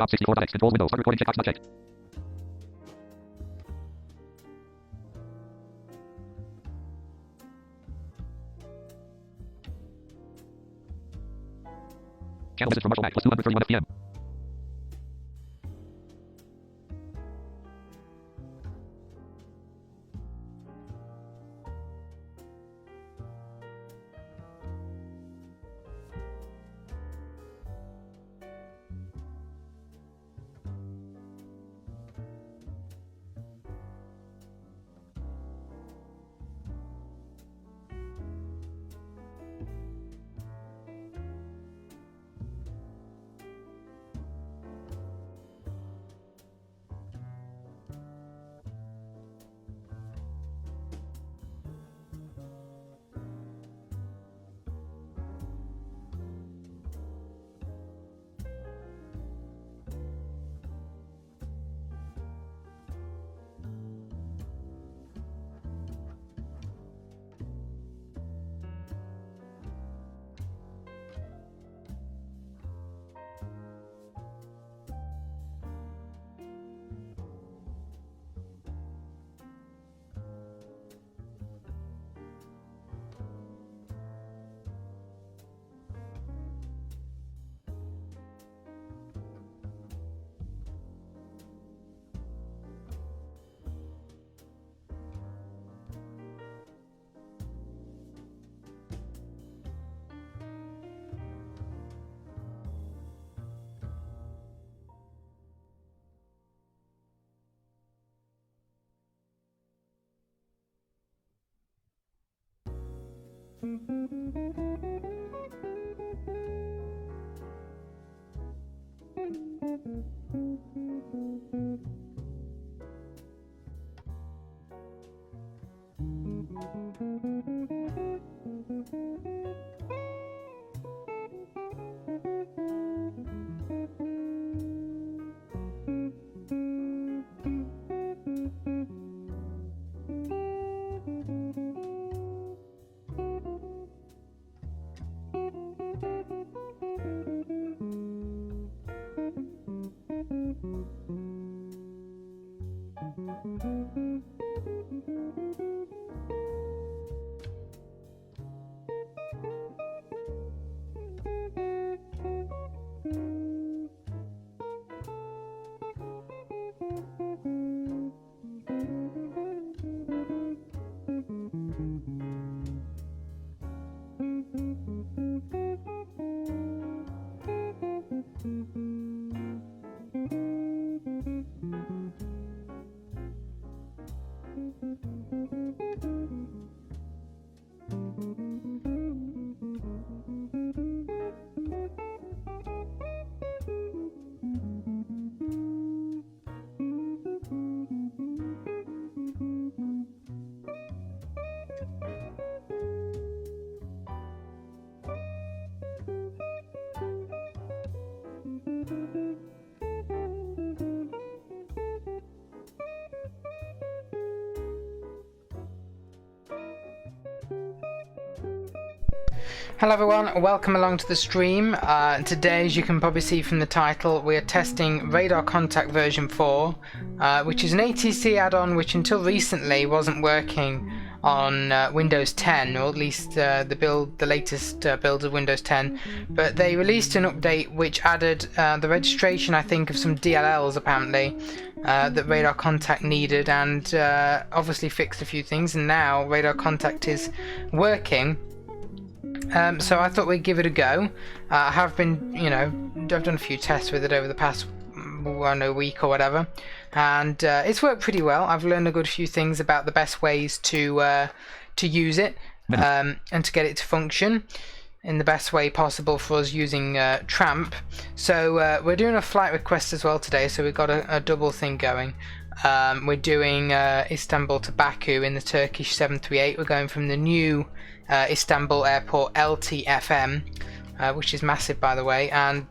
Top 64.x controls window. Start recording checkbox not checked. Channel visits from Marshall Mac plus 231 FPM. Hello everyone, welcome along to the stream. Today, as you can probably see from the title, we are testing Radar Contact version 4, which is an ATC add-on which until recently wasn't working on Windows 10, or at least the latest build of Windows 10. But they released an update which added the registration, I think, of some DLLs apparently that Radar Contact needed, and obviously fixed a few things, and now Radar Contact is working. So I thought we'd give it a go. I have been, I've done a few tests with it over the past week or whatever, and it's worked pretty well. I've learned a good few things about the best ways to use it and to get it to function in the best way possible for us using Tramp. So we're doing a flight request as well today, so we've got a double thing going. We're doing Istanbul to Baku in the Turkish 738. We're going from the new Istanbul airport LTFM, which is massive by the way, and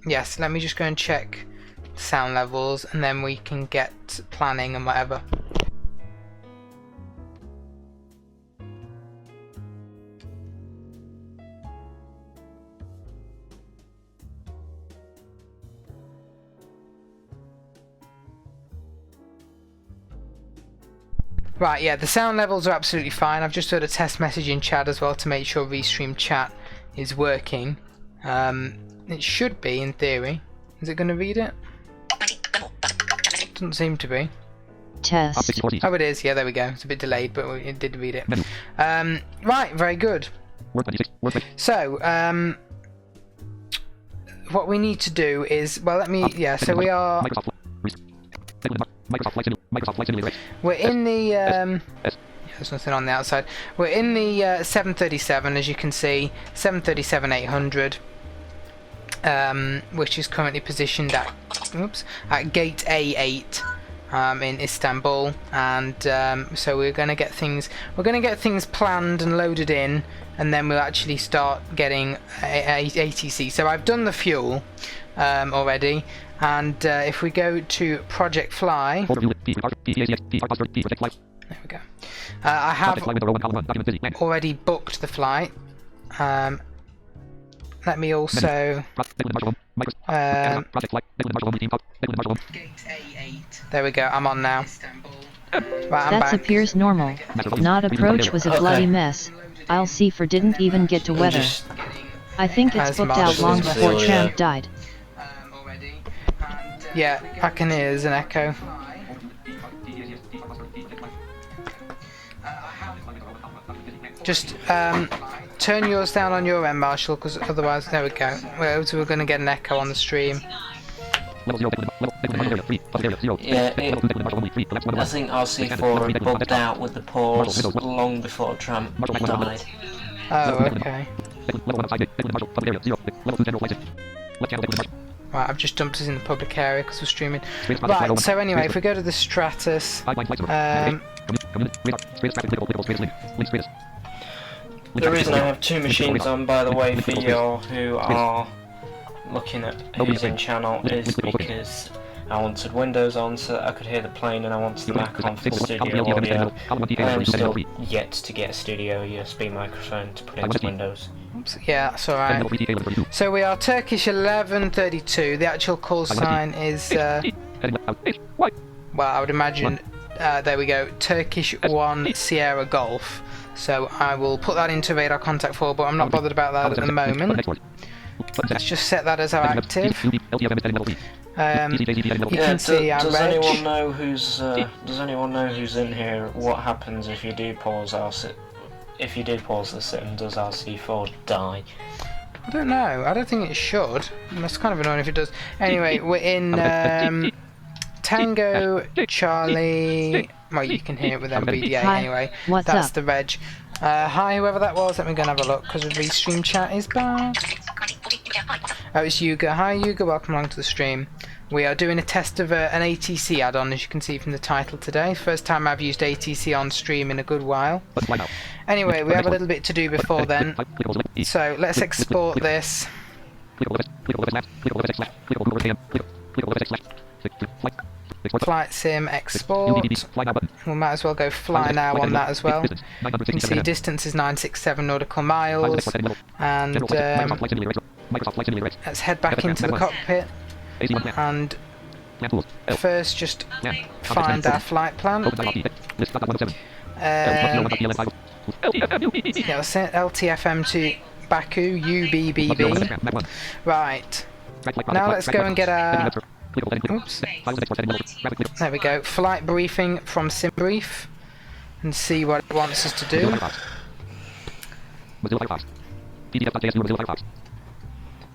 yes, let me just go and check sound levels and then we can get planning and whatever. Right, yeah, the sound levels are absolutely fine. I've just heard a test message in chat as well to make sure Restream chat is working. It should be, in theory. Is it going to read it? Doesn't seem to be. Test. Oh, it is. Yeah, there we go. It's a bit delayed, but it did read it. Right, very good. So, what we need to do is, well, let me, yeah, so we are, we're in the, there's nothing on the outside. We're in the 737, as you can see, 737-800, which is currently positioned at, at gate A8. In Istanbul, and so we're going to get things planned and loaded in, and then we'll actually start getting ATC. So I've done the fuel already, and if we go to Project Fly, there we go. I have already booked the flight. Let me also there we go, I'm on now. Right, That appears normal. Not approach was a bloody mess. I'll see for didn't even get to weather. I think it's booked out long before Tramp died. Yeah, I can hear there's an echo. Just turn yours down on your end, Marshall, because otherwise, there we go. We're going to get an echo on the stream. Yeah, I think RC4 bugged out with the pause long before Tramp died. Oh, okay. Right, I've just dumped us in the public area because we're streaming. Right, so anyway, if we go to the Stratus, the reason I have two machines on, by the way, for you who are looking at who's in channel, is because I wanted Windows on so that I could hear the plane, and I wanted the Mac on for studio audio. I'm still yet to get a studio USB microphone to put into Windows. Oops, yeah, that's alright. So we are Turkish 1132. The actual call sign is, well, I would imagine, there we go, Turkish 1 Sierra Golf. So I will put that into radar contact 4, but I'm not bothered about that at the moment. Let's just set that as our active. You can see our does anyone know who's in here? What happens if you do pause if you do pause the sim? Does RC4 die? I don't know. I don't think it should. That's kind of annoying if it does. Anyway, we're in Tango Charlie. Well, you can hear it with MBDA anyway. What's That's up? the reg. Hi, whoever that was. Let me go and have a look because the Restream chat is back. Oh, it's Yuga. Hi, Yuga. Welcome along to the stream. We are doing a test of an ATC add-on, as you can see from the title today. First time I've used ATC on stream in a good while. Anyway, we have a little bit to do before then. So let's export this. Flight sim export. We might as well go fly now on that as well. You can see distance is 967 nautical miles. And let's head back into the cockpit. And first just find our flight plan. Yeah, let's set LTFM to Baku, UBBB. Right. Now let's go and get our... Oops. There we go. Flight briefing from SimBrief and see what it wants us to do.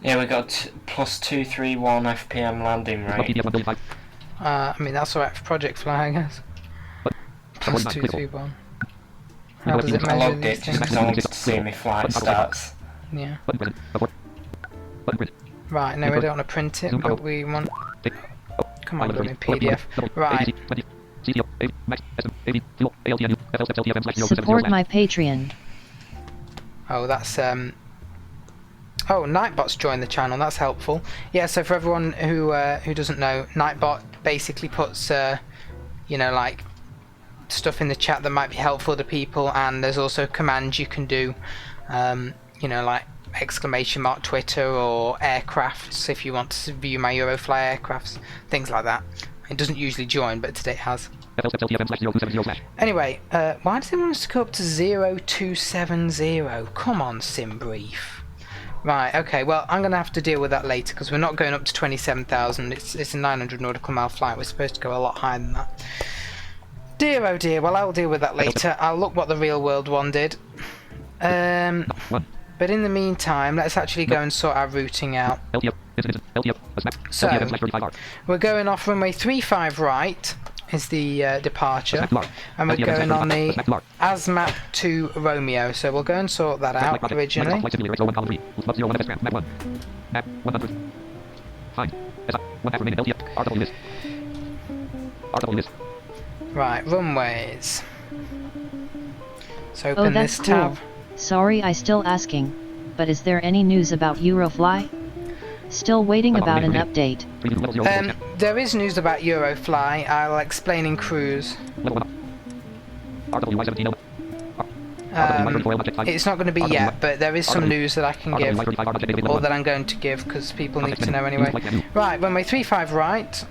Yeah, we got +231 FPM landing rate. I mean, that's alright for Project Fly, I guess. +231. How does it I measure logged these it just because I wanted to see my flight stats. Yeah. Right, no, we don't want to print it, but we want... Come on, give me PDF. Right. Support my Patreon. Oh, that's oh, Nightbot's joined the channel. That's helpful. Yeah. So for everyone who doesn't know, Nightbot basically puts you know, like stuff in the chat that might be helpful to people, and there's also commands you can do. You know, like ! Twitter or aircrafts if you want to view my Eurofly aircrafts, things like that. It doesn't usually join, but today it has. FL7LTFM/0270/. Anyway, why does it want us to go up to 0270? Come on, SimBrief. Right, okay, well, I'm going to have to deal with that later, because we're not going up to 27,000. It's a 900 nautical mile flight. We're supposed to go a lot higher than that. Dear, oh dear. Well, I'll deal with that later. I'll look what the real world one did. But in the meantime, let's actually go and sort our routing out. So, we're going off runway 35 right, is the departure, and we're going on the Azmat to Romeo, so we'll go and sort that out originally. Right, runways. So open this tab. Sorry, I still asking, but is there any news about Eurofly? Still waiting about an update. There is news about Eurofly. I'll explain in cruise. It's not going to be yet, but there is some news that I can give, or that I'm going to give, because people need to know anyway. Right, runway 35 right.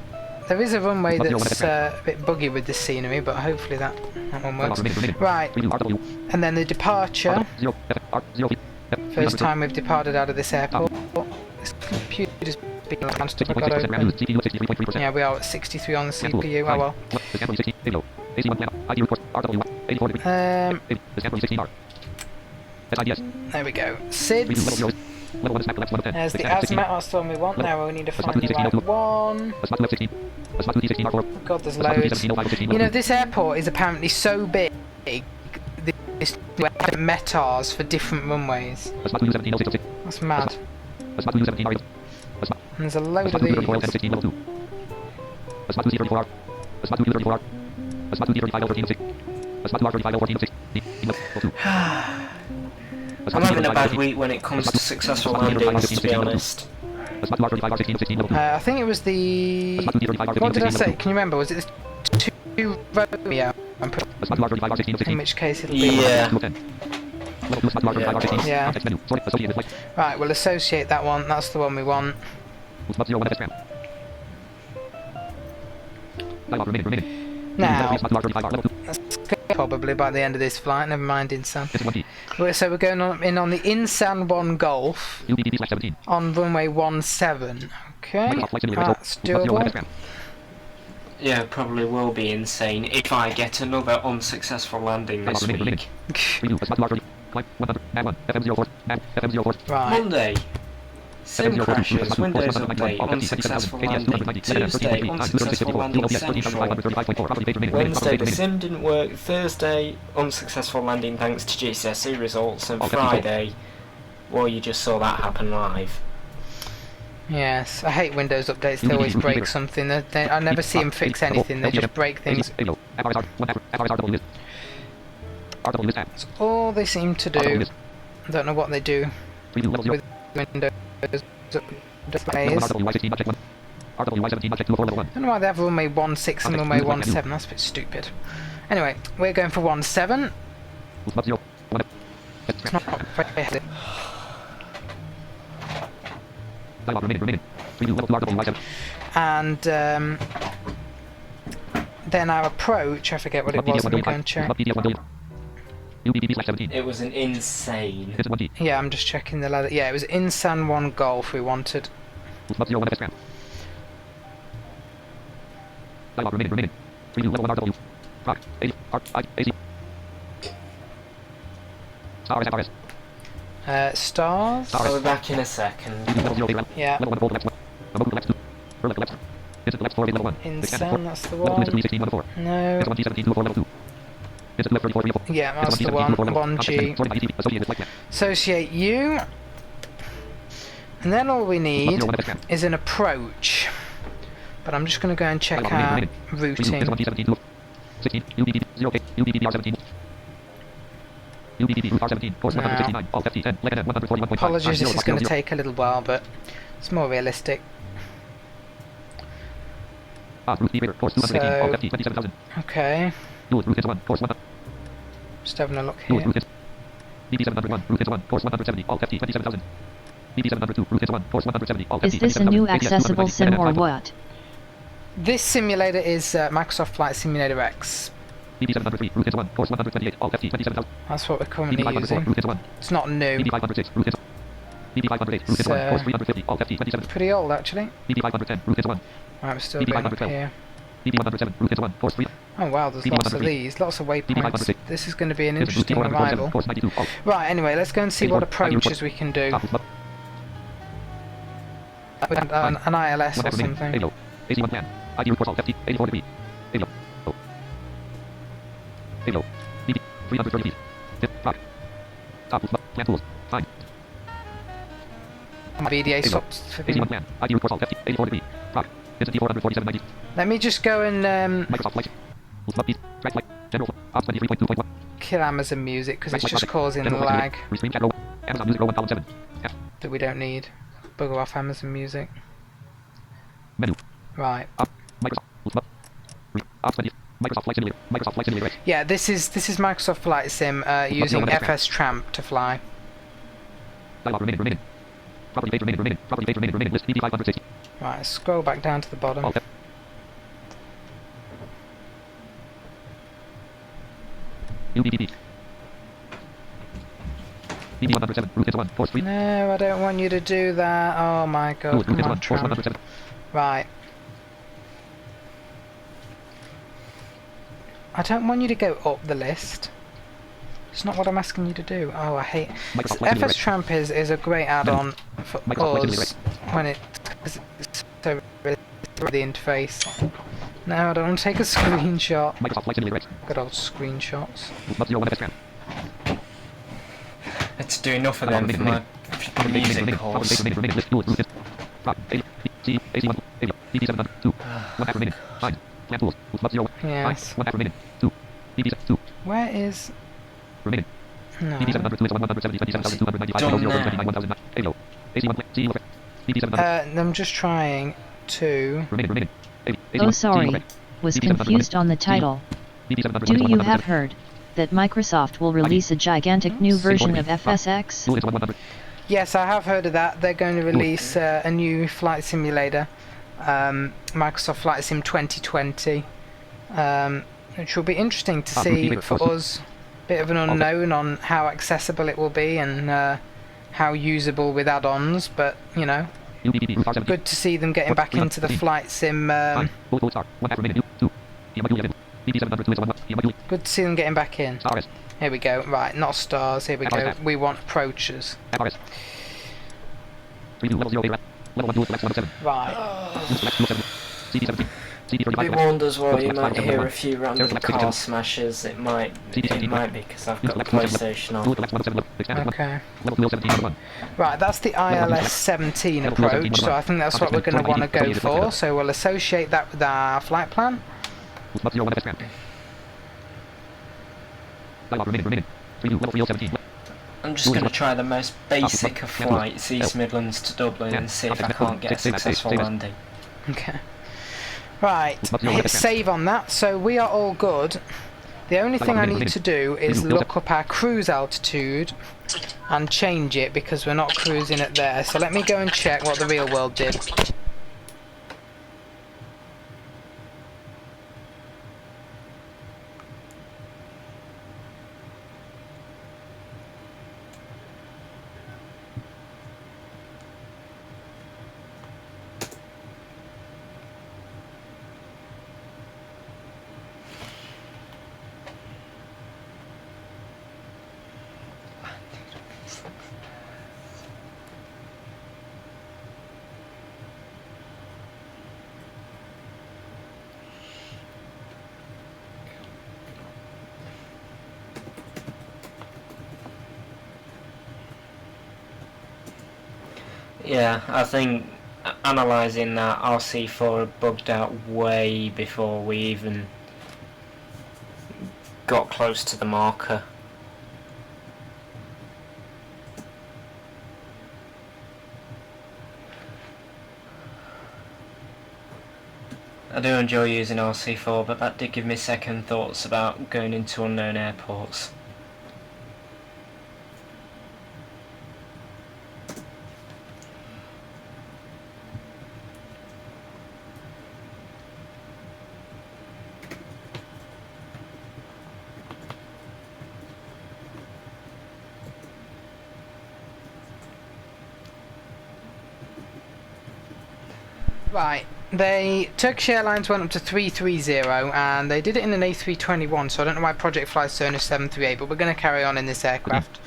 There is a runway that's a bit buggy with this scenery, but hopefully that one works. Right, and then the departure. First time we've departed out of this airport. This computer's being announced to got open. Yeah, we are at 63 on the CPU. Oh well. There we go. SIDS. There's the Azmat, that's the one we want. Now we need to find the right one. Oh God, there's loads. You know, this airport is apparently so big. There's metars for different runways. That's mad. And there's a load of these. I'm having a bad week when it comes to successful landings, to be honest. I think it was the... What did I say? Can you remember? Was it the 2 Romeo? In which case it'll be... Yeah. Yeah. Right, we'll associate that one. That's the one we want. Now, let's go probably by the end of this flight. Never mind Insan. So we're going on the Insan 1 Golf on runway 17. Okay, that's doable. Yeah, probably will be insane if I get another unsuccessful landing this week. Right. Monday. Sim crashes, Windows update, unsuccessful landing. Tuesday, unsuccessful landing central. Wednesday, the sim didn't work. Thursday, unsuccessful landing thanks to GCSE results. And Friday, well, you just saw that happen live. Yes, I hate Windows updates. They always break something. I never see them fix anything. They just break things. That's all they seem to do. I don't know what they do with Windows updates. I don't know why they have runway 16 and runway 17. That's a bit stupid. Anyway, we're going for 17. It's not very heavy. And then our approach, I forget what it was, let me go and check. It was an insane. Yeah, I'm just checking the ladder. Yeah, it was Insan 1 Golf we wanted. Stars? I'll be back in a second. Yeah. Insan, that's the one. No. Yeah, that's the one. 1G. Associate you. And then all we need is an approach. But I'm just going to go and check our routing. No. Apologies, this is going to take a little while, but it's more realistic. So, okay. Just having a look here. Is this a new accessible sim or what? This simulator is Microsoft Flight Simulator X. BB703, route 1, course 128, all FT 27,000. That's what we're currently BB504, using. route 1. It's not new. BB506, route BB508, route 1, course 350, all FT 27. Pretty old, actually. BB510, route 1. Right, we're still going up here. BB107, route 1, course 3. Oh wow, there's lots of these, lots of waypoints. This is going to be an interesting arrival. Right, anyway, let's go and see what approaches we can do. An ILS or something. AC1 plan. ID report all FT 84 degree. ADO. ADO. BB 330 feet. Rock. Top plan tools. Fine. BDA stops for AC1 plan. ID report all FT 84 degree. Rock. Visit 447.90. Let me just go and Microsoft Flight. Track flight. General. Ops 23.2.1. kill Amazon Music because it's just causing lag Restream chat row. Amazon Music row 1007. F. that we don't need. Bugger off Amazon Music. Menu. Right. Microsoft. Ops 20. Microsoft Flight Simulator. Microsoft Flight Simulator. Yeah, this is Microsoft Flight Sim using FS Tramp to fly. Dialog remaining. Property page remaining. Property page remaining. List BB 560. Right, scroll back down to the bottom. Alt F. UBBB. BB 107. Route 1. Force 3. No, I don't want you to do that. Oh my god, come on, Force Tramp. 107. Right. I don't want you to go up the list. It's not what I'm asking you to do. Oh, I hate... FS Tramp is a great add-on for us when it's so the interface. No, I don't want to take a screenshot. Good old screenshots. Let's do enough of them for my music course. Yes. Where is... No. I'm just trying to... Oh sorry, was confused on the title. Do you have heard that Microsoft will release a gigantic new version of FSX? Yes, I have heard of that. They're going to release a new flight simulator, Microsoft Flight Sim 2020, which will be interesting to see for us. Bit of an unknown on how accessible it will be and how usable with add-ons, but you know, good to see them getting back into the flight sim. Good to see them getting back in. Here we go. Right, not stars. Here we go. We want approaches. Right. Be warned as well, you might hear a few random car smashes. It might be because I've got the PlayStation on. Okay. Right, that's the ILS 17 approach, so I think that's what we're going to want to go for. So we'll associate that with our flight plan. I'm just going to try the most basic of flights, East Midlands to Dublin, and see if I can't get a successful landing. Okay. Right, hit save on that, so we are all good. The only thing I need to do is look up our cruise altitude and change it because we're not cruising it there. So let me go and check what the real world did. Yeah, I think analysing that RC4 had bugged out way before we even got close to the marker. I do enjoy using RC4, but that did give me second thoughts about going into unknown airports. Right. Turkish Airlines went up to 330 and they did it in an A321, so I don't know why Project Fly Cernus 738, but we're going to carry on in this aircraft.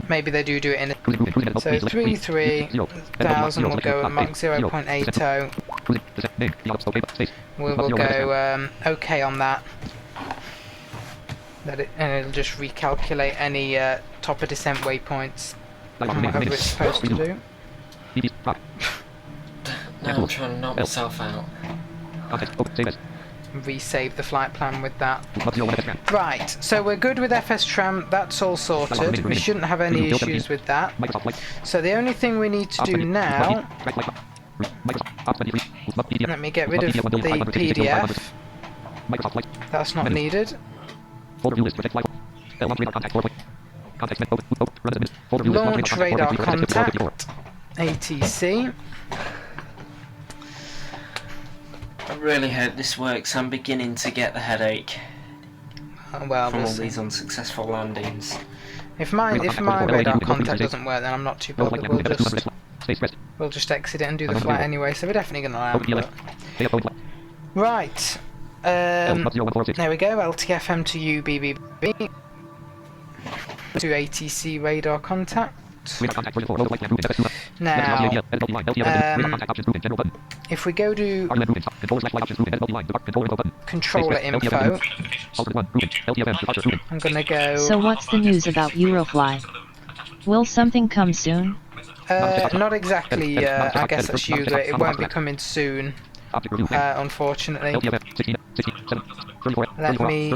Maybe they do it in a... So 33,000 will go at Mach 0.80. We will go OK on that. And it'll just recalculate any top of descent waypoints and whatever it's supposed to do. Now I'm trying to knock myself out. Resave the flight plan with that. Right, so we're good with FS Tram, that's all sorted. We shouldn't have any issues with that. So the only thing we need to do now... Let me get rid of the PDF. That's not needed. Launch radar contact. ATC. I really hope this works. I'm beginning to get the headache Well, from we'll all see. these unsuccessful landings. If my radar contact doesn't work, then I'm not too bothered. We'll just exit it and do the flight anyway. So we're definitely going to land. But... Right. There we go. LTFM to UBBB. To ATC radar contact. Now, if we go to controller info, I'm gonna go. So what's the news about Eurofly? Will something come soon? Not exactly. I guess that's Yuga. It won't be coming soon, unfortunately. Let me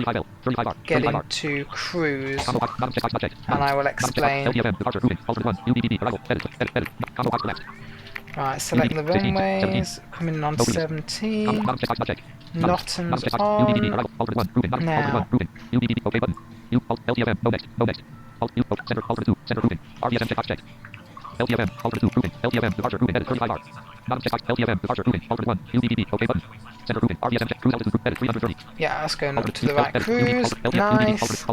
get into cruise, and I will explain. Right, select the runways, coming in on 17, Notton's on, now. Yeah, that's going up to the right cruise. Nice.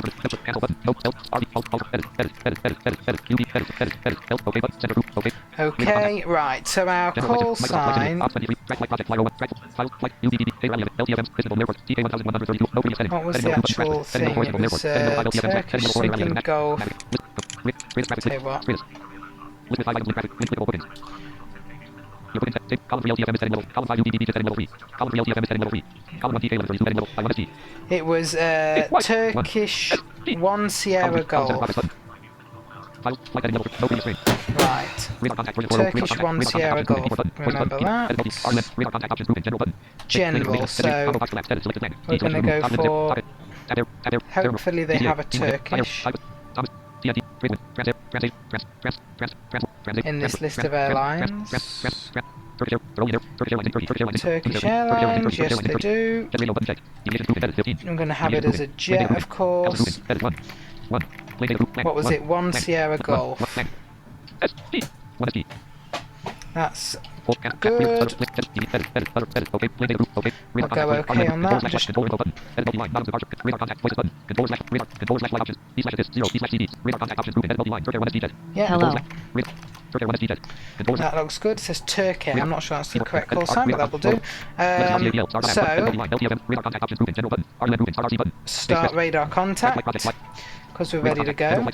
Okay, right, so our call sign... What was the actual thing? It was Turkish something Golf. Tell you what. It was Turkish 1 Sierra Golf. Right. Turkish 1 Sierra Golf. Remember that. General, so we're going to go for... Hopefully they have a Turkish in this list of airlines. Turkish Airlines, yes they do. I'm going to have it as a jet, of course. What was it? 1 Sierra Golf. That's good. I'll go OK on that. Just... Yeah. Hello. That looks good. It says Turkey. I'm not sure that's the correct call sign, but that will do. Start radar contact, because we're ready to go.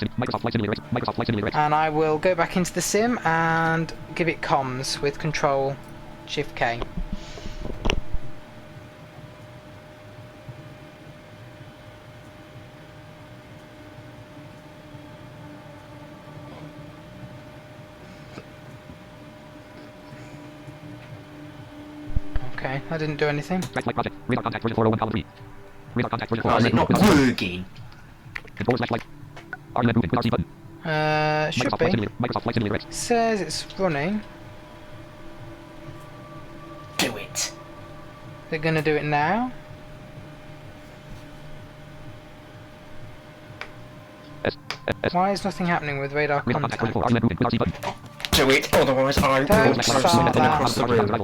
And I will go back into the sim and give it comms with Control Shift K. Okay, I didn't do anything. Why is it not working? Should be. Says it's running. Do it. They're gonna do it now. Why is nothing happening with radar contact? Do it, otherwise I Don't will start that. across the room.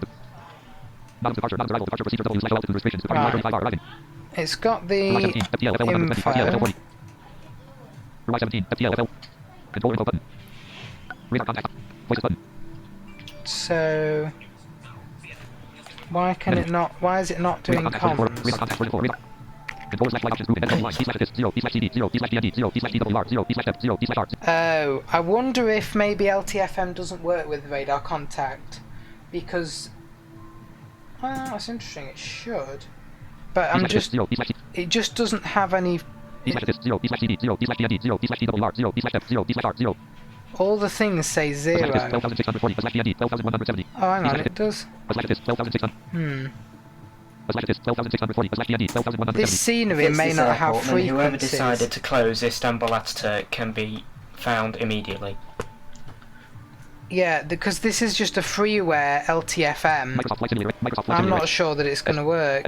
Right. It's got the info. So Why can it not? Why is it not doing comms? Oh, I wonder if maybe LTFM doesn't work with radar contact, because that's interesting. It should, but it just doesn't have any. All the things say 0. Oh, hang on, it does. This scenery may not have frequencies. Whoever decided to close Istanbul Ataturk can be found immediately. Yeah, because this is just a freeware LTFM. I'm not sure that it's going to work.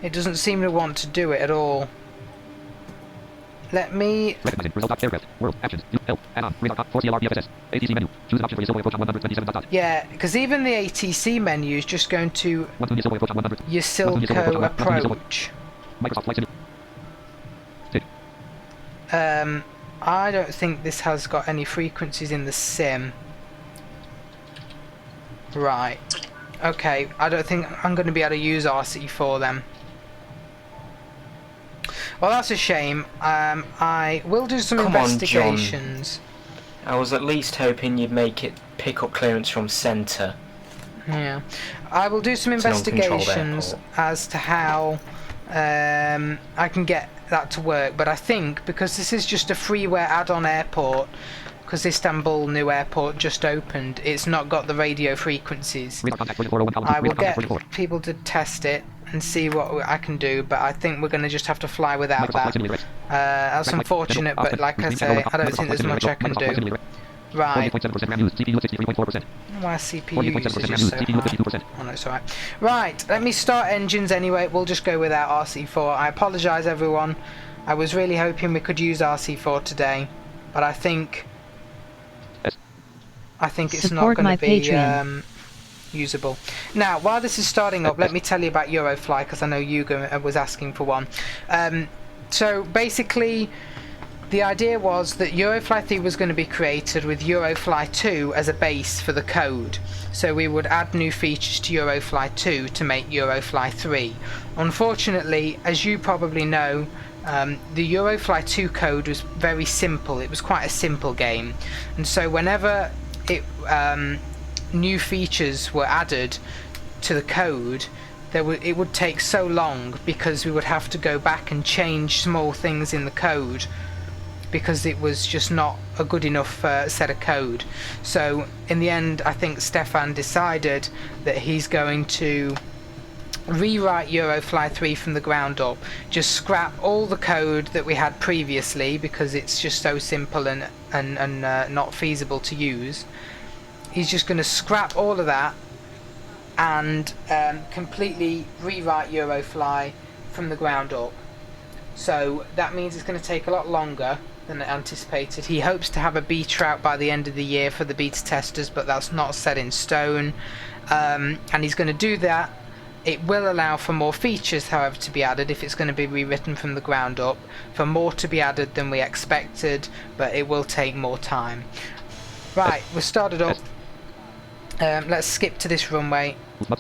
It doesn't seem to want to do it at all. Let me... Yeah, because even the ATC menu is just going to Yasilko approach. I don't think this has got any frequencies in the sim. Right. Okay, I don't think I'm going to be able to use RC4 then. Well, that's a shame. I will do some investigations. I was at least hoping you'd make it pick up clearance from centre. Yeah. I will do some investigations as to how I can get that to work, but I think because this is just a freeware add-on airport, because Istanbul new airport just opened, it's not got the radio frequencies. I will get people to test it and see what I can do, but I think we're going to just have to fly without that. That's unfortunate, but like I say, I don't think there's much I can do. Right. Why CPU usage is so high? Oh no, it's alright. Right, let me start engines anyway. We'll just go without RC4. I apologise everyone. I was really hoping we could use RC4 today, but I think it's not going to be usable. Now, while this is starting up, let me tell you about Eurofly, because I know Hugo was asking for one. So basically, the idea was that Eurofly 3 was going to be created with Eurofly 2 as a base for the code. So we would add new features to Eurofly 2 to make Eurofly 3. Unfortunately, as you probably know, the Eurofly 2 code was very simple. It was quite a simple game. And so whenever new features were added to the code, it would take so long, because we would have to go back and change small things in the code, because it was just not a good enough set of code. So in the end, I think Stefan decided that he's going to rewrite Eurofly 3 from the ground up, just scrap all the code that we had previously, because it's just so simple and not feasible to use. He's just going to scrap all of that and completely rewrite Eurofly from the ground up. So that means it's going to take a lot longer than anticipated. He hopes to have a beta out by the end of the year for the beta testers, but that's not set in stone. And he's going to do that. It will allow for more features, however, to be added if it's going to be rewritten from the ground up, for more to be added than we expected, but it will take more time. Right, we're started up. Let's skip to this runway. Right.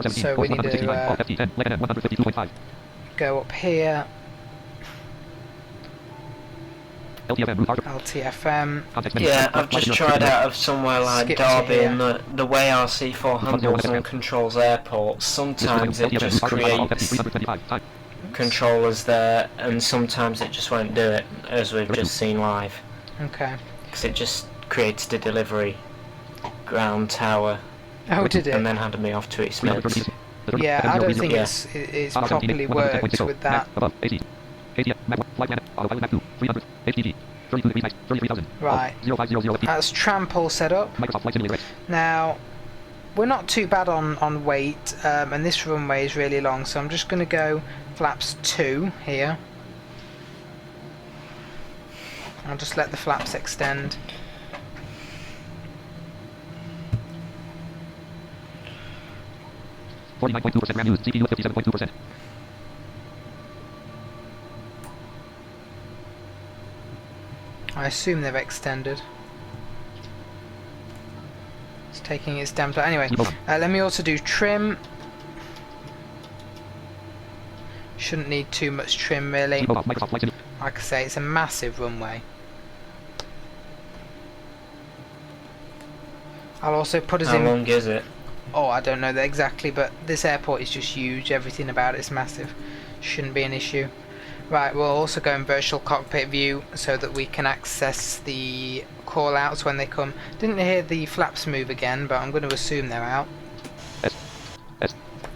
So we need to go up here. LTFM. Yeah, I've just tried out of somewhere like Derby, and the way RC4 handles and controls airports, sometimes it just creates controllers there, and sometimes it just won't do it, as we've just seen live. Okay. Because it just creates the delivery ground tower. Oh, did it? And then handed me off to its mates. Yeah, I don't think it's properly worked with that. Right. That's trample set up. Now, we're not too bad on weight, and this runway is really long, so I'm just going to go flaps 2 here. I'll just let the flaps extend. 49.2% RAM used. CPU 57.2%. I assume they've extended. It's taking its damn time. Anyway, let me also do trim. Shouldn't need too much trim really. Like I say, it's a massive runway. I'll also put us in. How long is it? Oh, I don't know that exactly, but this airport is just huge. Everything about it's massive. Shouldn't be an issue. Right, we'll also go in virtual cockpit view so that we can access the call outs when they come. Didn't hear the flaps move again, but I'm going to assume they're out.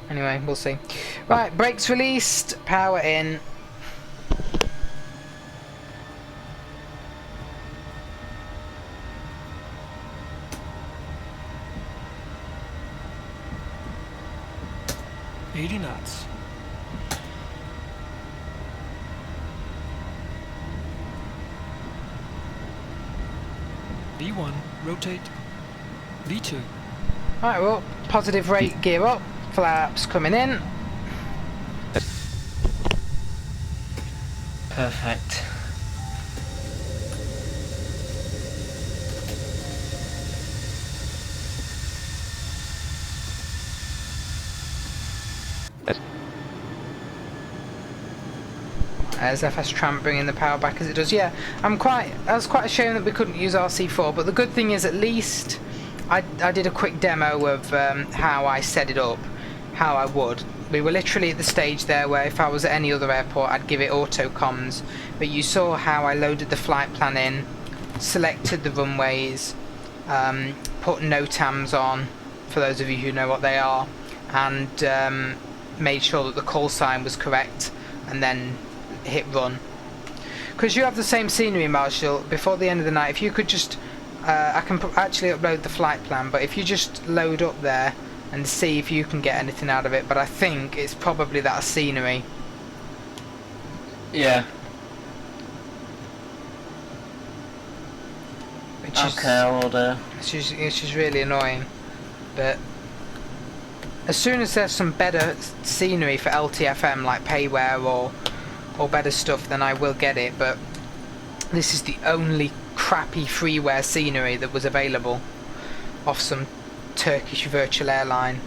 Anyway, we'll see. Right, brakes released, power in. $80 knots. V1, rotate. V2. Right, well, positive rate, gear up, flaps coming in. Perfect. There's FS Tramp bringing the power back as it does. Yeah, I was quite ashamed that we couldn't use RC4, but the good thing is at least I did a quick demo of how I set it up, how I would. We were literally at the stage there where if I was at any other airport I'd give it auto comms, but you saw how I loaded the flight plan in, selected the runways, put NOTAMs on, for those of you who know what they are, and made sure that the call sign was correct, and then hit run. Because you have the same scenery, Marshall, before the end of the night, if you could just I can actually upload the flight plan, but if you just load up there and see if you can get anything out of it, but I think it's probably that scenery. Yeah. Which I will do. which is really annoying, but as soon as there's some better scenery for LTFM like payware or better stuff, then I will get it, but this is the only crappy freeware scenery that was available off some Turkish virtual airline.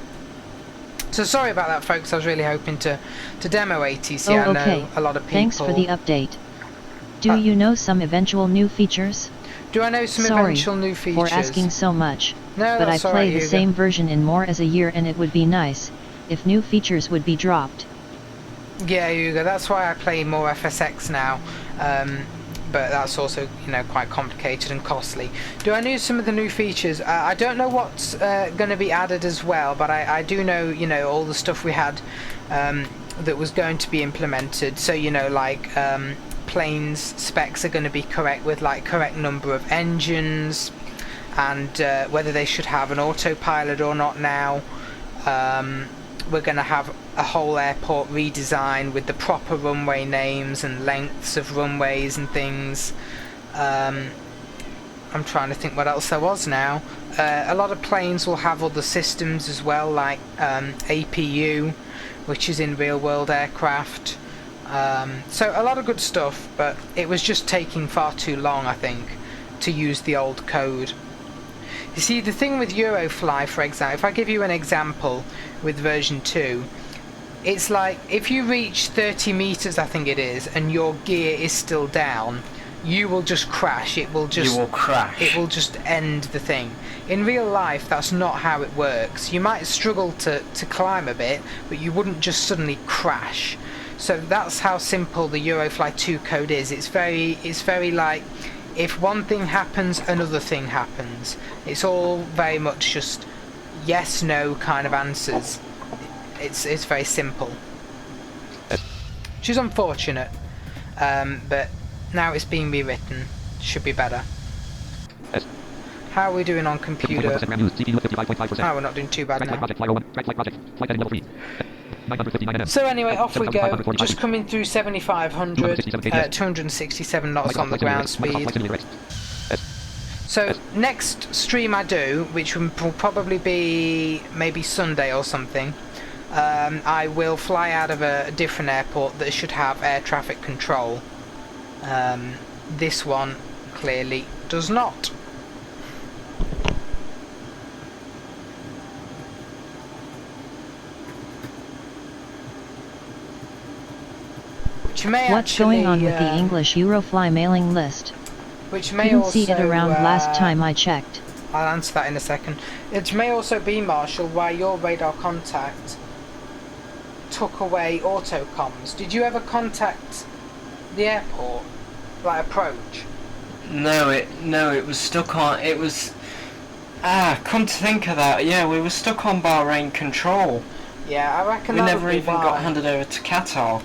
So sorry about that, folks. I was really hoping to demo ATC. Oh, I know okay. a lot of people. Thanks for the update. Do you know some eventual new features? Do I know some Sorry eventual new features? for asking so much, No, but I that's all play right, the Hugo. same version in more as a year, and it would be nice if new features would be dropped. Yeah, Hugo, that's why I play more FSX now, but that's also, you know, quite complicated and costly. Do I know some of the new features? I don't know what's going to be added as well, but I do know, you know, all the stuff we had that was going to be implemented. So, you know, like planes specs are going to be correct with like correct number of engines, and whether they should have an autopilot or not now. We're going to have a whole airport redesign with the proper runway names and lengths of runways and things. I'm trying to think what else there was now. A lot of planes will have other systems as well, like APU, which is in real world aircraft. So a lot of good stuff, but it was just taking far too long, I think, to use the old code. You see, the thing with Eurofly, for example, if I give you an example with version 2, it's like if you reach 30 meters, I think it is, and your gear is still down, you will just crash. It will just It will just end the thing. In real life, that's not how it works. You might struggle to climb a bit, but you wouldn't just suddenly crash. So that's how simple the Eurofly 2 code is. It's very like, if one thing happens, another thing happens. It's all very much just yes, no kind of answers. It's very simple, which is unfortunate, but now it's being rewritten. Should be better. How are we doing on computer? Oh, we're not doing too bad now. So anyway, off we go. Just coming through 7,500, 267 knots on the ground speed. So next stream I do, which will probably be maybe Sunday or something, I will fly out of a different airport that should have air traffic control. This one clearly does not. Which may What's actually, going on with the English Eurofly mailing list? Which may Didn't also, see it around last time I checked. I'll answer that in a second. It may also be, Marshall, why your radar contact took away autocoms. Did you ever contact the airport, like approach? No, it was stuck on. It was. Come to think of that, yeah, we were stuck on Bahrain control. Yeah, I reckon We that'll never be even why. got handed over to Qatar.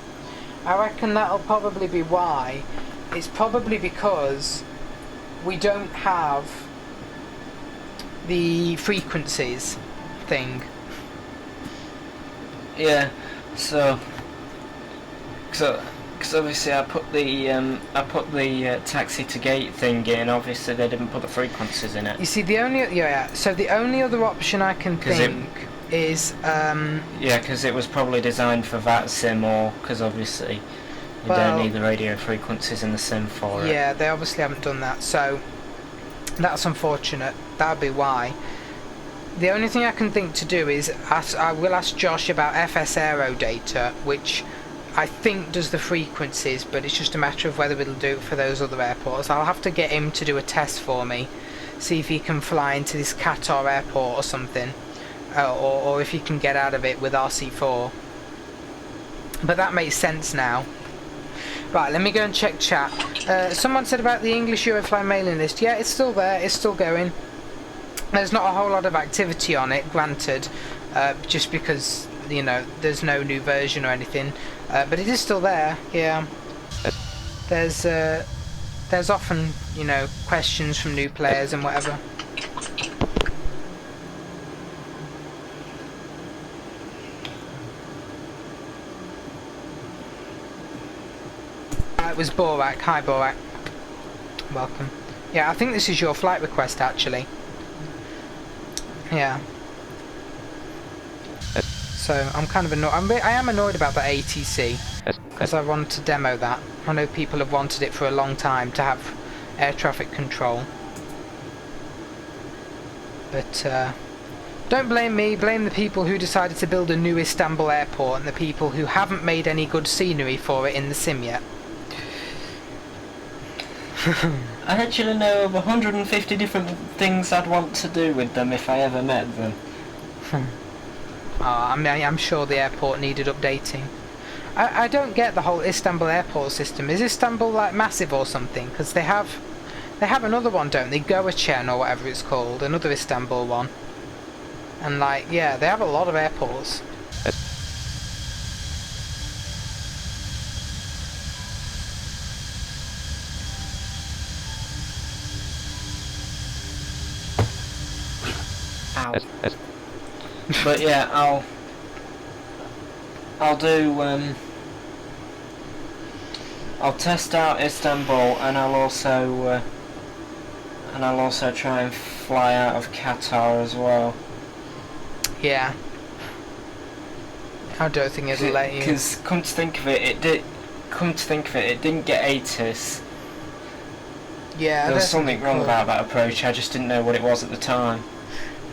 I reckon that'll probably be why. It's probably because we don't have the frequencies thing. Yeah, so because obviously I put the taxi to gate thing in. Obviously they didn't put the frequencies in it. You see, the only other option I can 'Cause think is Yeah, because it was probably designed for that SIM, or because obviously you Well, don't need the radio frequencies in the SIM for it. yeah, they obviously haven't done that, so that's unfortunate. That'd be why. The only thing I can think to do is I will ask Josh about FS Aero data, which I think does the frequencies, but it's just a matter of whether it'll do it for those other airports. I'll have to get him to do a test for me, see if he can fly into this Qatar airport or something, or if he can get out of it with RC4. But that makes sense now. Right, let me go and check chat. Someone said about the English Eurofly mailing list. Yeah, it's still there, it's still going. There's not a whole lot of activity on it, granted, just because, you know, there's no new version or anything. But it is still there, yeah. There's often, you know, questions from new players and whatever. It was Borak. Hi, Borak. Welcome. Yeah, I think this is your flight request, actually. Yeah. So I'm kind of annoyed. I am annoyed about the ATC because I want to demo that. I know people have wanted it for a long time to have air traffic control. But don't blame me. Blame the people who decided to build a new Istanbul airport and the people who haven't made any good scenery for it in the sim yet. I actually know of 150 different things I'd want to do with them if I ever met them. I'm sure the airport needed updating. I don't get the whole Istanbul airport system. Is Istanbul like massive or something? Because they have another one, don't they? Goachen or whatever it's called, another Istanbul one. And like, yeah, they have a lot of airports. Ow. But yeah, I'll do I'll test out Istanbul, and I'll also try and fly out of Qatar as well. Yeah. I don't think it'll let you. Because come to think of it, it didn't get ATIS. Yeah, There was something wrong about that approach. I just didn't know what it was at the time.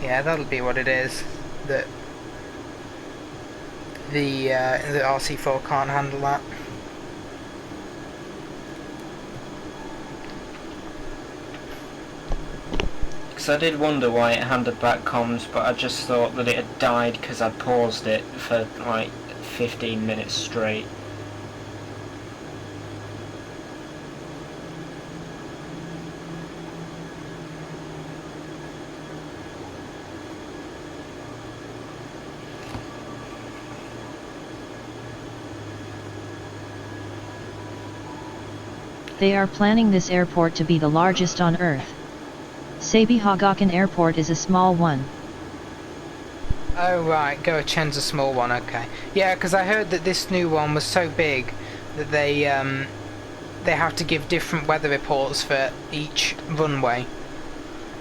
Yeah, that'll be what it is. That the RC4 can't handle that. Because I did wonder why it handed back comms, but I just thought that it had died because I'd paused it for like 15 minutes straight. They are planning this airport to be the largest on Earth. Sabiha Gökçen Airport is a small one. Oh right, Goachen's a small one, okay. Yeah, because I heard that this new one was so big that they have to give different weather reports for each runway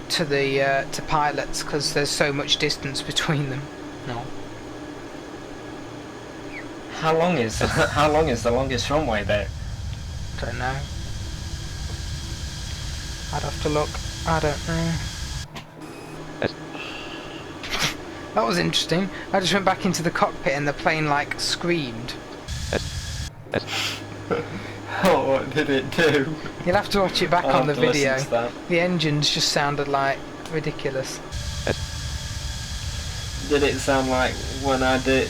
to the to pilots because there's so much distance between them. No. How long is how long is the longest runway there? Don't know. I'd have to look. I don't know. That was interesting. I just went back into the cockpit and the plane like screamed. Oh, what did it do? You'll have to watch it back I'll on the have to listen video. to that. The engines just sounded like ridiculous. Did it sound like when I did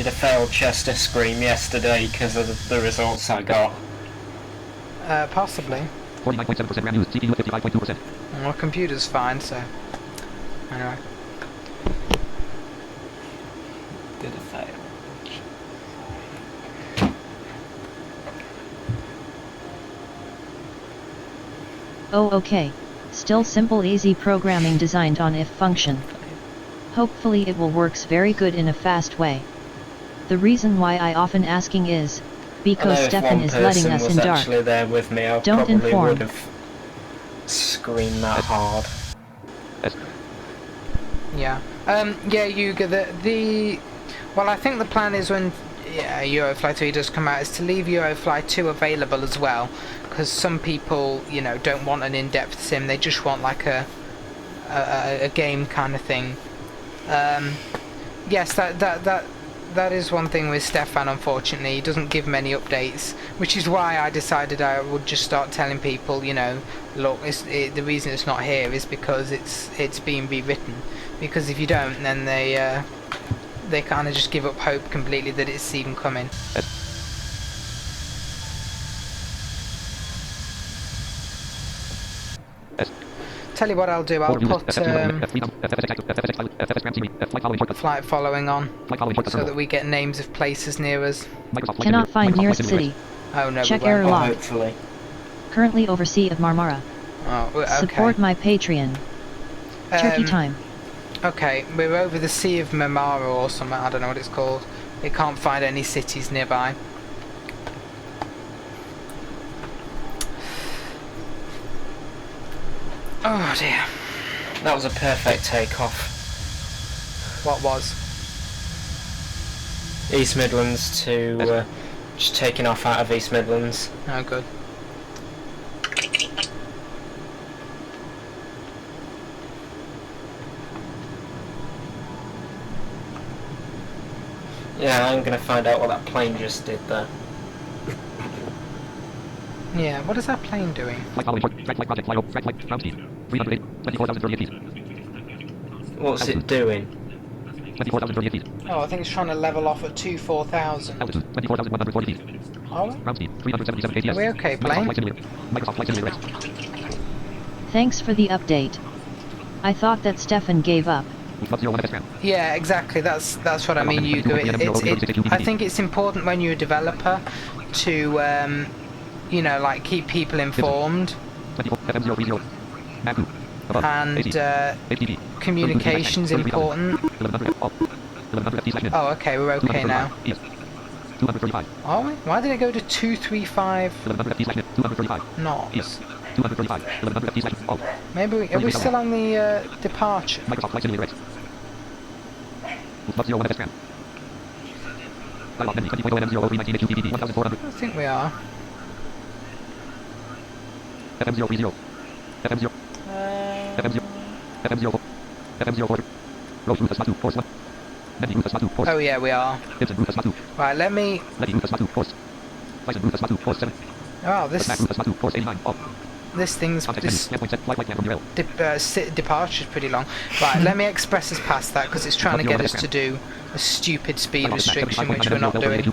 a failed Chester scream yesterday because of the results I got? Possibly. 49.7% RAM used. CPU at 55.2%. My computer's fine, so anyway. Did it fail? Oh okay. Still simple easy programming designed on if function. Hopefully it will works very good in a fast way. The reason why I often asking is, because Stefan is letting us in dark. Actually there with me, I Don't probably inform. would have screamed that hard. Yeah. Yeah, Yuga, well, I think the plan is when Eurofly 3 does come out is to leave Eurofly 2 available as well, because some people, you know, don't want an in-depth sim, they just want like a game kind of thing. Yes, that is one thing with Stefan, unfortunately. He doesn't give many updates, which is why I decided I would just start telling people, you know, look, the reason it's not here is because it's being rewritten. Because if you don't, then they kind of just give up hope completely that it's even coming. Tell you what I'll do, I'll put flight following on, so that we get names of places near us. Cannot find nearest city. Oh no, Check we won't. error log. Hopefully. Currently oversea of Marmara. Oh, okay. Support my Patreon. Turkey time. Okay, we're over the Sea of Marmara or something, I don't know what it's called. It can't find any cities nearby. Oh dear. That was a perfect takeoff. What was? East Midlands to just taking off out of East Midlands. Oh good. Yeah, I'm gonna find out what that plane just did there. Yeah, what is that plane doing? Flight following short. Track flight project. Fly over. Track flight. Ground speed. 308. 24,038 feet. What's it doing? 24,038 feet. Oh, I think it's trying to level off at 24,000. Altitude. 24,140 feet. Are we? Ground speed. 377 ATS. Are we okay, plane? Microsoft Flight Simulator X. Thanks for the update. I thought that Stefan gave up. Yeah, exactly. That's what I mean, Yugo. I think it's important when you're a developer to, you know, like keep people informed. And communication's important. Oh, okay, we're okay now. Are we? Why did it go to 235 knots? Maybe are we still on the departure? Microsoft Flight Simulator X. I think we are. FM030. FM0. FM0. FM0. FM0. Rose Rufus Matu, Force 1. Lenny Rufus Matu, Force. Oh yeah, we are. Gibson Rufus Matu. Right, let me... Lenny Rufus Matu, Force. Bison Rufus Matu, Force 7. Oh, this... Rufus Matu, Force 89. Off. This thing's... This departure's pretty long. Right, let me express us past that, because it's trying to get us to do a stupid speed restriction, which we're not doing.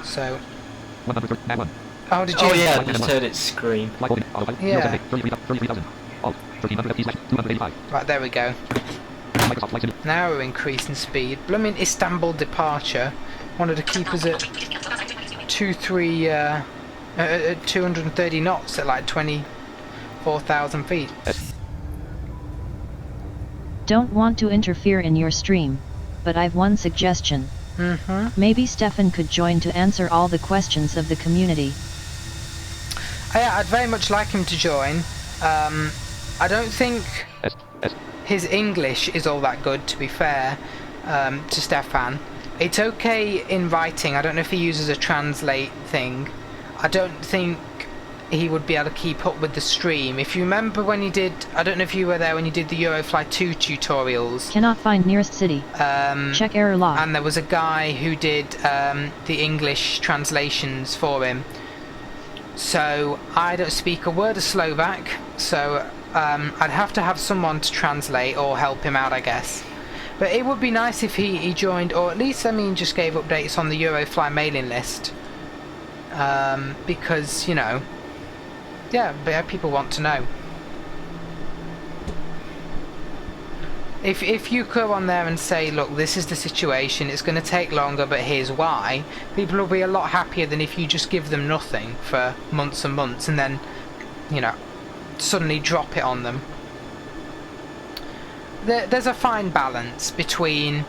So... Oh, did you? Oh yeah, I just heard it scream. Yeah. Right, there we go. Now we're increasing speed. Blooming Istanbul departure wanted to keep us at 230 knots at like 24,000 feet. Don't want to interfere in your stream, but I've one suggestion. Maybe Stefan could join to answer all the questions of the community. Yeah, I'd very much like him to join. I don't think his English is all that good, to be fair, to Stefan. It's okay in writing. I don't know if he uses a translate thing. I don't think he would be able to keep up with the stream. If you remember when you did, I don't know if you were there when you did the Eurofly 2 tutorials. Cannot find nearest city. Check error log. And there was a guy who did the English translations for him. So I don't speak a word of Slovak, so I'd have to have someone to translate or help him out, I guess. But it would be nice if he joined, or at least, I mean, just gave updates on the Eurofly mailing list. Because, you know, yeah, people want to know. If you go on there and say, look, this is the situation, it's going to take longer, but here's why, people will be a lot happier than if you just give them nothing for months and months and then, you know, suddenly drop it on them. There's a fine balance between,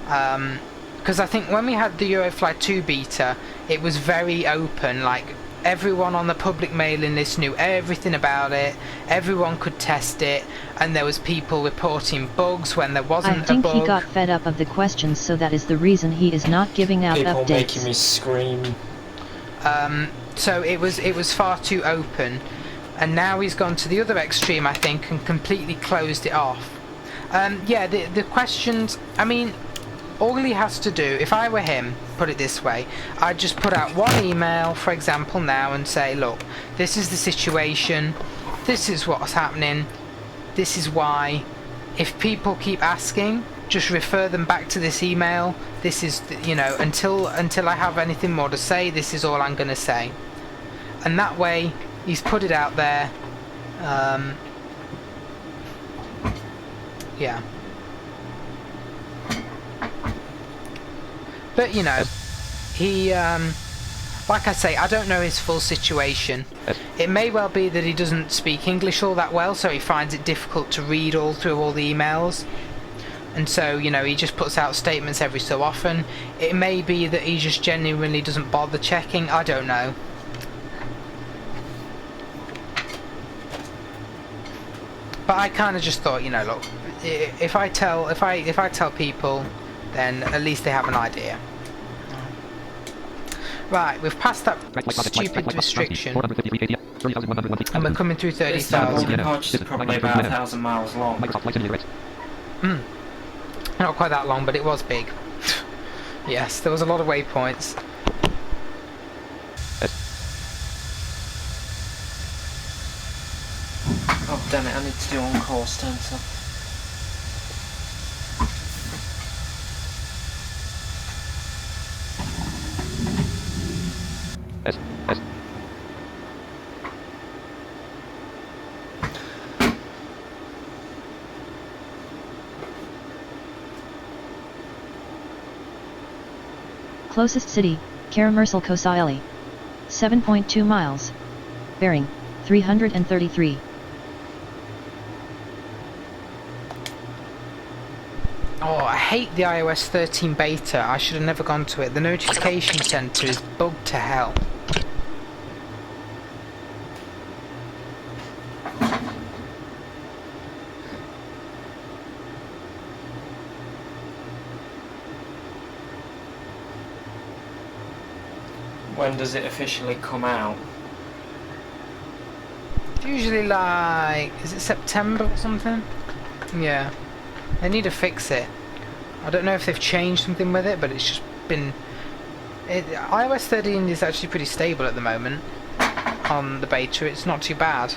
because I think when we had the Eurofly 2 beta, it was very open, like everyone on the public mailing list knew everything about it, everyone could test it, and there was people reporting bugs when there wasn't a bug. I think he got fed up of the questions, so that is the reason he is not giving out people updates. Making me scream. So it was far too open, and now he's gone to the other extreme, I think, and completely closed it off. Yeah, the questions, I mean, all he has to do, if I were him, put it this way, I'd just put out one email, for example, now, and say, look, this is the situation, this is what's happening, this is why. If people keep asking, just refer them back to this email. This is, you know, until I have anything more to say, this is all I'm going to say. And that way, he's put it out there. Yeah. But, you know, he, like I say, I don't know his full situation. It may well be that he doesn't speak English all that well, so he finds it difficult to read through all the emails. And so, you know, he just puts out statements every so often. It may be that he just genuinely doesn't bother checking. I don't know. But I kind of just thought, you know, look, if I tell people, then at least they have an idea. Right, we've passed that stupid restriction, and we're coming through 30,000. This is probably about 1,000 miles long. Not quite that long, but it was big. Yes, there was a lot of waypoints. Oh damn it, I need to do on-course, don't I? Closest city, Karamursal Kosaili. 7.2 miles. Bearing, 333. Oh, I hate the iOS 13 beta. I should have never gone to it. The notification center is bugged to hell. When does it officially come out? Usually like, is it September or something? Yeah. They need to fix it. I don't know if they've changed something with it, but it's just been... iOS 13 is actually pretty stable at the moment on the beta. It's not too bad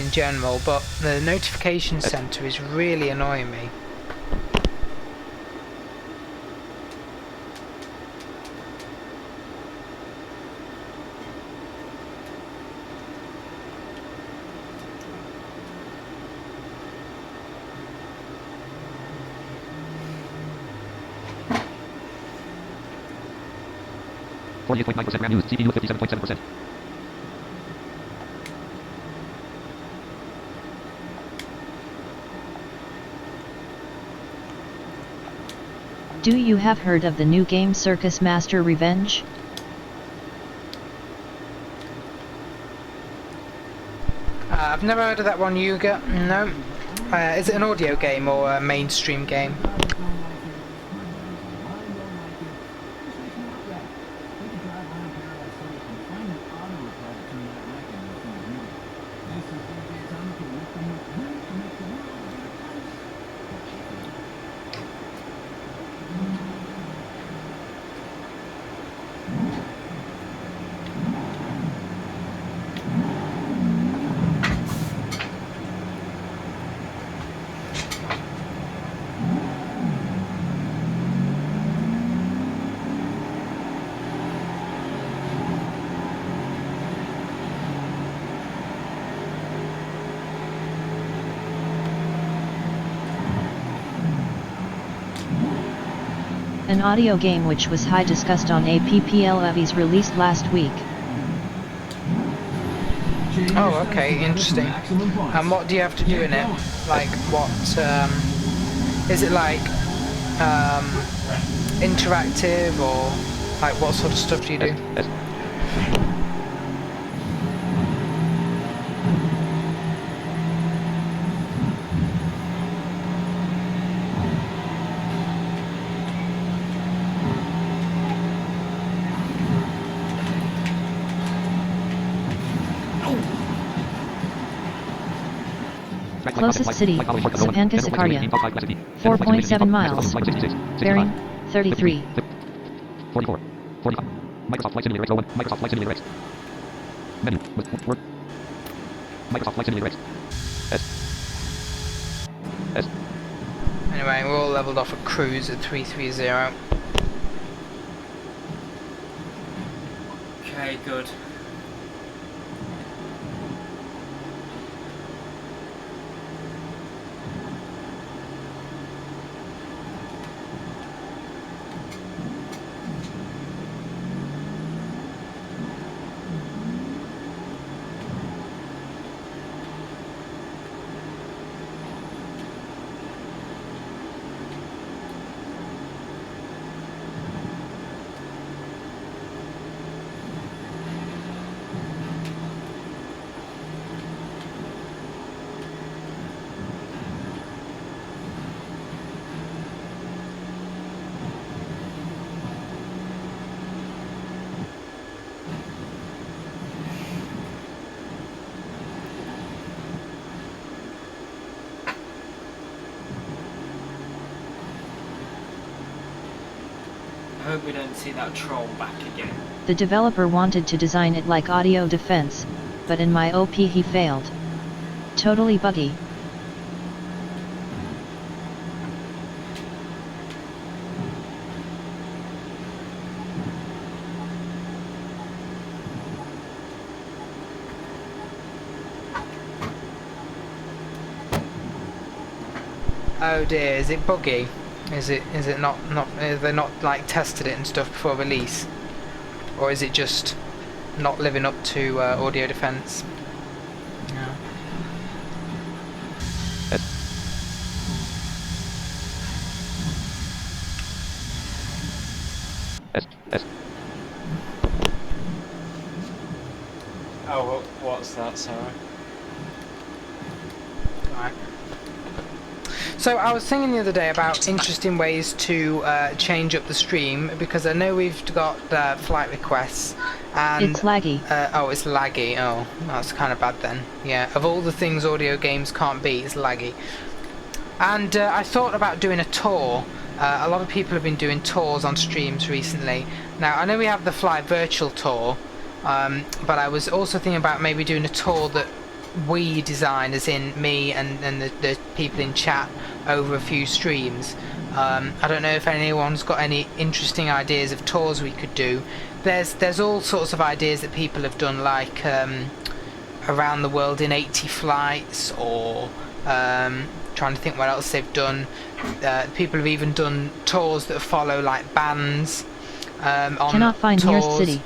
in general, but the notification center is really annoying me. RAM used, CPU 57.7%. Do you have heard of the new game Circus Master Revenge? I've never heard of that one, Yuga. No. Is it an audio game or a mainstream game? An audio game which was high discussed on APPL Levies released last week. Oh, okay, interesting. And what do you have to do in it? Like, what, is it like, interactive, or, like, what sort of stuff do you do? Closest city, Sapanka Sakarya. 4.7 miles. Bearing, 33. 44. 45. Microsoft Flight Simulator X 01. Microsoft Flight Simulator X. Menu. Word. Microsoft Flight Simulator X. S. Anyway, we're all leveled off at cruise at 330. Okay, good. I hope we don't see that troll back again. The developer wanted to design it like audio defense, but in my OP he failed. Totally buggy. Oh dear, is it buggy? Is it not have they not like tested it and stuff before release? Or is it just not living up to audio defense? Yeah. Oh, what's that, sorry? Right. So I was thinking the other day about interesting ways to change up the stream, because I know we've got flight requests and It's laggy. Oh, it's laggy. Oh, that's kind of bad then. Yeah, of all the things audio games can't beat, it's laggy. And I thought about doing a tour. A lot of people have been doing tours on streams recently. Now I know we have the Fly Virtual tour, but I was also thinking about maybe doing a tour that we design, as in me and the people in chat, over a few streams. I don't know if anyone's got any interesting ideas of tours we could do. There's all sorts of ideas that people have done, like around the world in 80 flights, or trying to think what else they've done. People have even done tours that follow like bands on Cannot find tours. nearest city.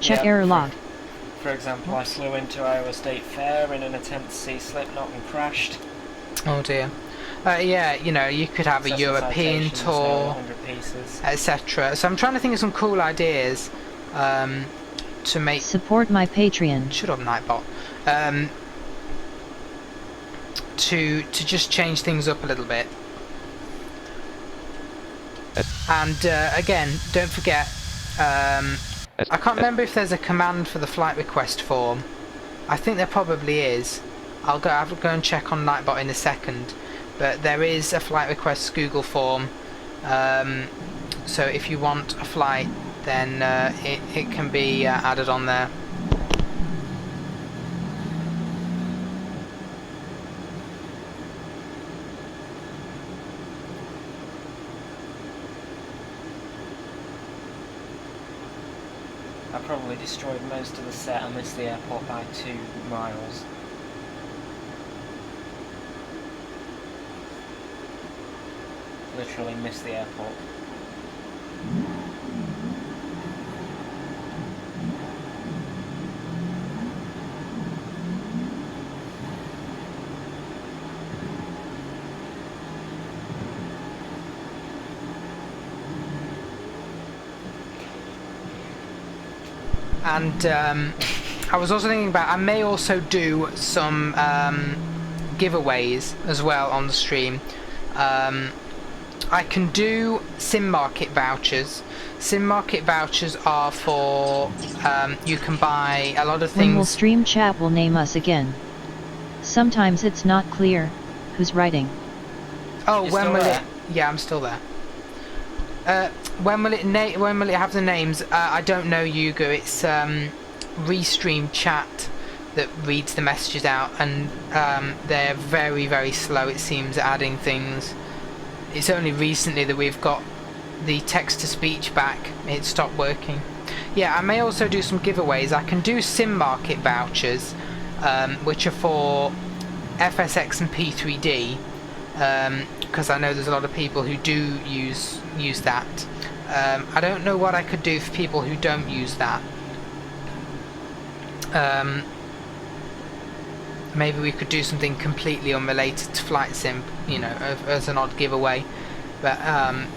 Check Yeah. error log. For example, I flew into Iowa State Fair in an attempt to see Slipknot and crashed. Oh dear. Yeah, you know, you could have a Session European citations, tour, 100 pieces. etc. So I'm trying to think of some cool ideas to make. Support my Patreon. Shut up, Nightbot. To just change things up a little bit. And again, don't forget. I can't remember if there's a command for the flight request form. I think there probably is. I'll go and check on Nightbot in a second. But there is a flight request Google form. So if you want a flight, then it can be added on there. I probably destroyed most of the set. I missed the airport by 2 miles. Literally missed the airport. And I was also thinking about, I may also do some giveaways as well on the stream. I can do sim market vouchers. Sim market vouchers are for, you can buy a lot of things. When will stream chat will name us again? Sometimes it's not clear who's writing. Oh, You're when still will there? it? Yeah, I'm still there. When will it have the names? I don't know, Yuga. It's Restream chat that reads the messages out, and they're very, very slow, it seems, at adding things. It's only recently that we've got the text-to-speech back. It stopped working. Yeah, I may also do some giveaways. I can do sim market vouchers, which are for FSX and P3D, because I know there's a lot of people who do use that. I don't know what I could do for people who don't use that. Maybe we could do something completely unrelated to flight sim, you know, as an odd giveaway, but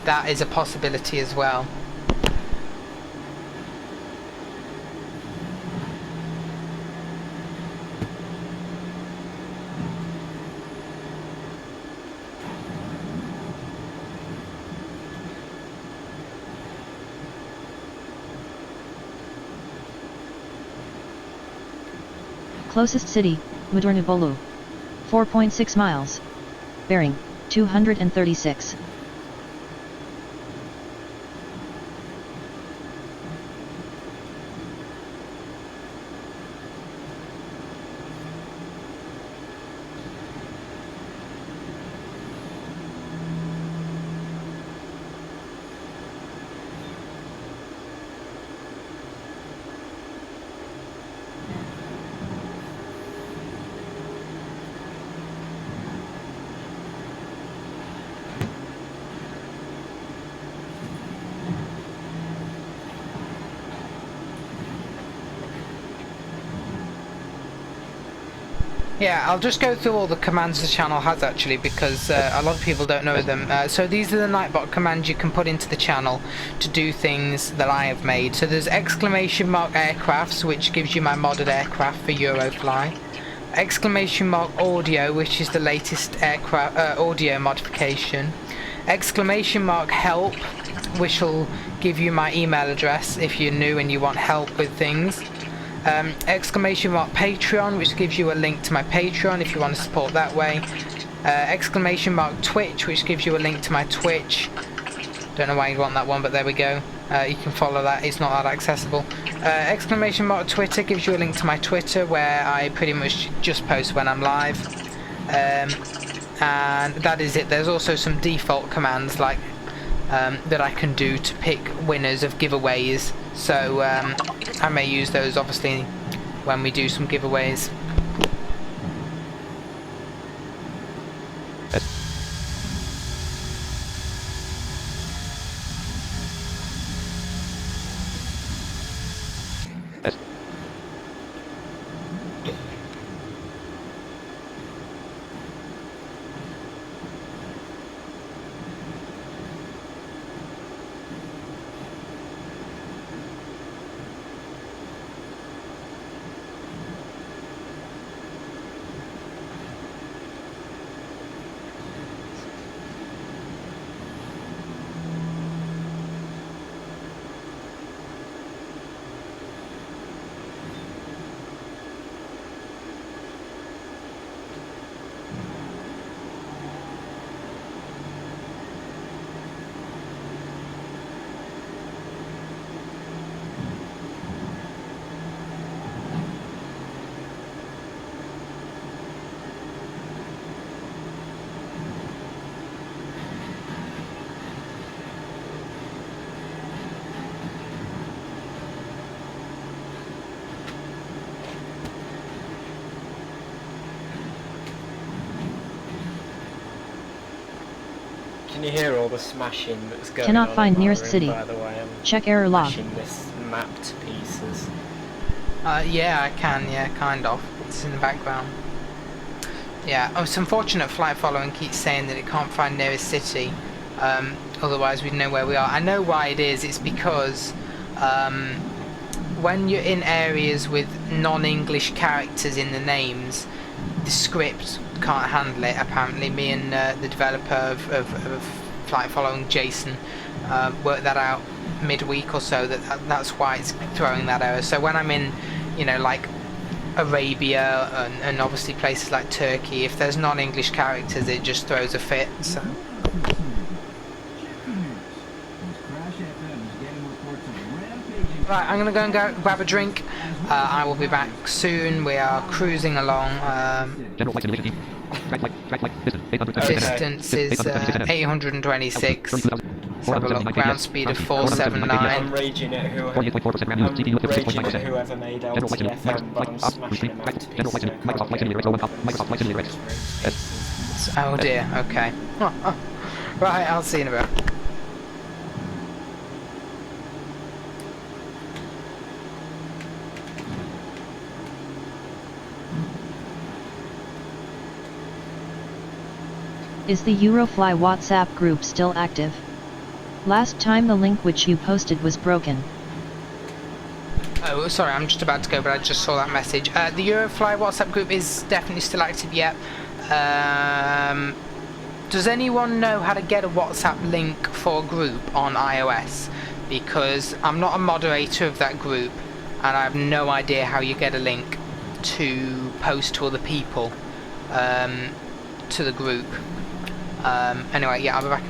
that is a possibility as well. Closest city, Mudurnu-Bolu. 4.6 miles. Bearing, 236. Yeah, I'll just go through all the commands the channel has actually, because a lot of people don't know them. So these are the Nightbot commands you can put into the channel to do things that I have made. So there's exclamation mark aircrafts, which gives you my modded aircraft for Eurofly. Exclamation mark audio, which is the latest aircraft audio modification. Exclamation mark help, which will give you my email address if you're new and you want help with things. Exclamation mark Patreon, which gives you a link to my Patreon if you want to support that way. Exclamation mark Twitch, which gives you a link to my Twitch. Don't know why you want that one, but there we go. You can follow that, it's not that accessible. Exclamation mark Twitter gives you a link to my Twitter, where I pretty much just post when I'm live. And that is it. There's also some default commands like that I can do to pick winners of giveaways, so I may use those obviously when we do some giveaways. Can you hear all the smashing that's going Cannot on find in my nearest room, city. by the way? I'm Check error log. smashing this map to pieces. Yeah, I can, yeah, kind of. It's in the background. Yeah, oh, it's unfortunate flight following keeps saying that it can't find nearest city. Otherwise we'd know where we are. I know why it is. It's because when you're in areas with non-English characters in the names, the script can't handle it. Apparently, me and the developer of Flight Following, Jason, worked that out midweek or so. That's why it's throwing that error. So when I'm in, you know, like Arabia and obviously places like Turkey, if there's non-English characters, it just throws a fit. So. Right, I'm gonna go and grab a drink. I will be back soon. We are cruising along. Distance is 826. Let's have a look. Ground speed of 479. I'm raging at whoever made LTFM, but I'm smashing him out to pieces. Oh dear. Okay. Right, I'll see you in a bit. Is the Eurofly WhatsApp group still active? Last time the link which you posted was broken. Oh, sorry, I'm just about to go, but I just saw that message. The Eurofly WhatsApp group is definitely still active yet. Does anyone know how to get a WhatsApp link for a group on iOS? Because I'm not a moderator of that group, and I have no idea how you get a link to post to other people to the group. Anyway, yeah, I'll be back.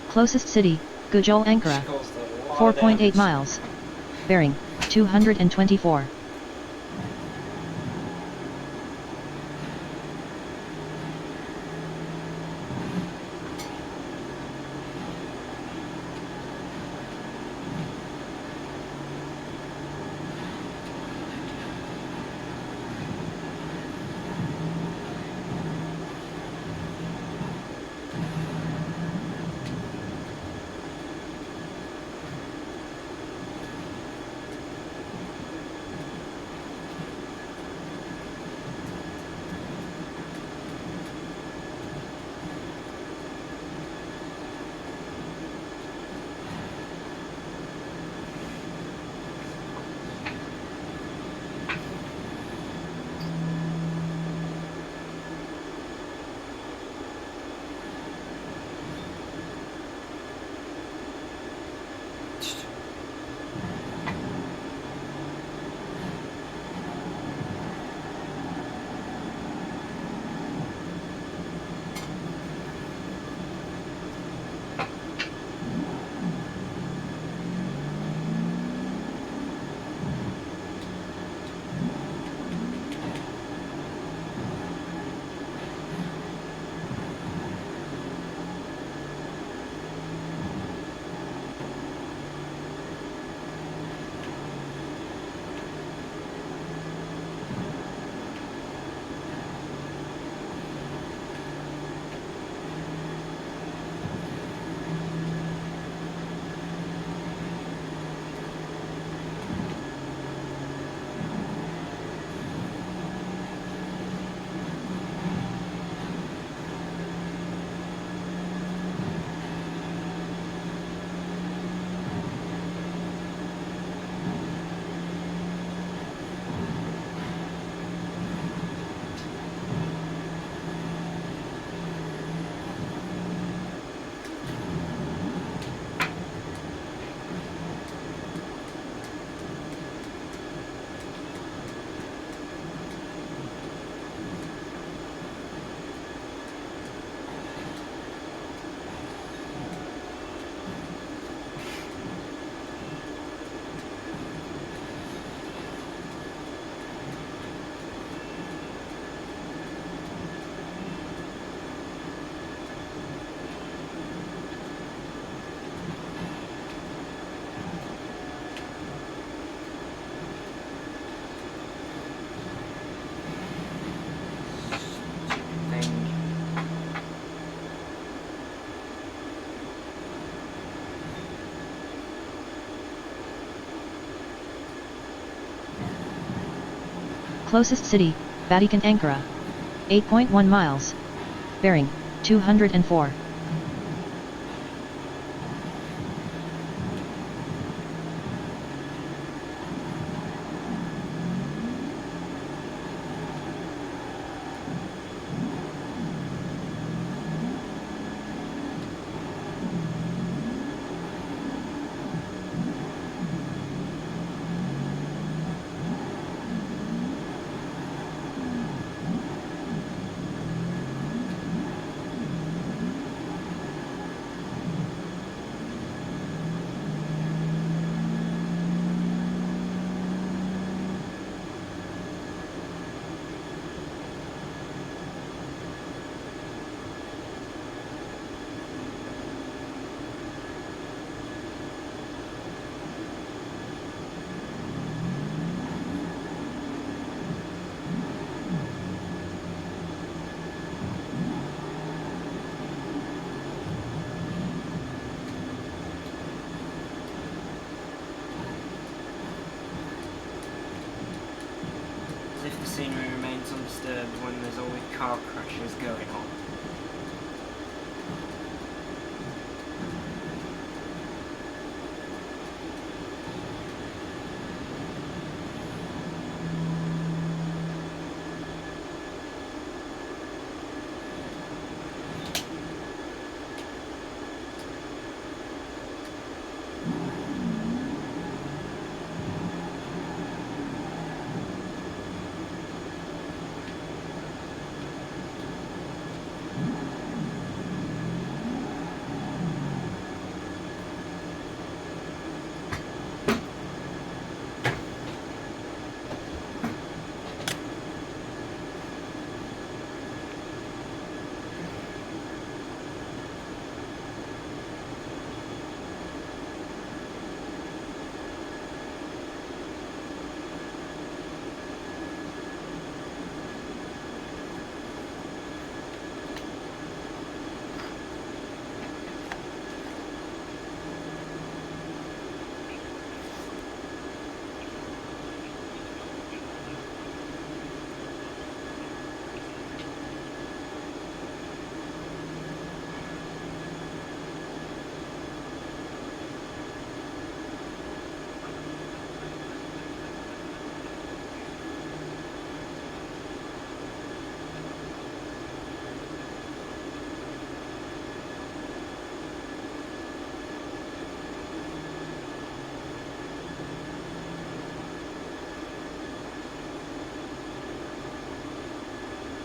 Closest city, Gujol Ankara. 4.8 miles. Bearing, 224. Closest city, Vatican Ankara. 8.1 miles. Bearing, 204. If the scenery remains undisturbed when there's always car crashes going on.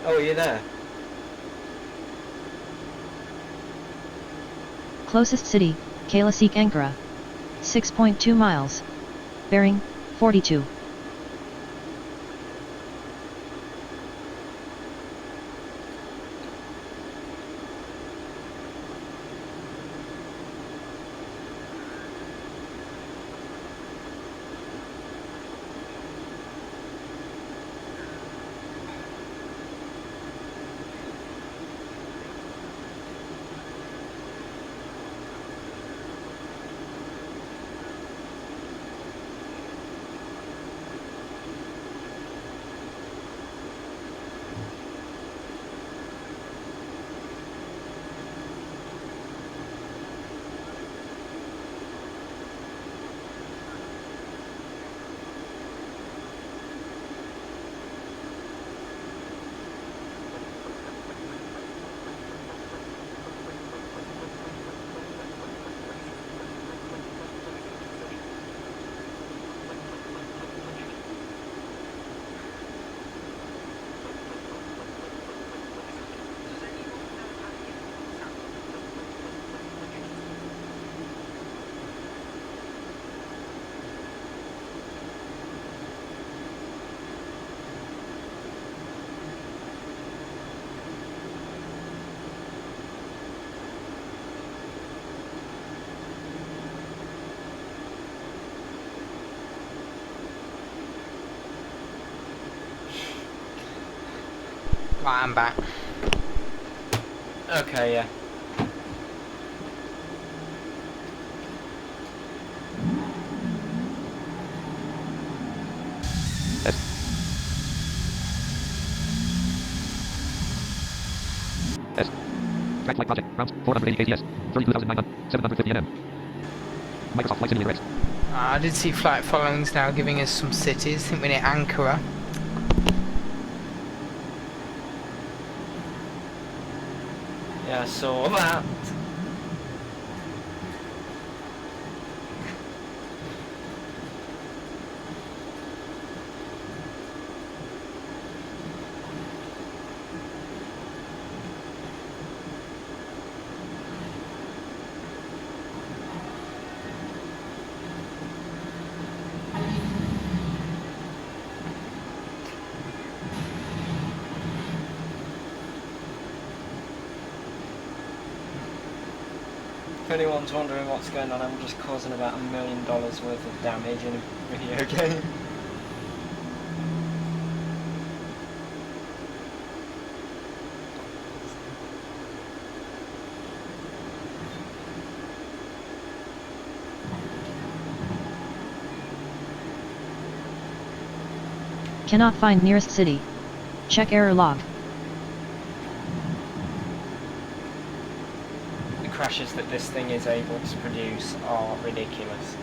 Oh, are you there? Closest city, Kalasik Ankara. 6.2 miles. Bearing, 42. Right, I'm back. Okay, yeah. Direct flight project. Routes 480 ATS. 32,750 nm. Microsoft Flight Simulator X. I did see flight followings now giving us some cities. I think we're near Ankara. Yeah, I saw that. If anyone's wondering what's going on, I'm just causing about $1 million worth of damage in a video game. Cannot find nearest city. Check error log. The crashes that this thing is able to produce are ridiculous.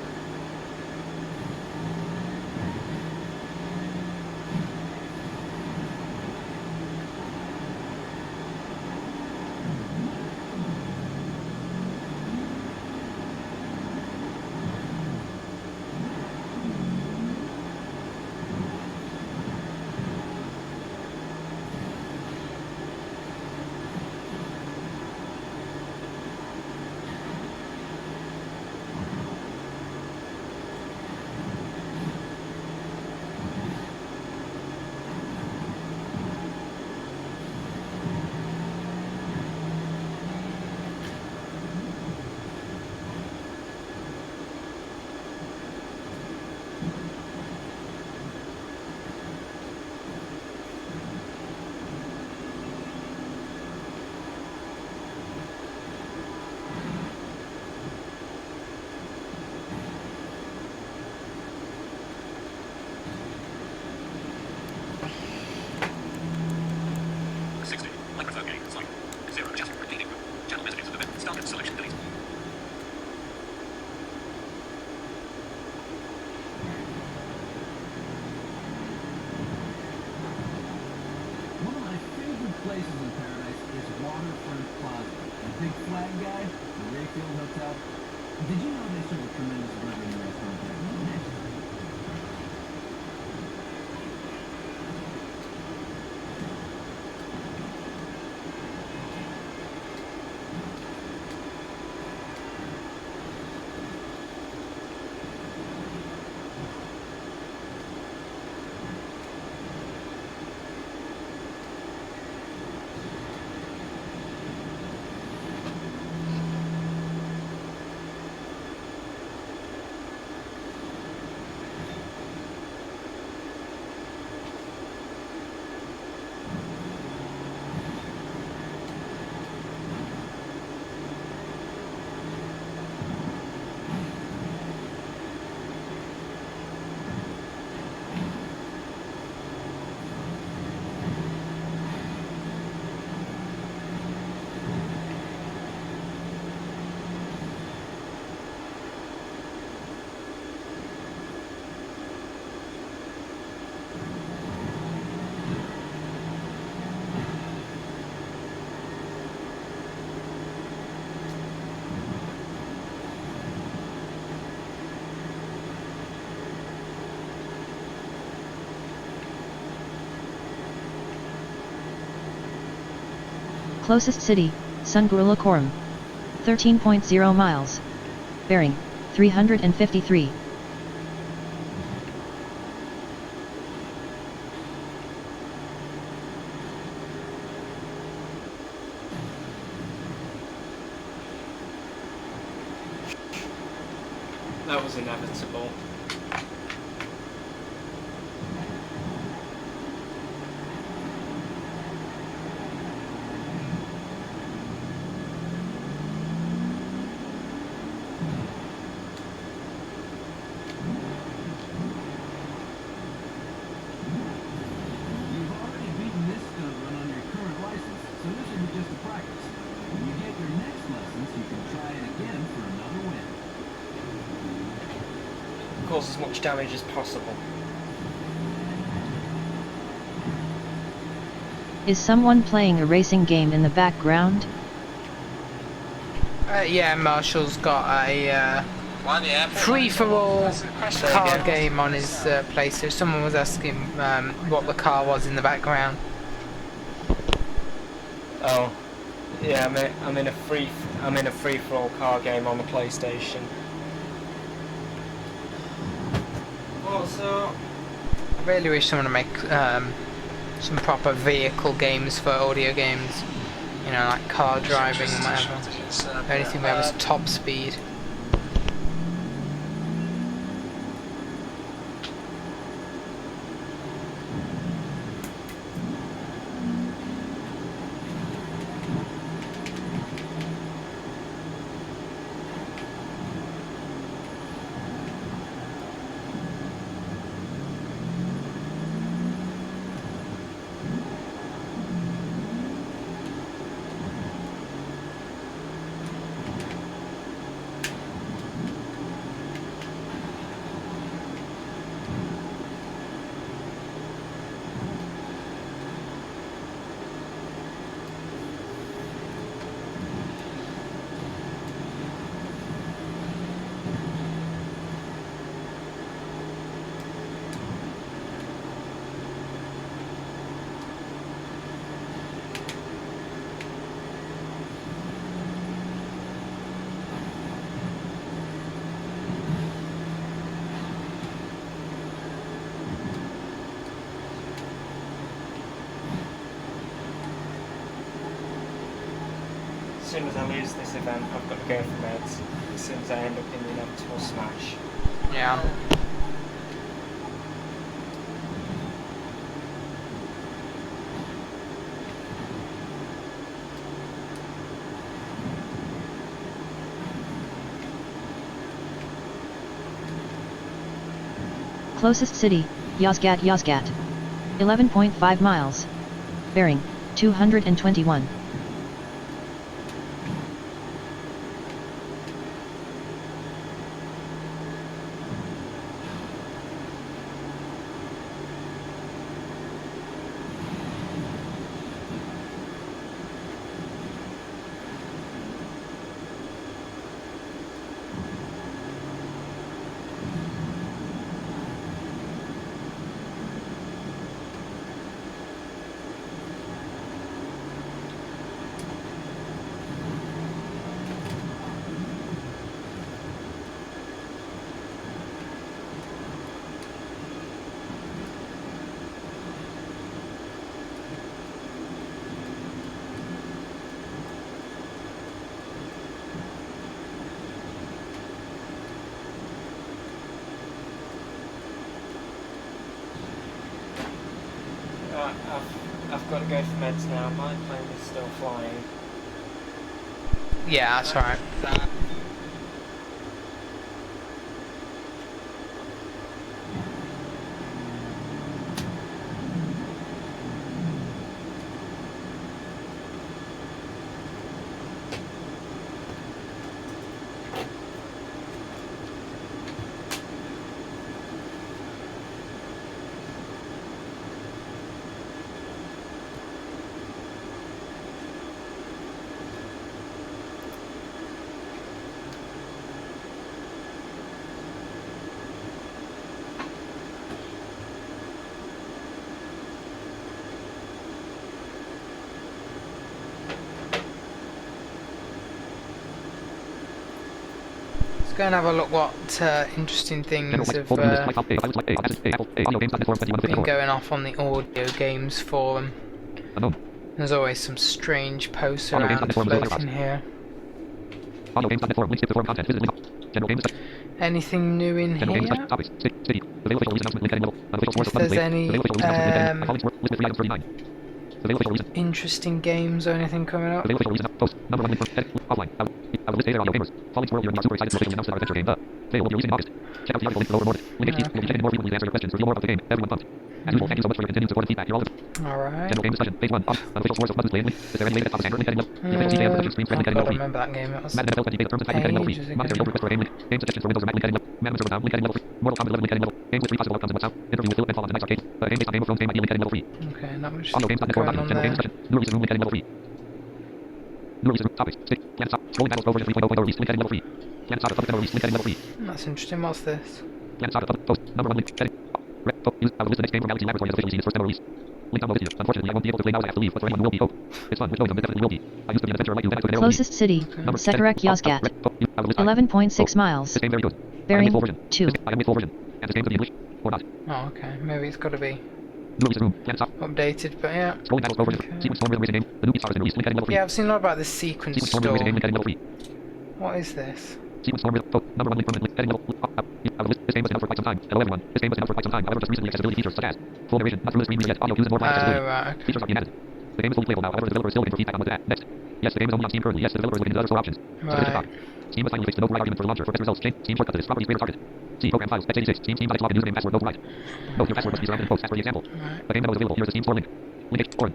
Closest city, Sungurulakoram. 13.0 miles. Bearing, 353. That was inevitable. You've already beaten this stunt run on your current license, so this will be just a practice. When you get cause as much damage as possible. Is someone playing a racing game in the background? Yeah, Marshall's got a free-for-all car game on his place. So someone was asking what the car was in the background. Oh, yeah, I'm in a free-for-all car game on the PlayStation. Also, I really wish someone would make some proper vehicle games for audio games. You know, like car driving and whatever. The only thing we have is top speed. as soon as I lose this event, I've got to go for meds. As soon as I end up in the inevitable smash. Yeah. Closest city, Yozgat Yozgat. 11.5 miles. Bearing, 221. I've got to go for meds now. My plane is still flying. Yeah, that's alright. Go and have a look what interesting things have been going off on the audio games forum. There's always some strange posts around floating here. Anything new in here? If there's any interesting games or anything coming up? Available your recent in August. Check out the article link below or more. Link HT will be checking more frequently to answer your questions. Reveal more about the game. Everyone pumped. As usual, thank you so much for your continued support and feedback. You're all Alright. general game discussion. Phase 1. Off. Unofficial source of buttons play. Is there any way that Thomas Anger link heading level? You can see game production stream Oh heading god, I level 3. remember that game. It was Madden NFL 20 beta terms of type link heading level 3. ages Monetary ago. request for a game link. Game suggestions for Windows or Mac link heading level. Madden Server Down link heading level 3. Mortal Kombat 11 link heading level. Games with 3 possible outcomes and what's out. Interview with Philip and Paul on the Night's Arcade. Game based on Game of Thrones game ID link heading level 3. Okay, not much Audio games.net forum going on document. General game there. discussion. New release room link heading level 3. New release room topics. Stick. Planet Saga. Scrolling battles pro version 3.0 release link heading level 3. Planet Saga public demo release link heading level 3. That's interesting. What's this? Planet Saga public post. Number 1 link heading. Use. I will list the next game from Galaxy Laboratory as officially seen its first demo release. Link downloaded here. Unfortunately, I won't be able to play now as I have to leave, but for anyone who will be, hope. It's fun, with no it definitely will be. I used to be an adventurer like you, then I took an arrow. Closest city, Sekarek Yozgat. 11.6 miles. This game very good. Bearing full version. 2. I am full version. And this game could be English or not. Oh, okay. Maybe it's got to be New release room. Planet Saga. updated, but yeah. Scrolling battles pro version. Sequence storm rhythm racing game. The new Beat Stars in release link heading level 3. Yeah, I've seen a lot about this sequence Sequence storm rhythm racing game link storm. heading level 3. What is this? Sequence storm rhythm. Number 1 link from link heading level. I will list. This game has been out for quite some time. Hello everyone. This game has been out for quite some time. However, just recently accessibility features such as full narration, not through the screen reader yet, audio cues and more blind accessibility. Oh, right, okay. Features are being added. The game is fully playable now. However, the developer is still waiting for feedback on what's that. Next. Yes, the game is only on Steam currently. Yes, the developer is looking into other store options. Right. Steam has finally fixed the no provide argument for the launcher for best results. Change Steam shortcut to this. Properties greater target. See program files. x86. Steam.x login username password no provide. Note your password must be surrounded in quotes as per the example. Right. The game demo is available. Here is the Steam store link. Link H. Orin.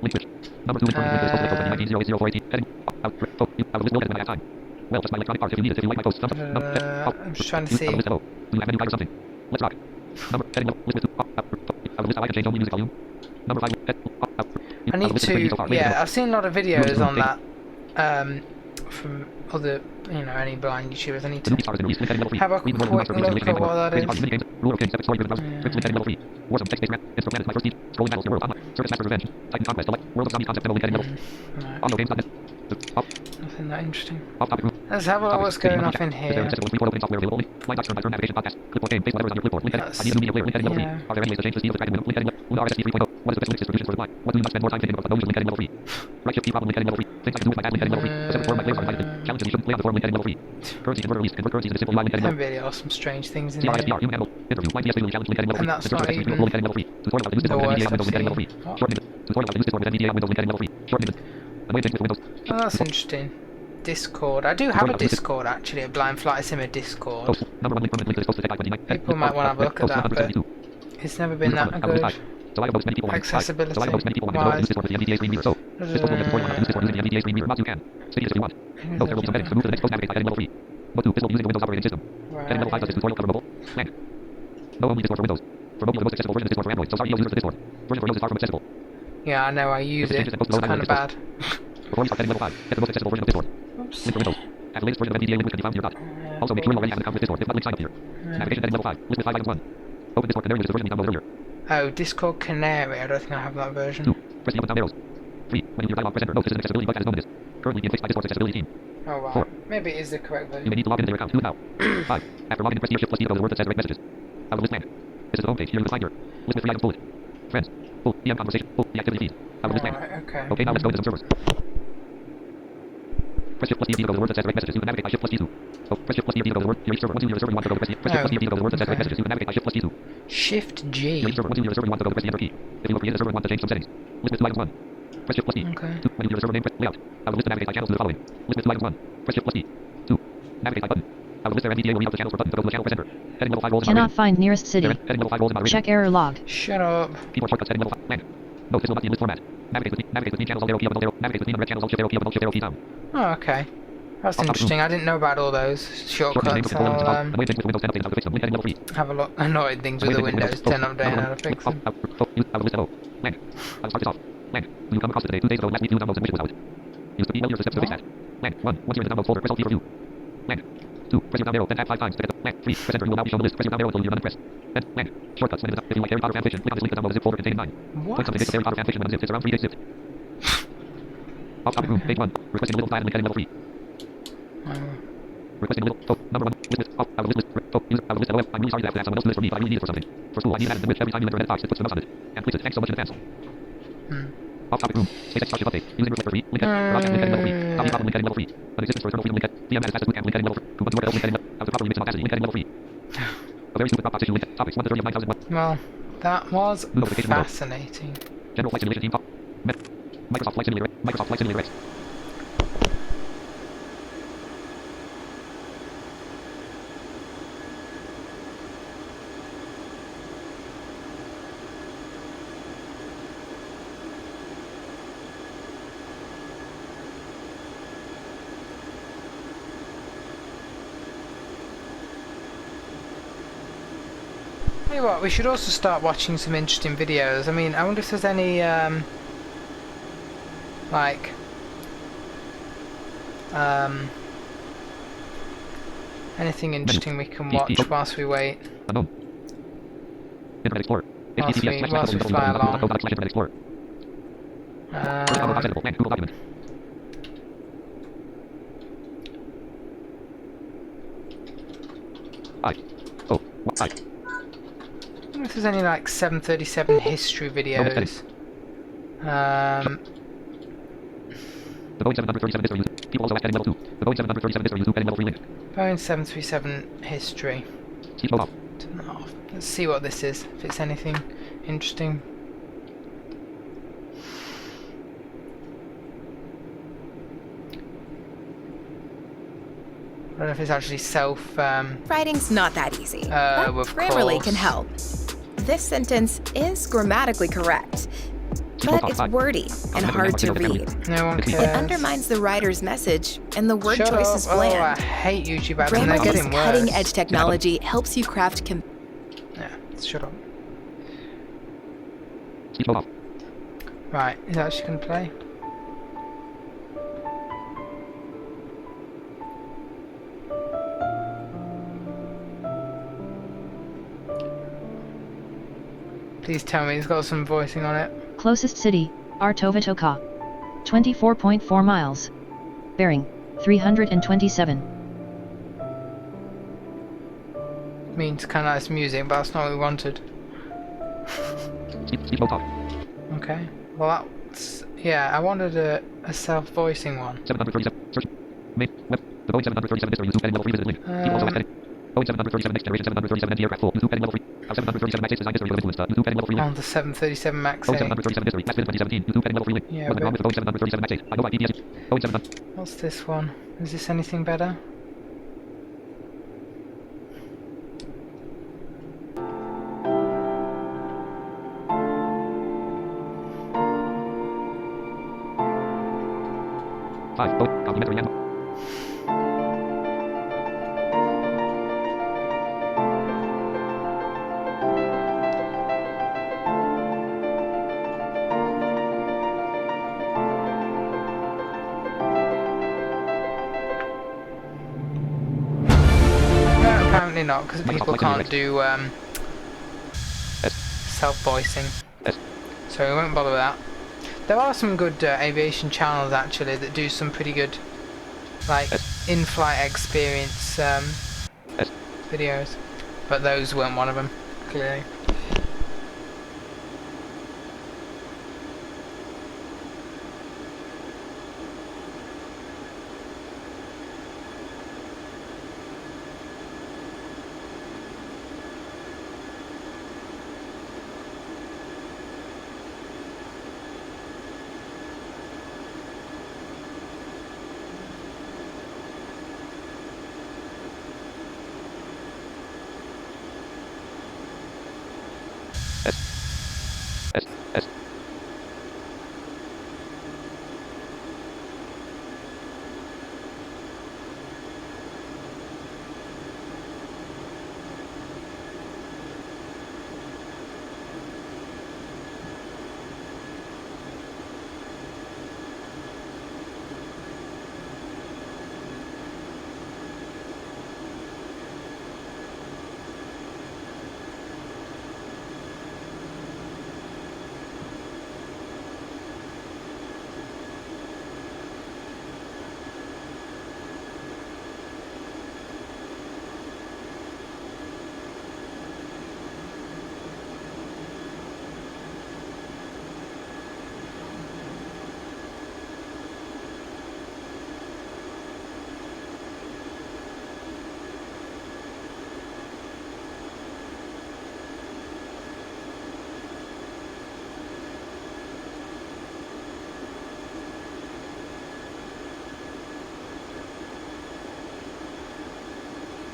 Link switch. Number 2 link from link is posted over 19080418. Heading. Out. I will list no heading when I have time. Well, just my electronic art if you need it. If you like my posts. Thumbs up. I'm just trying to see. I will list hello. Do you have menu type or something? Let's rock. Number heading list with I will list I can change only music volume. Number 5 I need to. Yeah, I've seen a lot of videos on that. From other, any blind YouTubers. I need to have a quick look at what that is. Nothing that interesting. Let's have a look what's going on in here. Some really awesome strange things in here. And that's not even Oh, that's interesting. Discord. I do have a Discord actually, a Blind Flight Simmer Discord. People might want to have a look at that, but it's never been that good. Accessibility wise. Yeah, I know, I use it. It's kind of bad. Before we start heading level 5, get the most accessible version of Discord. Oops. Link for Windows. At the latest version of NVDA link which can be found here. Also make sure you already have an account with Discord. If not, link sign up here. Navigation heading level 5. List with 5 items 1. Open Discord Canary, which is the version we downloaded earlier. Oh, Discord Canary. I don't think I have that version. 2. Press the up and down arrows. 3. When in your dialog, press enter. Note this is an accessibility bug as known as. Currently being fixed by Discord's accessibility team. Oh wow. 4. Maybe it is the correct You may version. need to log into your account. Do it now. 5. After logging in, press Shift plus D to go to the word that says direct messages. I will list blank. This is the home page. Here you will find your list with 3 items bullet. Friends. Full. EM conversation. Full. The activity feed. I will list blank. Alright, okay. Okay, now let's go into some servers. Press Shift plus D to go to the word that says direct messages. You can navigate by Shift plus D2. So press Shift plus D to go to the word. Your server. Once you use your server, you want to go to press Shift plus D to go to the word that says direct messages. You can navigate by Shift plus D2. Shift G. Your server. Once you use your server, you want to go to press the enter key. If you have created a server and want to change some settings, list with 2 items 1. Press Shift plus D. Okay. 2. When you use your server name, press layout. I will list the navigate by channels to the following. List with 2 items 1. Press Shift plus D. 2. Navigate by button. I will list their NVDA or read out the channels for button to go to the channel, press enter. Heading level 5 roles in Cannot moderation. find nearest city. Heading level 5 roles in moderation. Check error log. Shut up. Keyboard shortcuts heading level 5. Land. No, this will not be in list format. Navigate with me channels alt arrow key up and alt arrow. Navigate with me red channels alt shift arrow key up and alt shift arrow key down. Oh, okay. That's interesting. I didn't know about all those shortcuts. I'll have a look. Annoyed things with the Windows 10 update and how to fix them. I will list hello. Land. I will start this off. Land. You come across it today, 2 days ago, last week, 2 downloads and wishes without it. Use the email your steps to fix that. Land. 1. Once you're in the downloads folder, press Alt key for view. Land. 2. Press your down arrow, then tap 5 times to get the land. 3. Press enter, you will now be shown the list. Press your down arrow until you run and press. Then land. Shortcuts when it is up. If you like Harry Potter fan fiction, click on this link to download the zip folder containing 9. What? Click on the disk of Harry Potter fan fiction and unzip. It's around 3 days zipped. Off topic room, page 1. Requesting a little file and link heading level 3. Requesting a little. Oh, number 1. List list. Oh, I will list. Oh, user. I will list LOF. I'm really sorry to have to have someone else do this for me, but I really need it for something. For school, I need an admin which every time you enter an edit box, it puts the mouse on it. And clicks it. Thanks so much in advance. Off topic room. SpaceX Starship update. Using reflector 3. Link head. Garage link heading level 3. Copy problem link heading level 3. An existence for eternal freedom link head. DM as fast as bootcamp link heading level 3. Kubernetes link heading level 3. How to properly mix and audacity link heading level 3. A very stupid Dropbox issue link head. Topics 1 to 30 of 9001. Well, that was Notification window. fascinating. General Flight Simulation Team Top. Microsoft Flight Simulator. Microsoft Flight Simulator X. Tell you what, we should also start watching some interesting videos. I mean, I wonder if there's any, like, anything interesting we can watch whilst we wait. Unknown. Internet Explorer. Whilst we fly along. Internet Explorer. Google document. I. Oh. I. I wonder if there's any like 737 history videos. The Boeing 737 history user. People also ask heading level 2. The Boeing 737 history user heading level 3 link. Boeing 737 history. Speech mode off. Turn that off. Let's see what this is, if it's anything interesting. I don't know if it's actually Writing's not that easy, but of Grammarly course. can help. This sentence is grammatically correct, but it's wordy and hard to read. No one It cares. undermines the writer's message, and the word Shut choice up. is Oh, I bland. hate YouTube ads and they're Grammarly's getting worse. cutting-edge technology helps you craft Yeah, shut up. Speech mode off. Right, is that actually going to play? Please tell me it's got some voicing on it. Closest city, Artovitoka. 24.4 miles. Bearing, 327. Means kind of nice music, but that's not what we wanted. Speech mode off. Okay. Well, that's... Yeah, I wanted a self-voicing one. 737. Search. Main. Web. The Boeing 737 history user heading level 3 visit link. People also ask heading. Boeing 737 next generation 737 NG aircraft full. New heading level 3. How 737 Max 8 design history of influence. New heading level 3 link. On the 737 Max Boeing 8. 737 history. Last minute 2017. New heading level 3 link. Yeah, Wasn't but- wrong with the Boeing 737 Max 8. I know by BBS. Boeing 737. What's this one? Is this anything better? Five. Boeing. Complimentary and. No, apparently not, because people Microsoft Flight can't do self-voicing. Yes. So we won't bother with that. There are some good aviation channels actually that do some pretty good, like, in-flight experience videos, but those weren't one of them, clearly. S.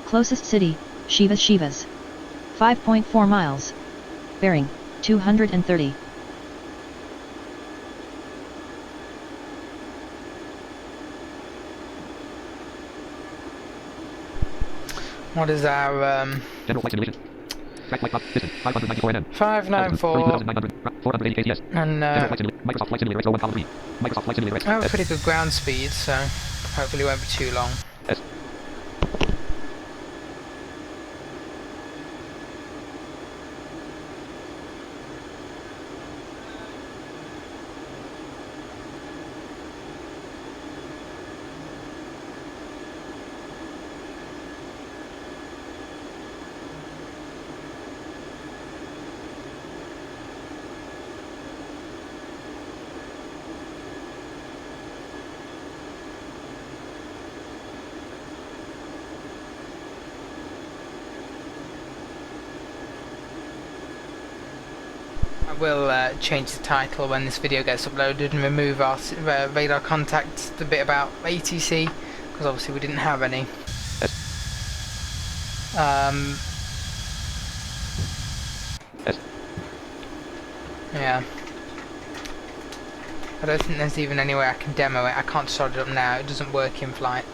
Closest city, Shivas. 5.4 miles. Bearing, 230. What is our General flight simulation. Track flight distance 594 nm. 594. 32,900. 480 kts. And Microsoft Flight Simulator X01 column 3. Microsoft Flight Simulator X. I have a pretty good ground speed, so hopefully it won't be too long. S. I will change the title when this video gets uploaded and remove our radar contacts, the bit about ATC, because obviously we didn't have any. Yeah. I don't think there's even any way I can demo it. I can't start it up now, it doesn't work in flight.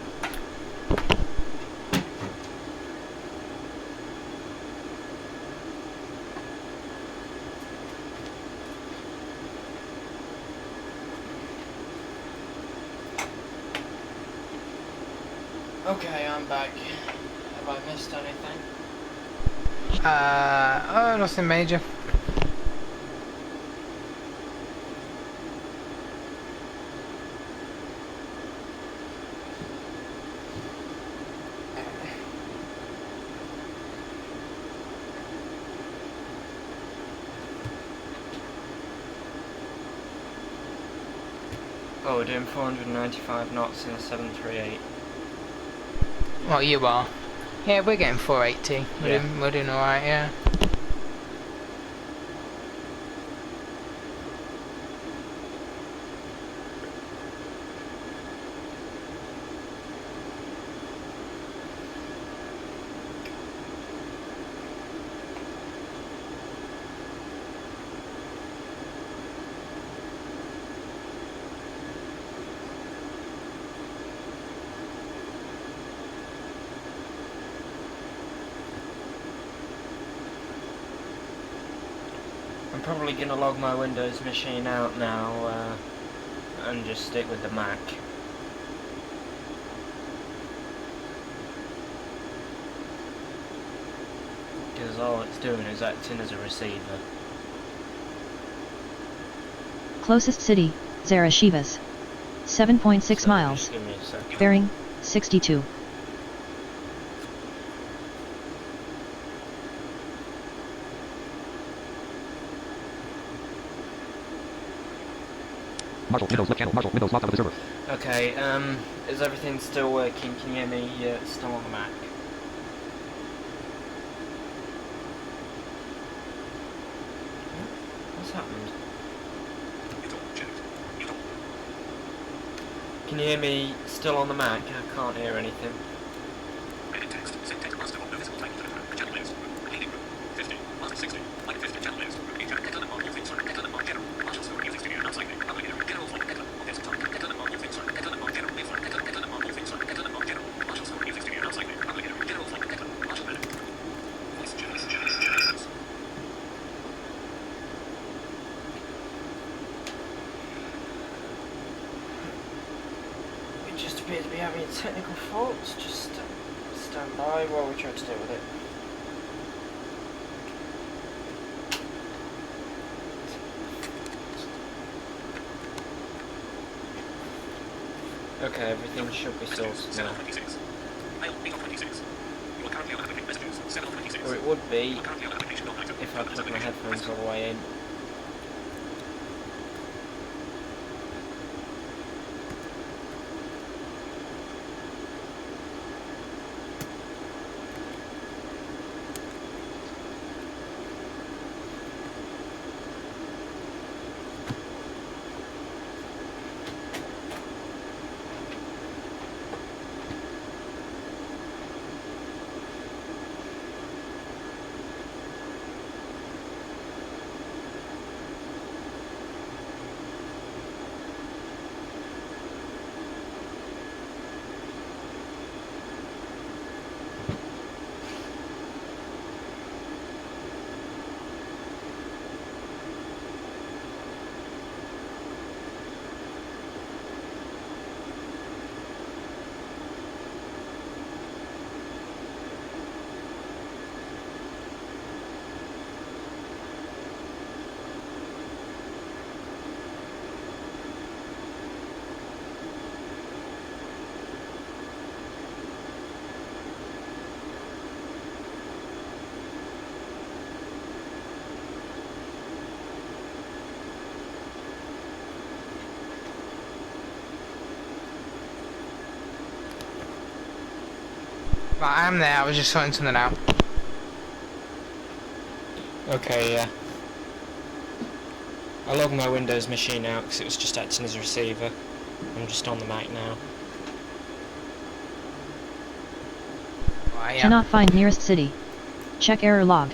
Okay, I'm back. Have I missed anything? Oh, nothing major. Oh, we're doing 495 knots in a 738. Well, you are. Yeah, we're getting 480. We're doing alright, yeah. I'm probably going to log my Windows machine out now and just stick with the Mac. Because all it's doing is acting as a receiver. Closest city, Zarashivas. 7.6 So miles. just give me a second. Bearing, 62. Marshall, Windows left channel. Marshall, Windows locked out of the server. Okay, is everything still working? Can you hear me still on the Mac? What's happened? Can you hear me still on the Mac? I can't hear anything. We just appear to be having technical faults. Just stand by while we try to deal with it. Okay, everything should be sorted now. Or it would be if I put my headphones all the way in. Right, I'm there. I was just sorting something out. Okay, yeah. I logged my Windows machine out because it was just acting as a receiver. I'm just on the Mac now. Right, yeah. Cannot find nearest city. Check error log.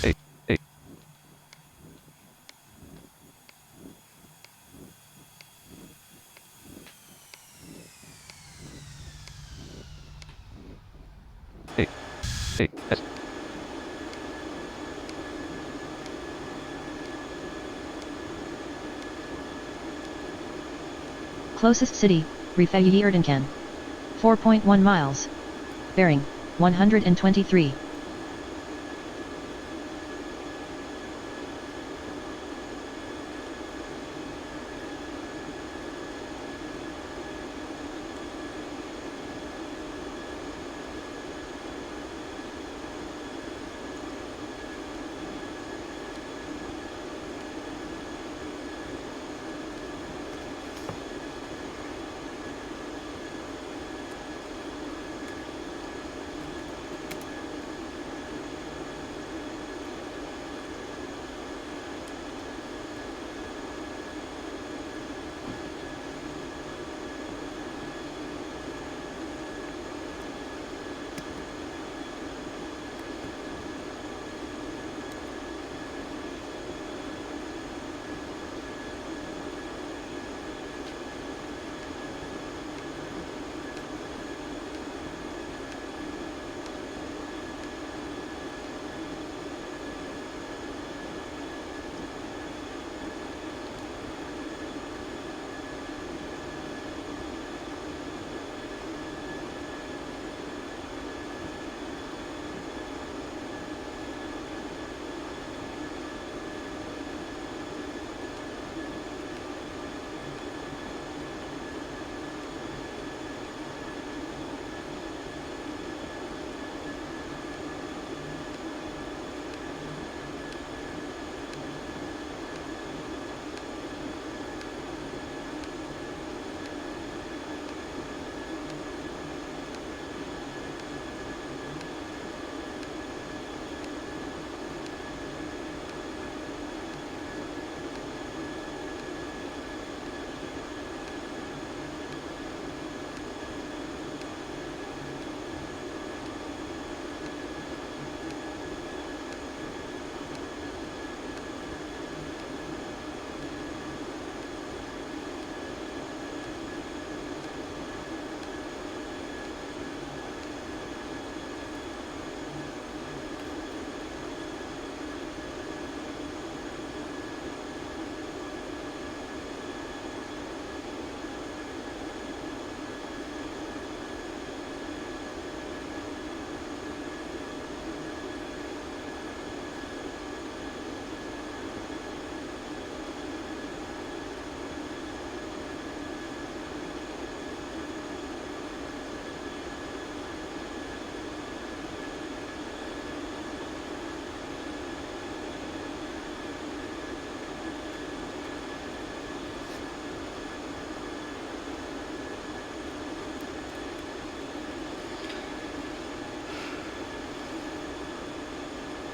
A. A. A. A. S. Closest city, Refeyerdinkan. 4.1 miles. Bearing, 123.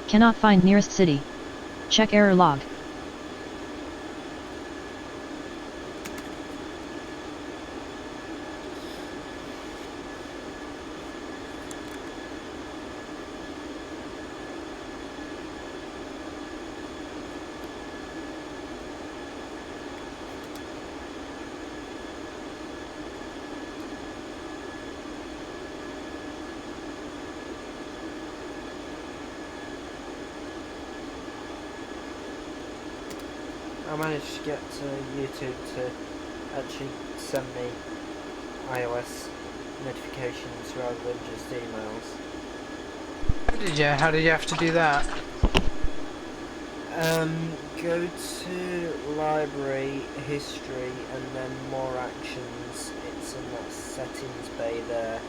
Cannot find nearest city. Check error log. I managed to get YouTube to actually send me iOS notifications rather than just emails. How did you have to do that? Go to library, history, and then more actions. It's in that settings bay there.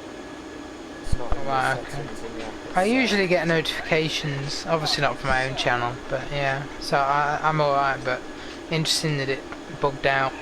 It's not in Right, the settings in the app I itself. usually get notifications, obviously not from my own channel, but yeah, so I'm alright, but interesting that it bugged out.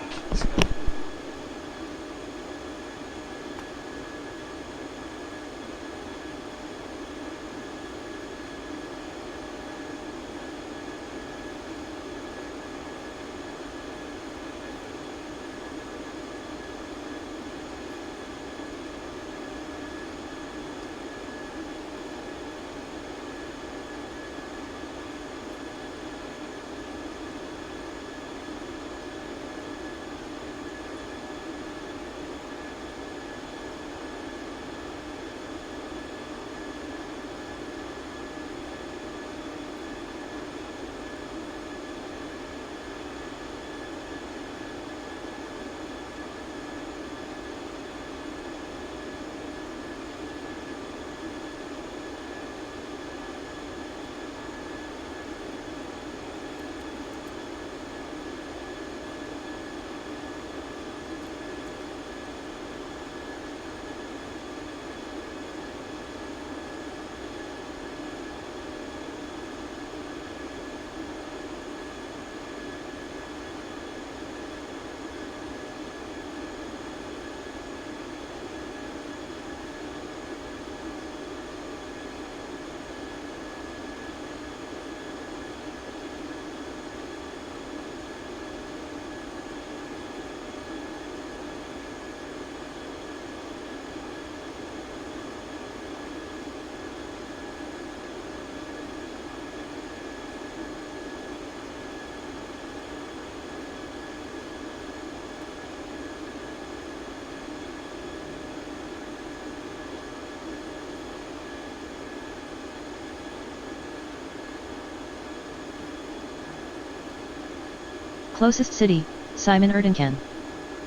Closest city, Simon Erdencan.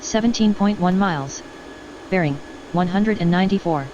17.1 miles. Bearing, 194.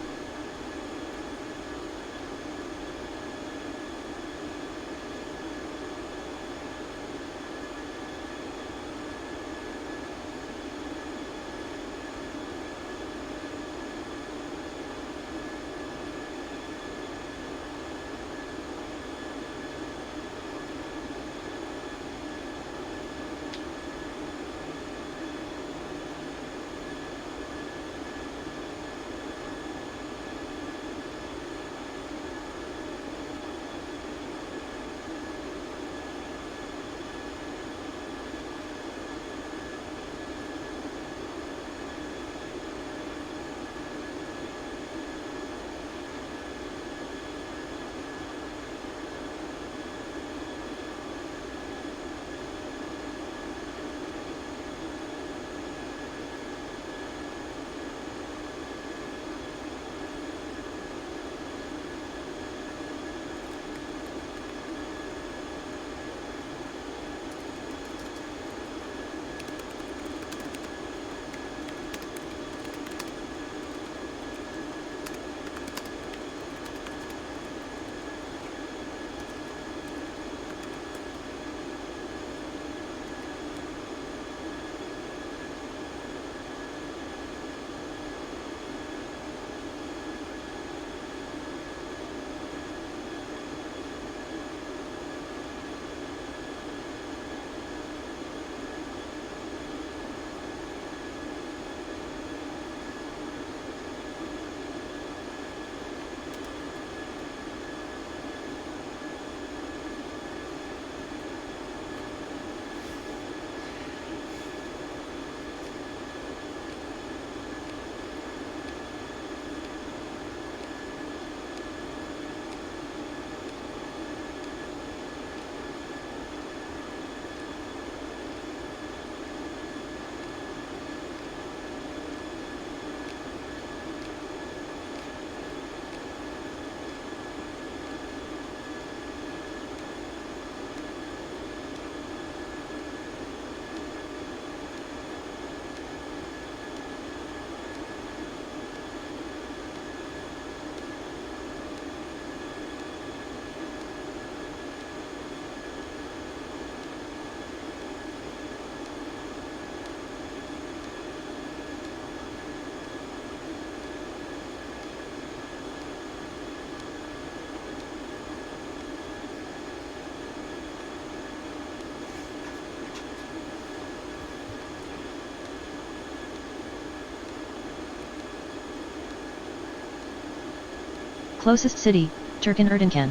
Closest city, Turkin Erzincan.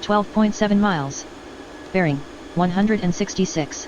12.7 miles. Bearing, 166.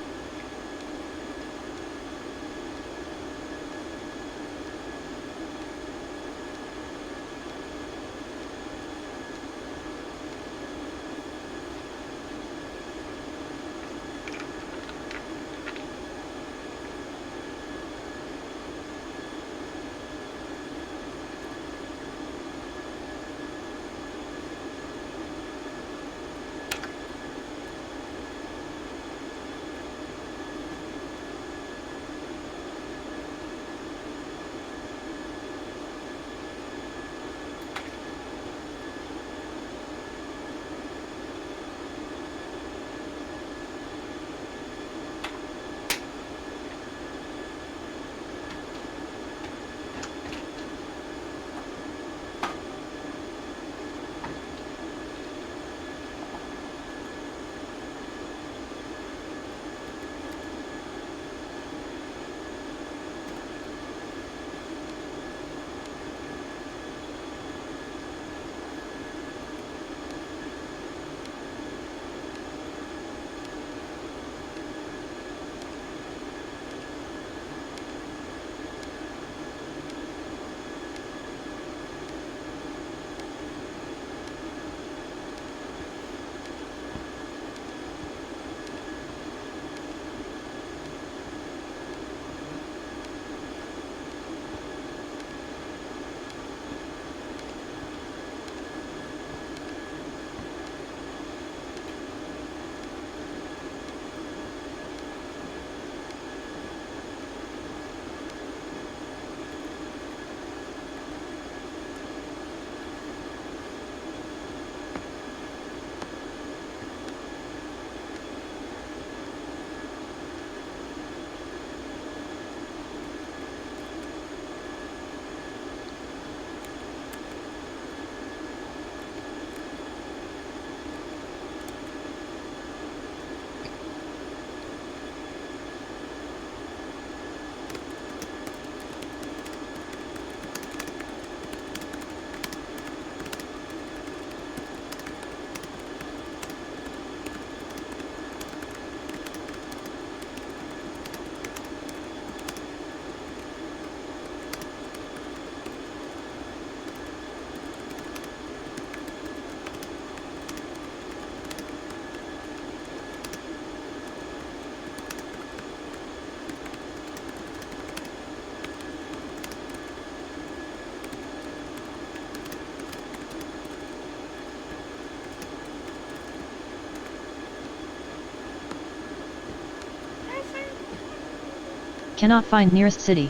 Cannot find nearest city.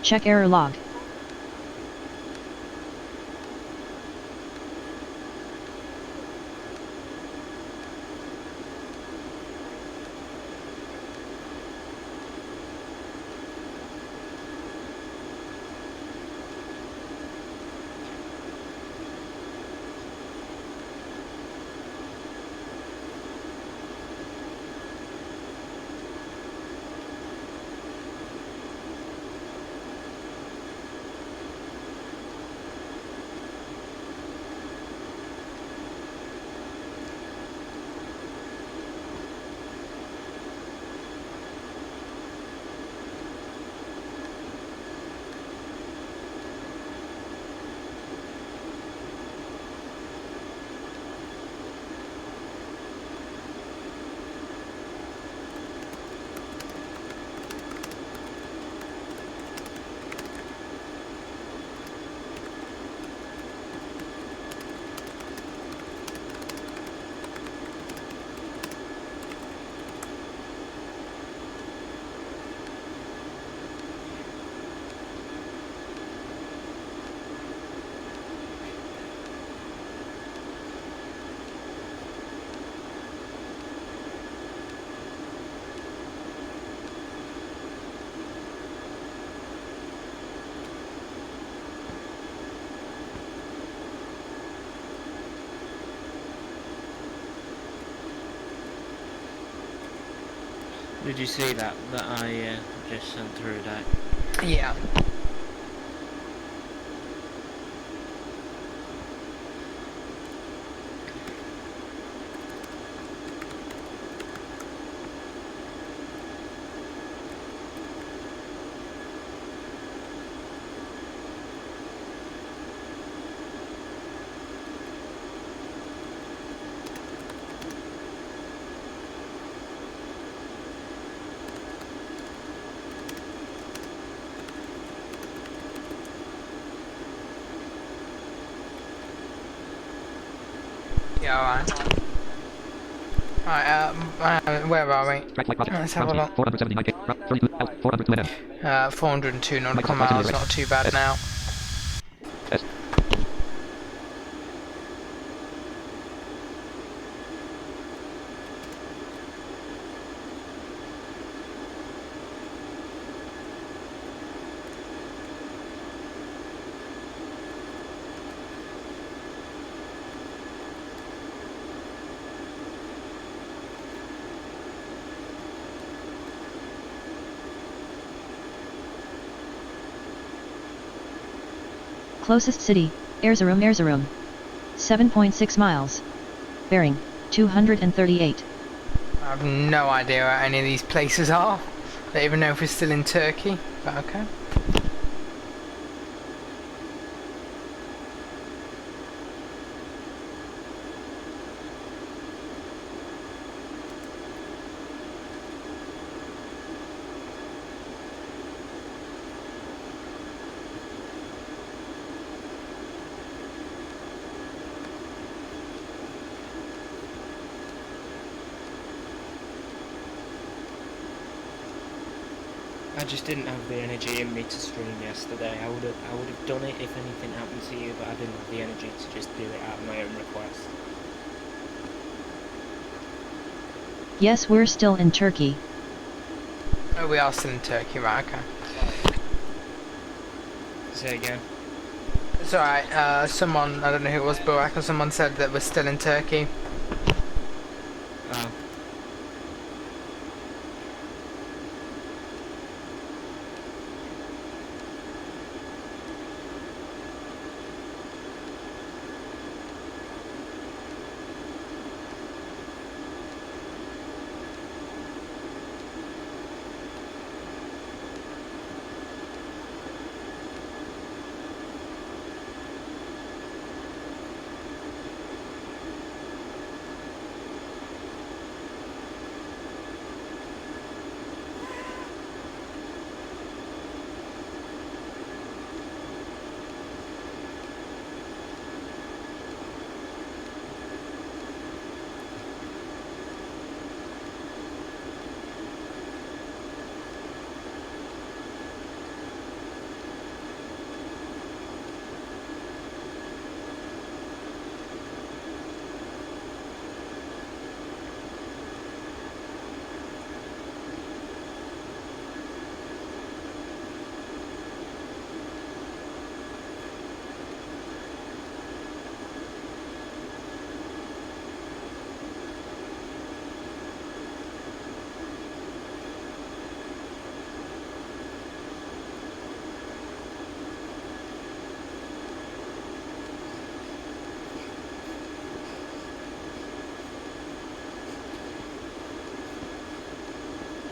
Check error log. Did you see that I just sent through that? Yeah. Yeah, alright. Alright, where are we? Let's have a look. 402 nautical miles, not too bad now. Closest city, Erzurum, Erzurum. 7.6 miles. Bearing, 238. I have no idea where any of these places are. I don't even know if we're still in Turkey, but okay. I just didn't have the energy in me to stream yesterday. I would have done it if anything happened to you, but I didn't have the energy to just do it out of my own request. Yes, we're still in Turkey. Oh, we are still in Turkey, right, okay. Say again. It's alright, someone, I don't know who it was, Burak or someone said that we're still in Turkey. Oh.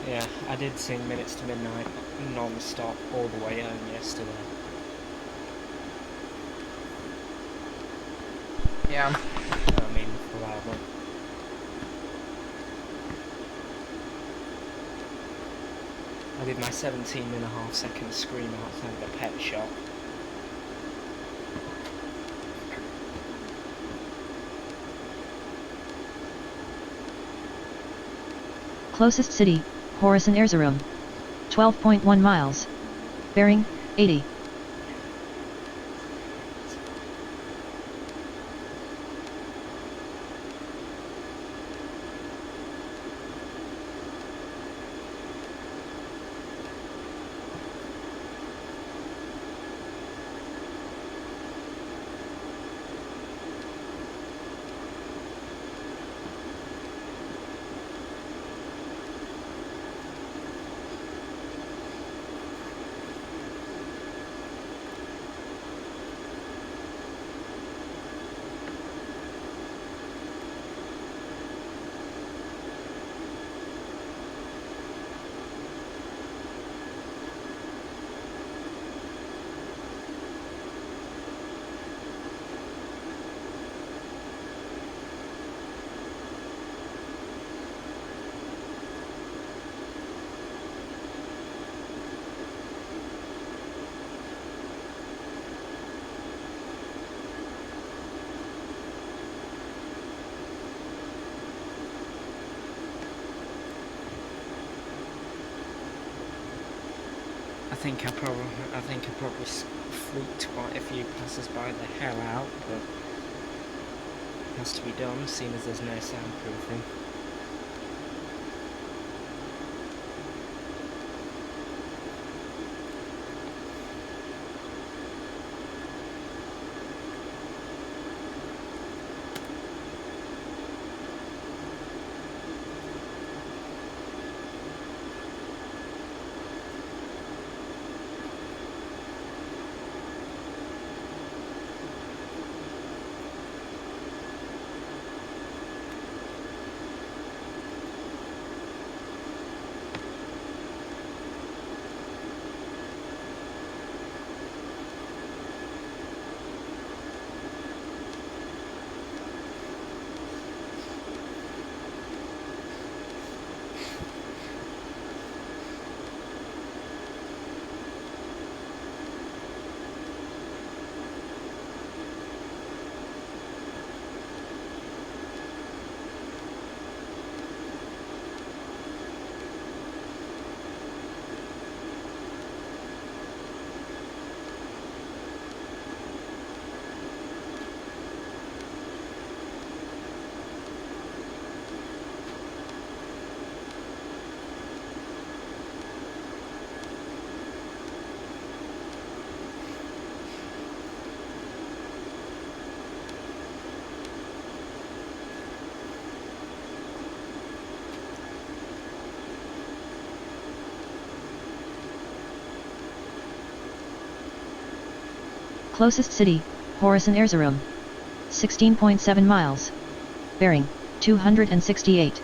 Yeah, I did sing Minutes to Midnight non-stop all the way home yesterday. Yeah. I mean, full album. I did my 17.5-second scream outside the pet shop. Closest city, Horasan, Erzurum. 12.1 miles. Bearing, 80. think I probably freaked quite a few passers-by the hell out, but it has to be done, seeing as there's no soundproofing. Closest city, Horasan Erzurum. 16.7 miles. Bearing, 268.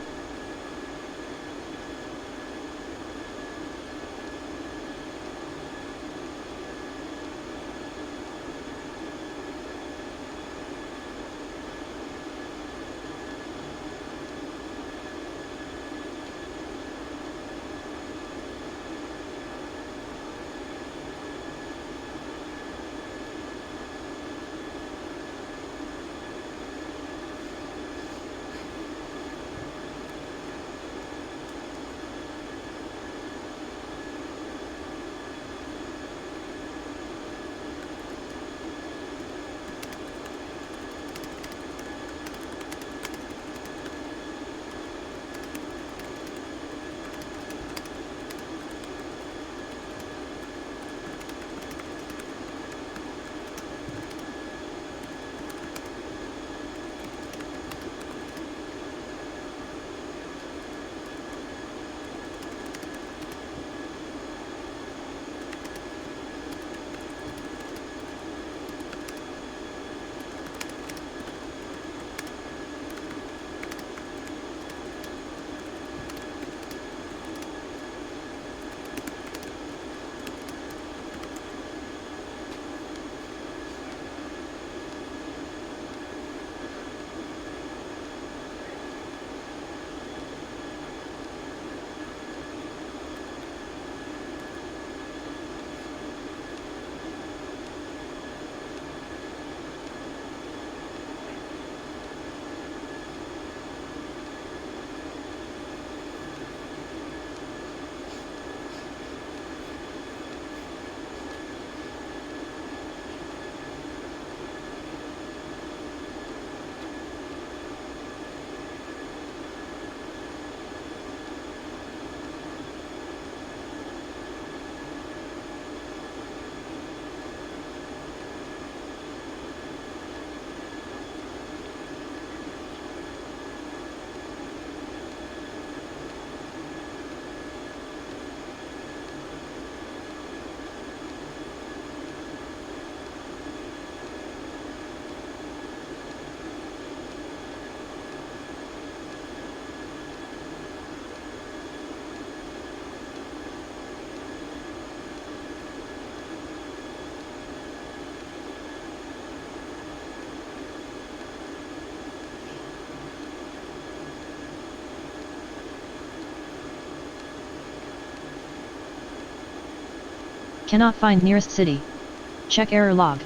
Cannot find nearest city. Check error log.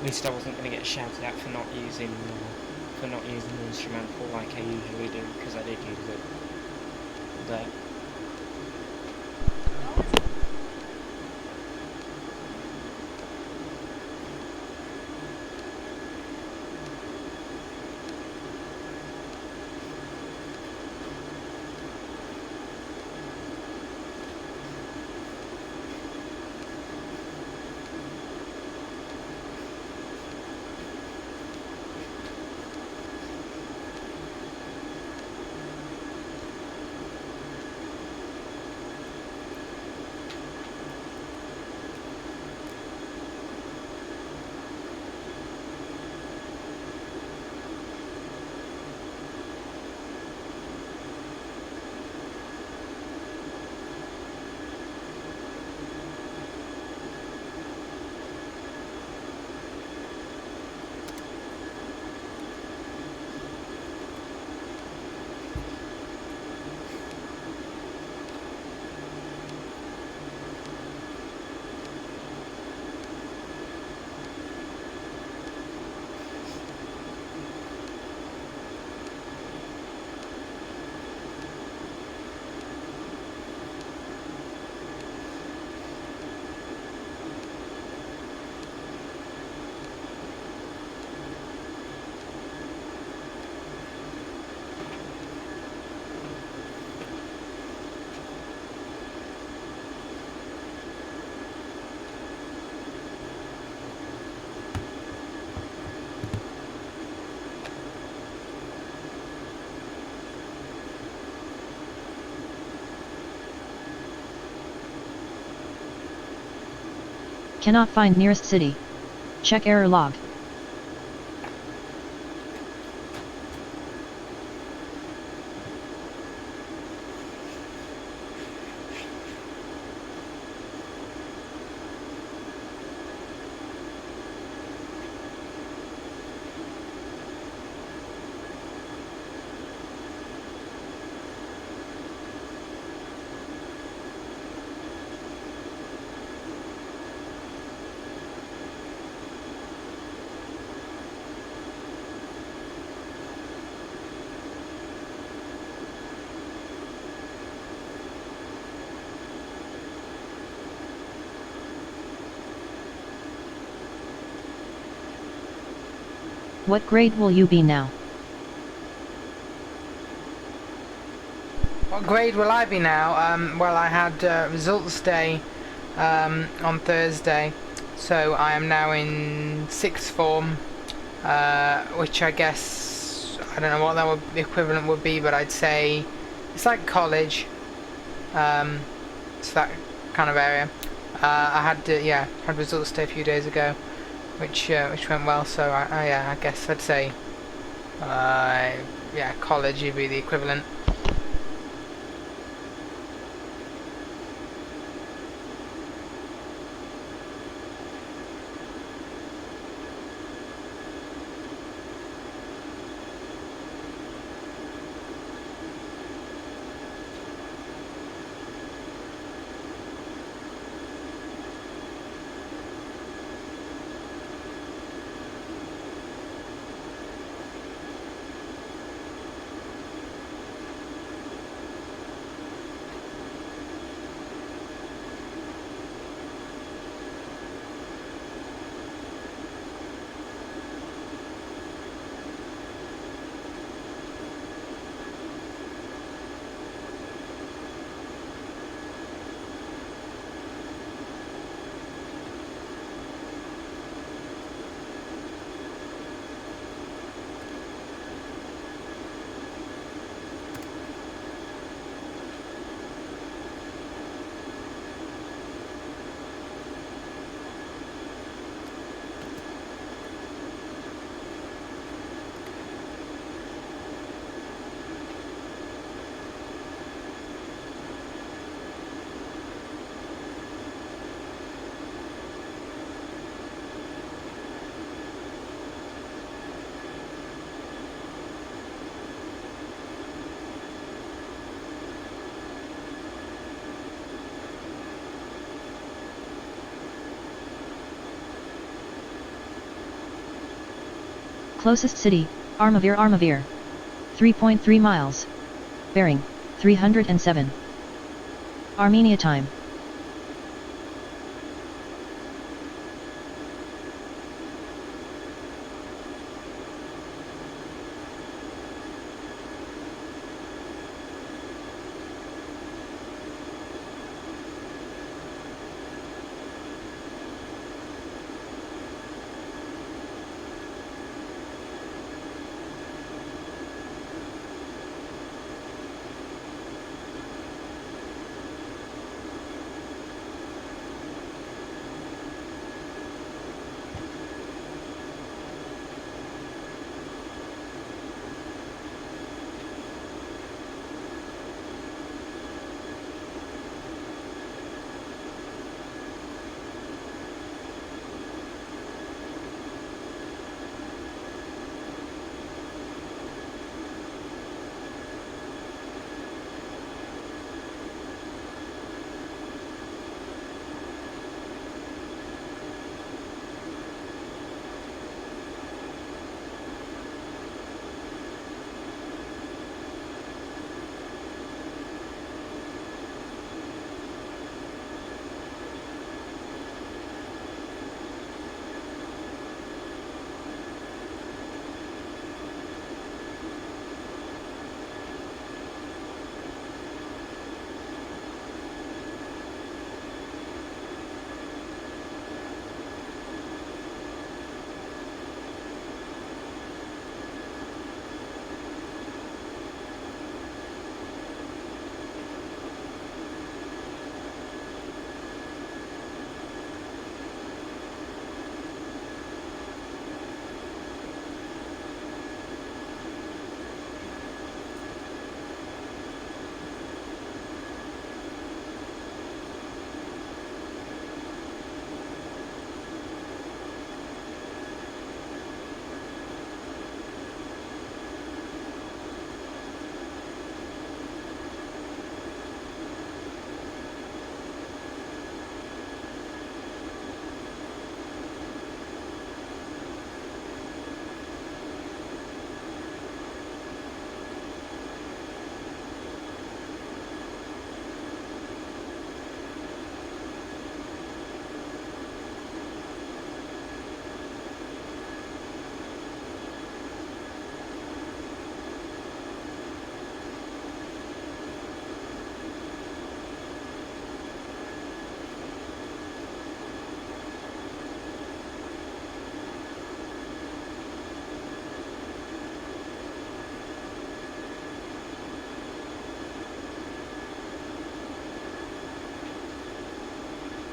At least I wasn't going to get shouted at for not using the instrumental like I usually do, because I did use it there. Cannot find nearest city. Check error log. What grade will you be now? What grade will I be now? Well, I had results day on Thursday, so I am now in 6th form, which I guess, I don't know what that would, the equivalent would be, but I'd say it's like college, it's that kind of area. I had had results day a few days ago, which went well, so I guess I'd say college would be the equivalent. Closest city, Armavir Armavir. 3.3 miles. Bearing, 307. Armenia time.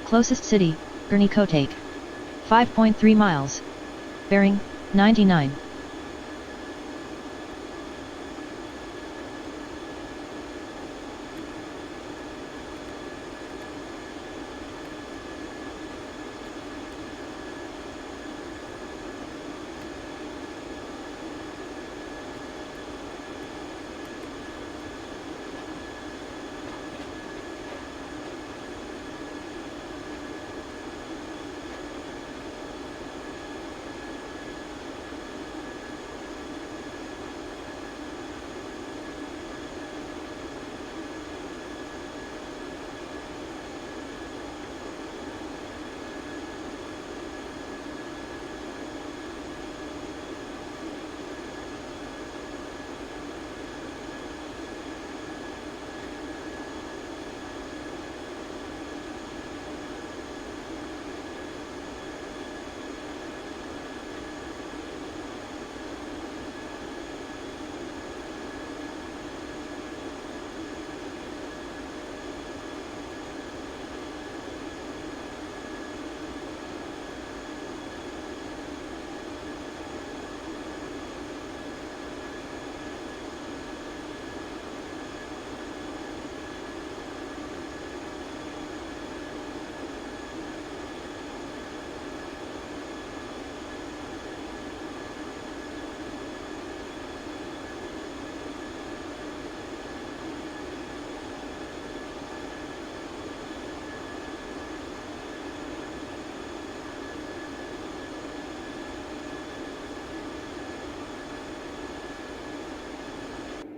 Closest city, Gurni Kotak. 5.3 miles. Bearing, 99.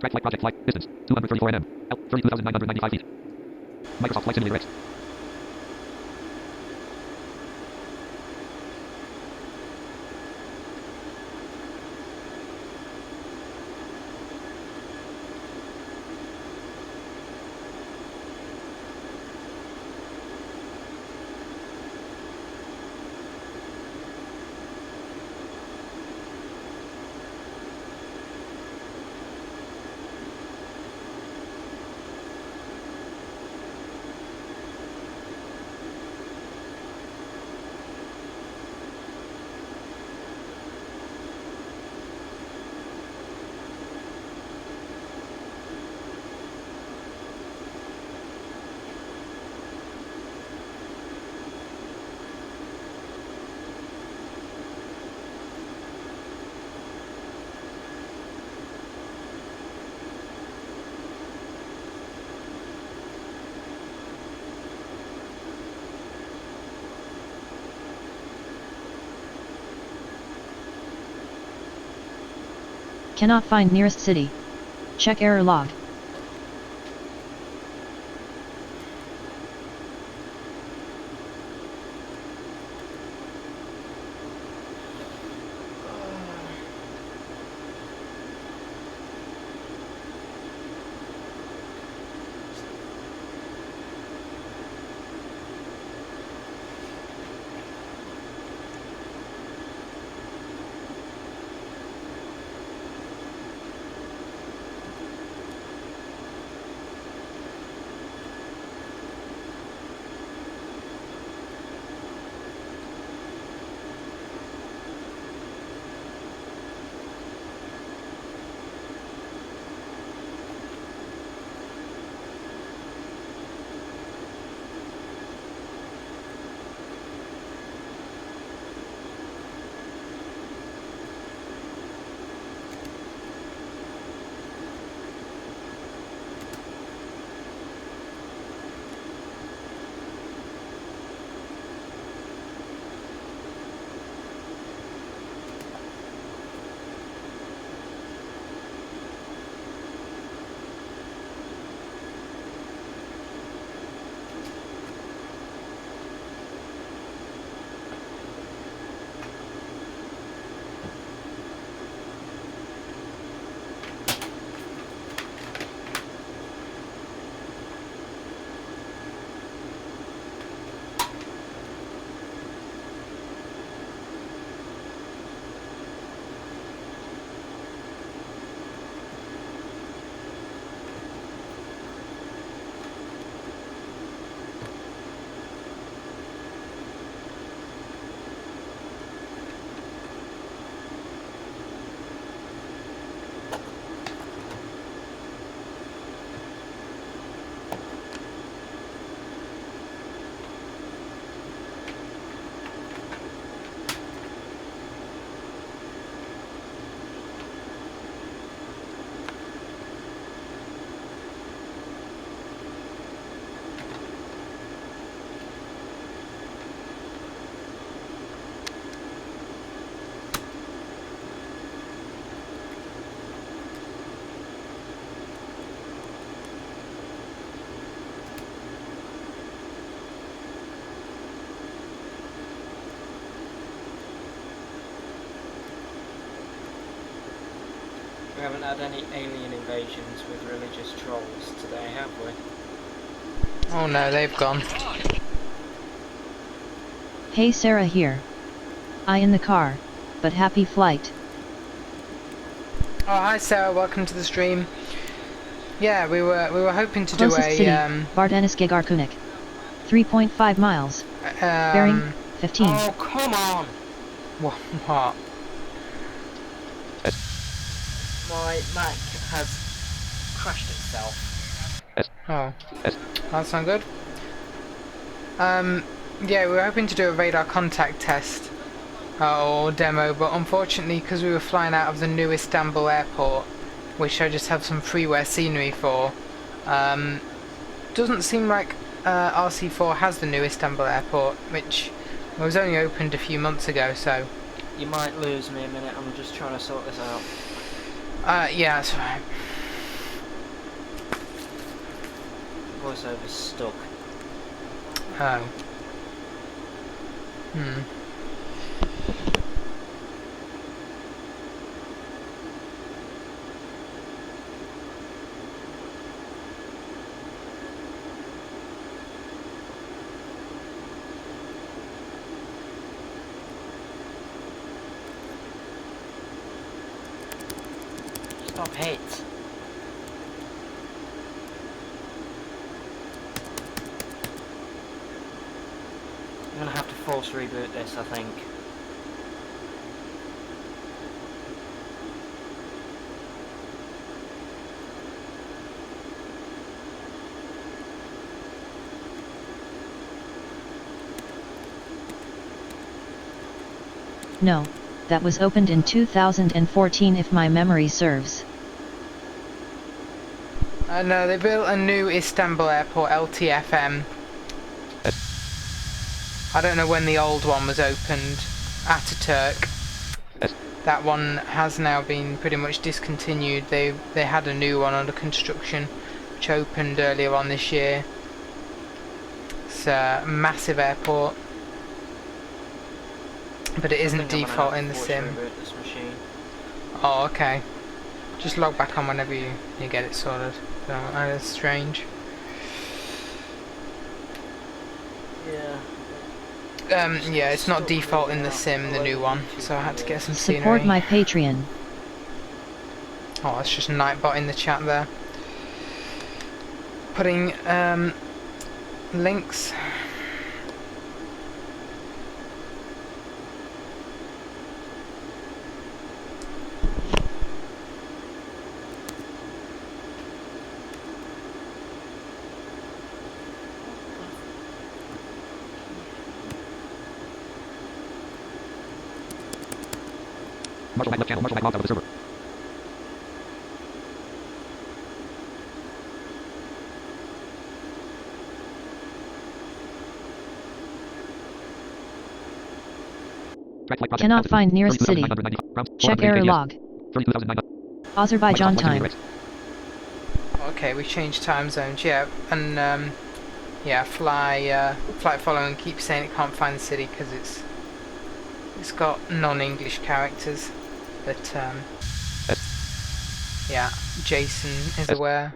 Track flight project flight. Distance 234 nm. 32,995 feet. Microsoft Flight Simulator X. Cannot find nearest city. Check error log. We haven't had any alien invasions with religious trolls today, have we? Oh no, they've gone. Hey Sarah here. I in the car, but happy flight. Oh hi Sarah, welcome to the stream. Yeah, we were hoping to Closest do a city, Vardanis Gegarkunik. 3.5 miles. Bearing 15. Oh come on! What? My Mac has crashed itself. Oh, that's not good. Yeah, we were hoping to do a radar contact test or demo, but unfortunately, because we were flying out of the new Istanbul airport, which I just have some freeware scenery for, doesn't seem like RC4 has the new Istanbul airport, which was only opened a few months ago. So You might lose me a minute. I'm just trying to sort this out. yeah, that's right. voiceover's stuck. Oh. Stop it! I'm gonna have to force reboot this, I think. No, that was opened in 2014 if my memory serves. No, they built a new Istanbul airport, LTFM. I don't know when the old one was opened. Ataturk. That one has now been pretty much discontinued. They had a new one under construction, which opened earlier on this year. It's a massive airport, but it isn't default in the sim. This machine. Oh, okay. Just log back on whenever you get it sorted. So, that's strange. Yeah. Yeah, it's not default in the sim, the new one, so I had to get some scenery. Support my Patreon. Oh, that's just Nightbot in the chat there. Putting links. Marshall back left channel. Marshall back logged out of the server. Cannot find nearest city. Check error log. Azerbaijan time. Okay, we changed time zones, yeah, and yeah, flight following keeps saying it can't find the city because it's got non-English characters, but yeah, Jason is aware.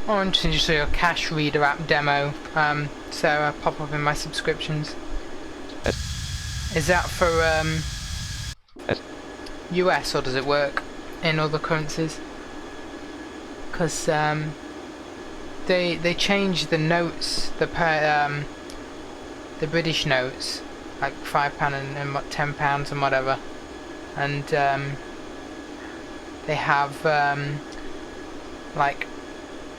Oh, interesting, just saw your cache reader app demo, so pop up in my subscriptions. Is that for US or does it work in other currencies? Because they changed the notes, the British notes, like £5 and £10 and whatever, and they have like,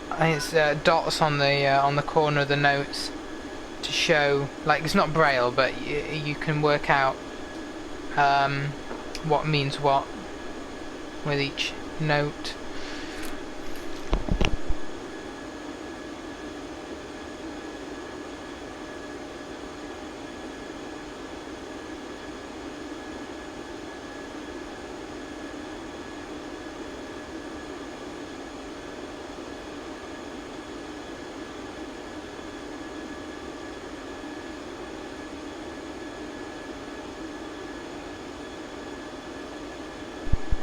I think it's dots on the corner of the notes to show, like, it's not braille, but you can work out what means what with each note.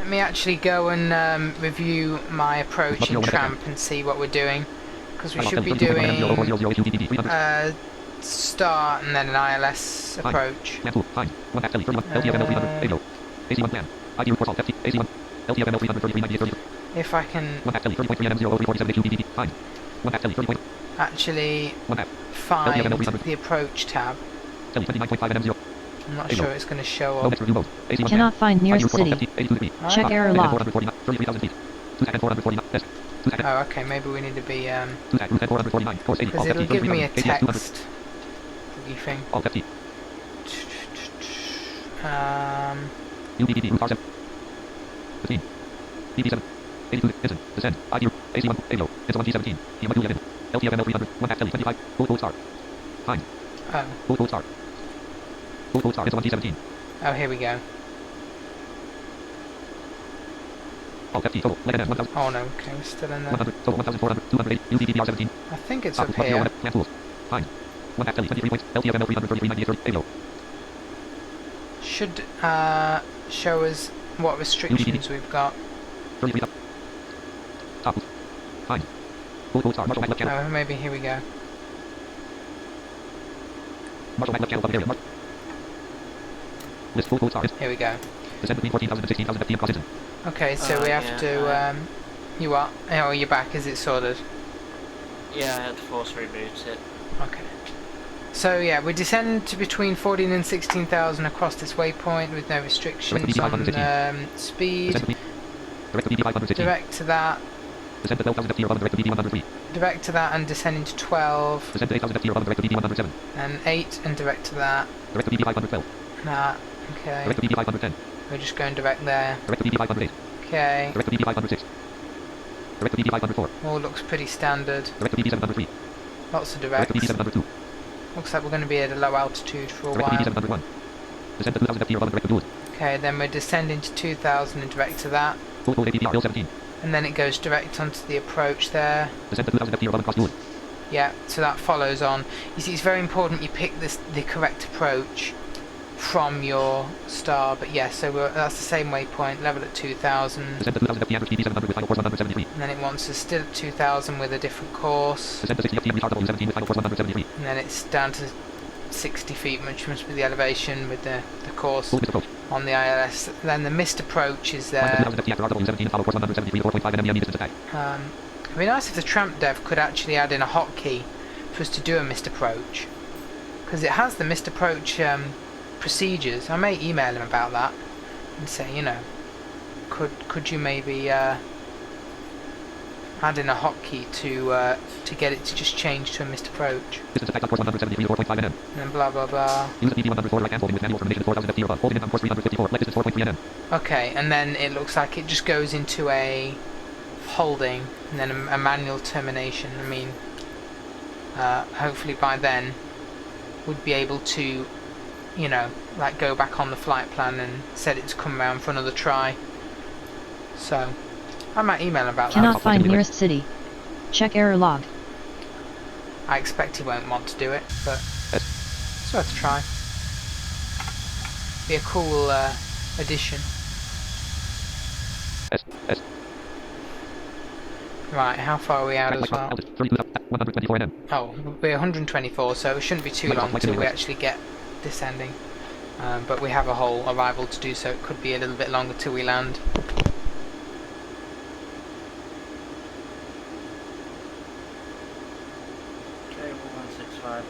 Let me actually go and review my approach in Tramp and see what we're doing. Because we should be doing start and then an ILS approach. If I can actually find the approach tab. I'm not sure it's going to show up. Cannot find nearest city. Check error log. Oh, okay, maybe we need to be, because it'll give me a text briefing. Oh, here we go. Oh no, okay, we're still in there. I think it's up here. Should show us what restrictions we've got. Oh, maybe here we go. Here we go. Okay, so we have to, you are? Oh, you're back, is it sorted? Yeah, I had to force reboot it. Okay. So yeah, we descend to between 14 and 16,000 across this waypoint with no restrictions on speed. Direct to that. Direct to that and descend into 12. And 8 and direct to that. That. Okay. We're just going direct there. Okay. All looks pretty standard. Lots of directs. Looks like we're going to be at a low altitude for a while. Okay, then we're descending to 2000 and direct to that. And then it goes direct onto the approach there. Yeah, so that follows on. You see, it's very important you pick the correct approach from your star, but yeah, so that's the same waypoint, level at 2000. And then it wants us still at 2000 with a different course. And then it's down to 60 feet, which must be the elevation with the course on the ILS. Then the missed approach is there. It'd be nice if the Tramp dev could actually add in a hotkey for us to do a missed approach, because it has the missed approach procedures. I may email him about that and say, you know, could you maybe add in a hotkey to get it to just change to a missed approach, and then blah blah blah. Okay, and then it looks like it just goes into a holding and then a manual termination. I mean, hopefully by then we'd be able to, you know, like go back on the flight plan and set it to come around for another try. So I might email about that. Cannot find nearest city. Check error log. I expect he won't want to do it, but it's worth a try. Be a cool addition. Right, how far are we out as well? Oh, we're 124, so it shouldn't be too long until we actually get descending. But we have a whole arrival to do, so it could be a little bit longer till we land. Okay, 1165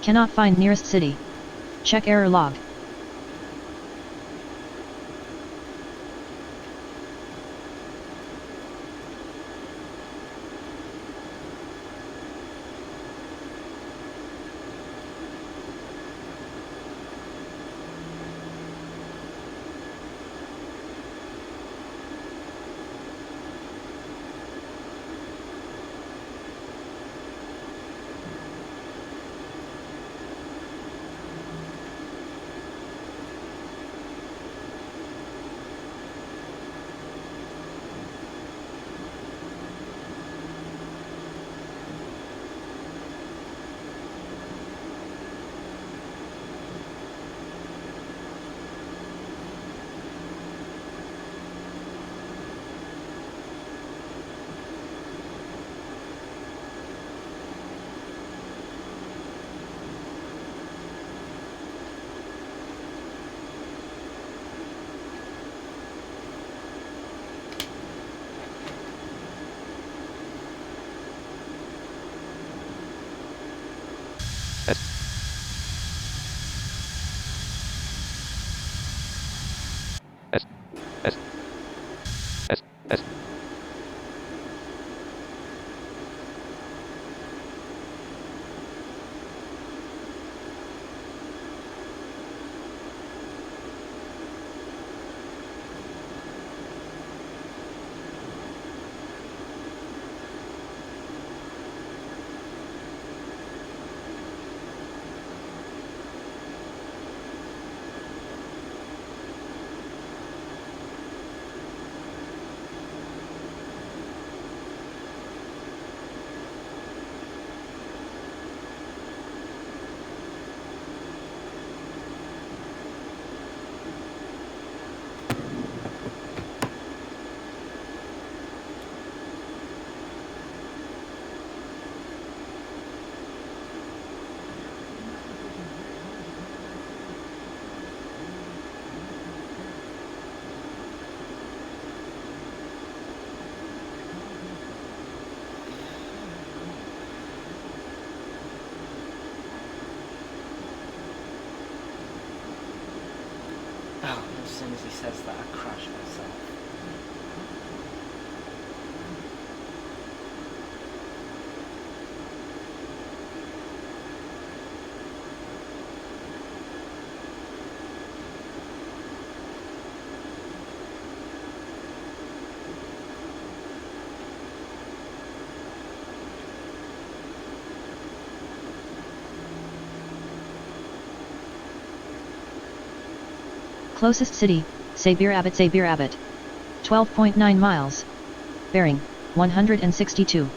Cannot find nearest city. Check error log. Oh, as soon as he says that, I crash myself. Closest city, Sabir Abad. 12.9 miles. Bearing, 162.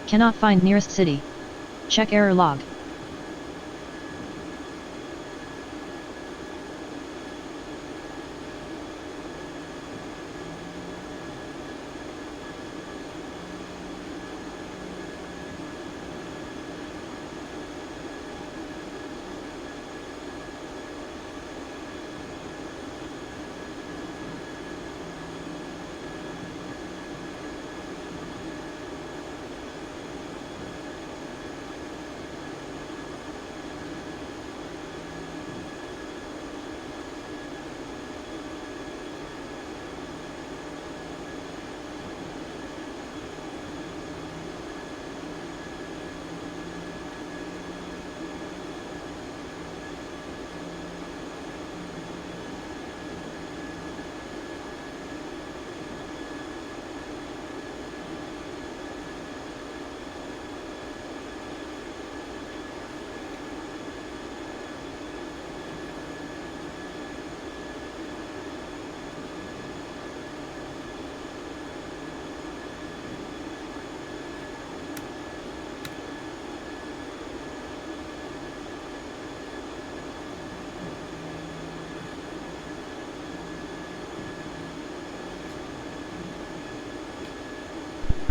Cannot find nearest city. Check error log.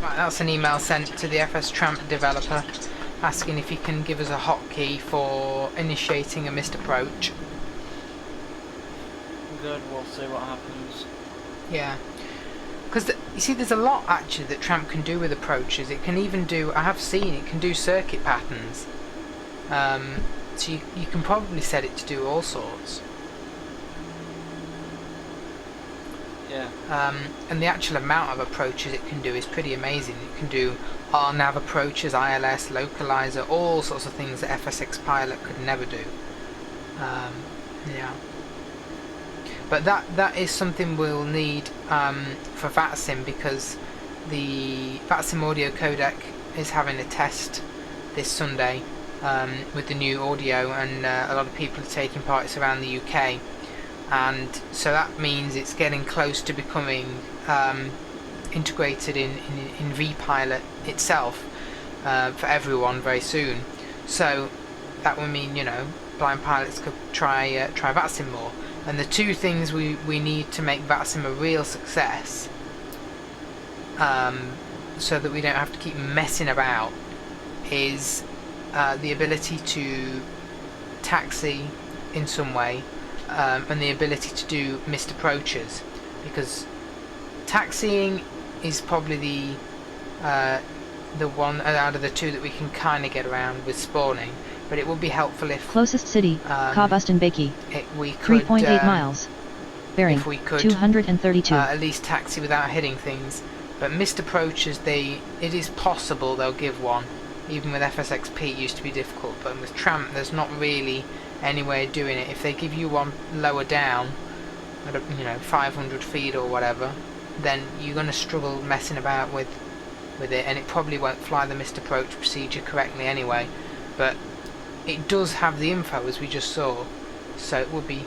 Right, that's an email sent to the FS Tramp developer asking if he can give us a hotkey for initiating a missed approach. Good, we'll see what happens. Yeah. Because, you see, there's a lot, actually, that Tramp can do with approaches. It can even do, I have seen, it can do circuit patterns. So you can probably set it to do all sorts. Yeah. And the actual amount of approaches it can do is pretty amazing. It can do RNAV approaches, ILS, localizer, all sorts of things that FSX Pilot could never do. Yeah. But that is something we'll need for VATSIM, because the VATSIM audio codec is having a test this Sunday with the new audio, and a lot of people are taking part. It's around the UK, and so that means it's getting close to becoming integrated in vPilot itself for everyone very soon. So that would mean, you know, blind pilots could try VATSIM more. And the two things we need to make VATSIM a real success, so that we don't have to keep messing about, is the ability to taxi in some way, and the ability to do missed approaches, because taxiing is probably the one out of the two that we can kind of get around with spawning. But it would be helpful if closest city, Kabuston we could 3.8 miles. Bearing if we could 232. At least taxi without hitting things. But missed approaches, it is possible they'll give one. Even with FSXP it used to be difficult, but with Tramp there's not really any way of doing it. If they give you one lower down, at 500 feet or whatever, then you're going to struggle messing about with it, and it probably won't fly the missed approach procedure correctly anyway. But it does have the info, as we just saw, so it would be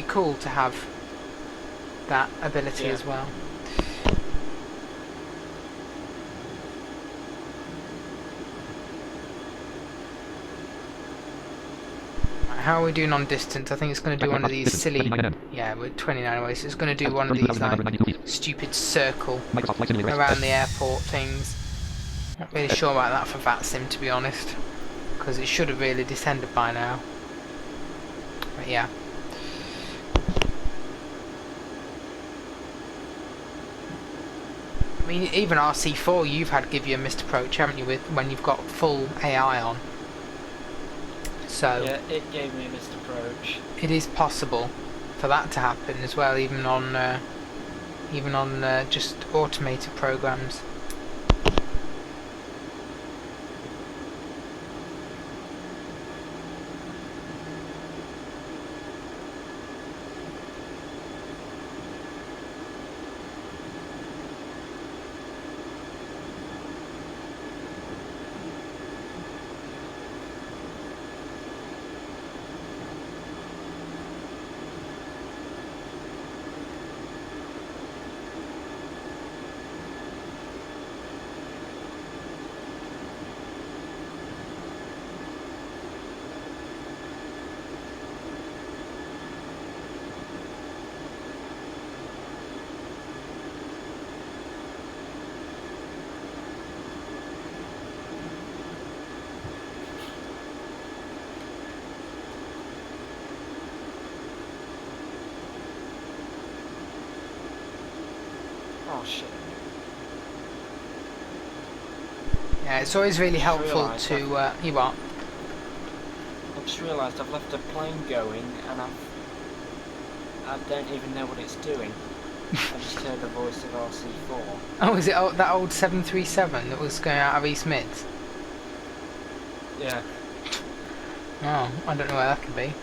cool to have that ability as well. Right, how are we doing on distance? I think it's going to do one of these silly. Yeah, we're 29 away, so it's going to do one of these like stupid circle around the airport things. Not really sure about that for VATSIM, to be honest, because it should have really descended by now. But yeah. I mean, even RC4 you've had give you a missed approach, haven't you, when you've got full AI on. So yeah, it gave me a missed approach. It is possible for that to happen as well, even on just automated programs. Oh shit. Yeah, it's always really Just helpful realised to you what? I've just realised I've left a plane going and I don't even know what it's doing. I just heard the voice of RC4. Oh, is it that old 737 that was going out of East Mids? Yeah. Oh, I don't know where that could be.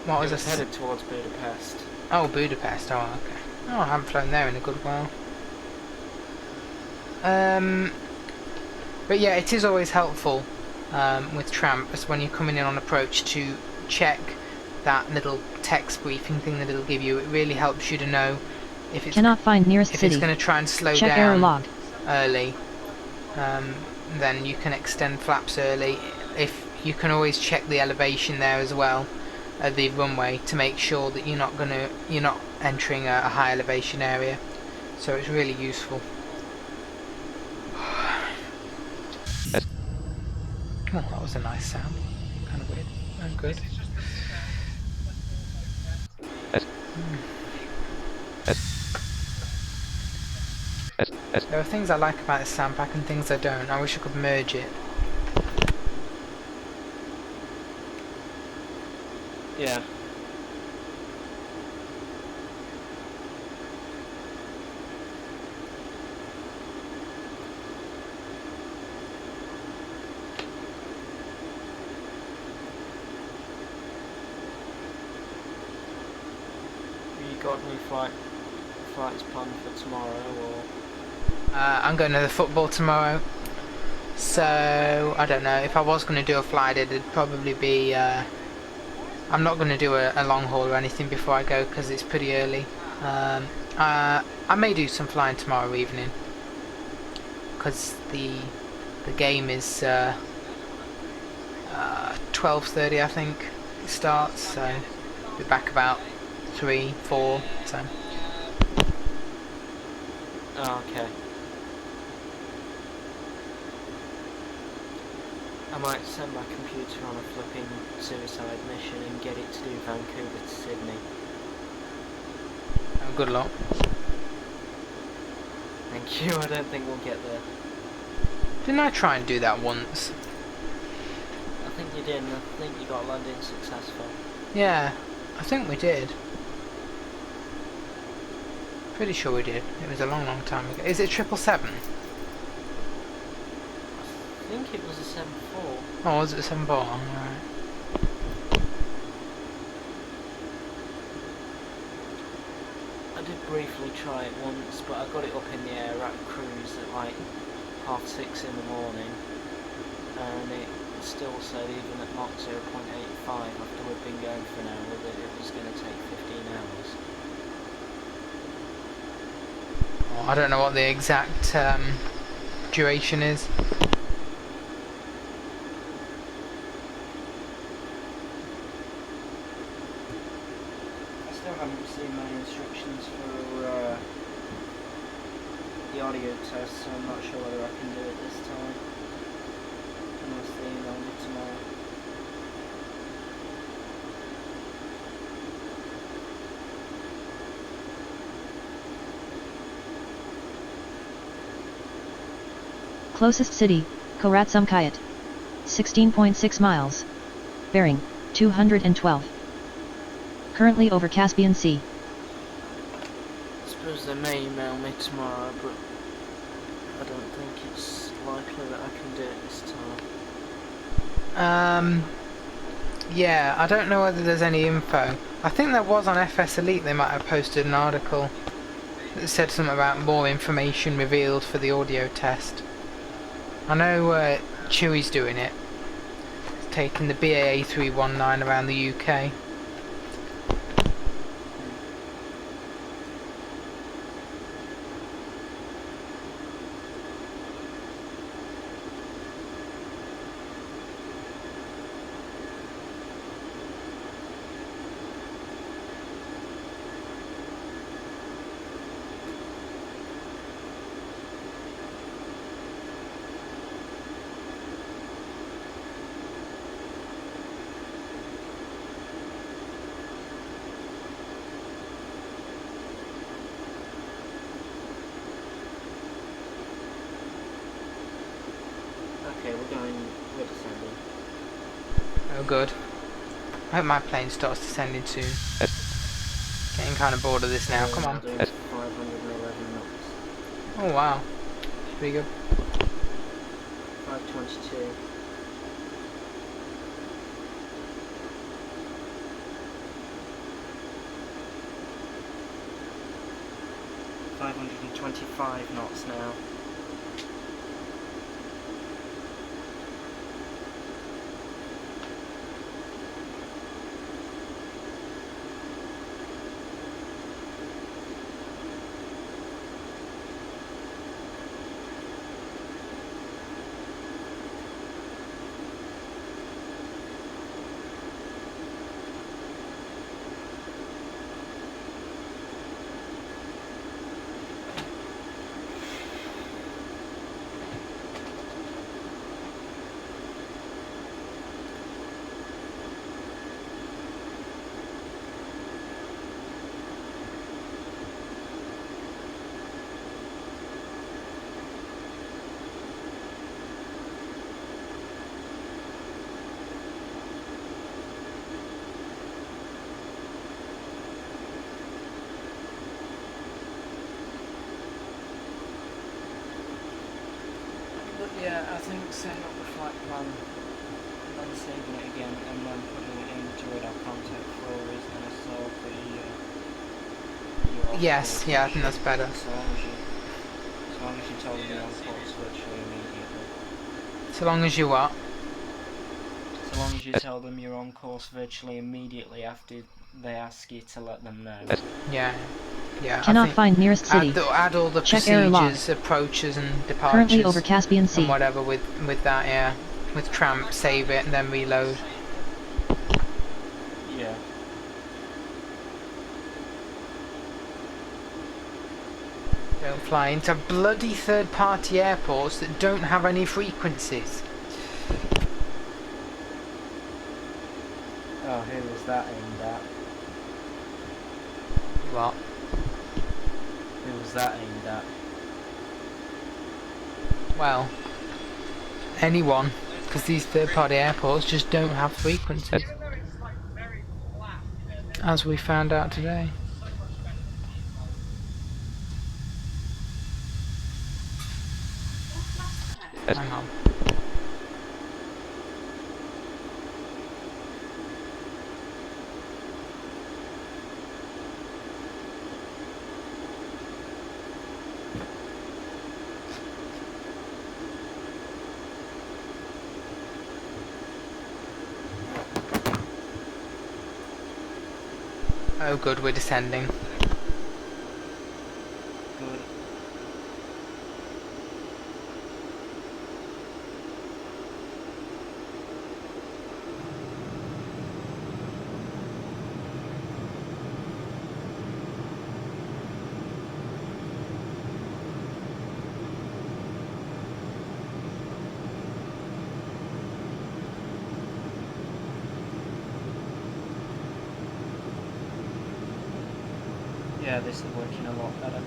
What was It was this? headed towards Budapest. Oh, Budapest. Oh, okay. Oh, I haven't flown there in a good while. But yeah, it is always helpful with Tramp, as when you're coming in on approach, to check that little text briefing thing that it'll give you. It really helps you to know if it's Cannot find nearest if city. it's going to try and slow Check error down log. early. Then you can extend flaps early. If you can always check the elevation there as well, at the runway, to make sure that you're not entering a high elevation area. So it's really useful. Oh, that was a nice sound. Kind of weird. Oh, good. There are things I like about this sound pack and things I don't. I wish I could merge it. Yeah. You got any flights planned for tomorrow, or? I'm going to the football tomorrow, so I don't know. If I was going to do a flight, it'd probably be. I'm not going to do a long haul or anything before I go because it's pretty early. I may do some flying tomorrow evening because the game is 12:30, I think it starts. So I'll be back about 3, 4. So. Oh, okay. I might send my computer on a flipping suicide mission and get it to do Vancouver to Sydney. Oh, good luck. Thank you, I don't think we'll get there. Didn't I try and do that once? I think you did, and I think you got London successful. Yeah, I think we did. Pretty sure we did. It was a long, long time ago. Is it 777? I think it was a 7-4. Oh, was it a 74? Oh, alright. I did briefly try it once, but I got it up in the air at cruise at like 6:30 in the morning, and it still said even at Mach 0.85 after we'd been going for an hour that it was going to take 15 hours. I don't know what the exact duration is. I still haven't received my instructions for the audio test, so I'm not sure whether I can do it this time. Unless they email me tomorrow. Closest city, Koratsumkayat. 16.6 miles. Bearing, 212. Currently over Caspian Sea. I suppose they may email me tomorrow, but I don't think it's likely that I can do it this time. Yeah, I don't know whether there's any info. I think there was on FS Elite, they might have posted an article that said something about more information revealed for the audio test. I know Chewy's doing it. It's taking the BAA 319 around the UK. Okay, we're descending. Oh good. I hope my plane starts descending soon. Getting kind of bored of this now, come on. Doing 511 knots. Oh wow. Pretty good. 522. $525 knots now. Yeah, I think setting up the flight plan and then saving it again and then putting it into radar contact flow is going to solve the Yes, yeah, I think that's better. So long as you tell them you're on course virtually immediately. So long as you what? So long as you tell them you're on course virtually immediately after they ask you to let them know. Yeah. Yeah, Cannot find nearest city. Add all the Check error log. procedures, approaches and departures. Currently over Caspian Sea. And whatever with that, yeah. With tramp, save it and then reload. Yeah. Don't fly into bloody third-party airports that don't have any frequencies. Oh, who was that aimed at? What? Who was that aimed at? Well, anyone, because these third-party airports just don't have frequencies. As we found out today. Hang on. Oh good, we're descending. Good. Yeah, this is working a lot better.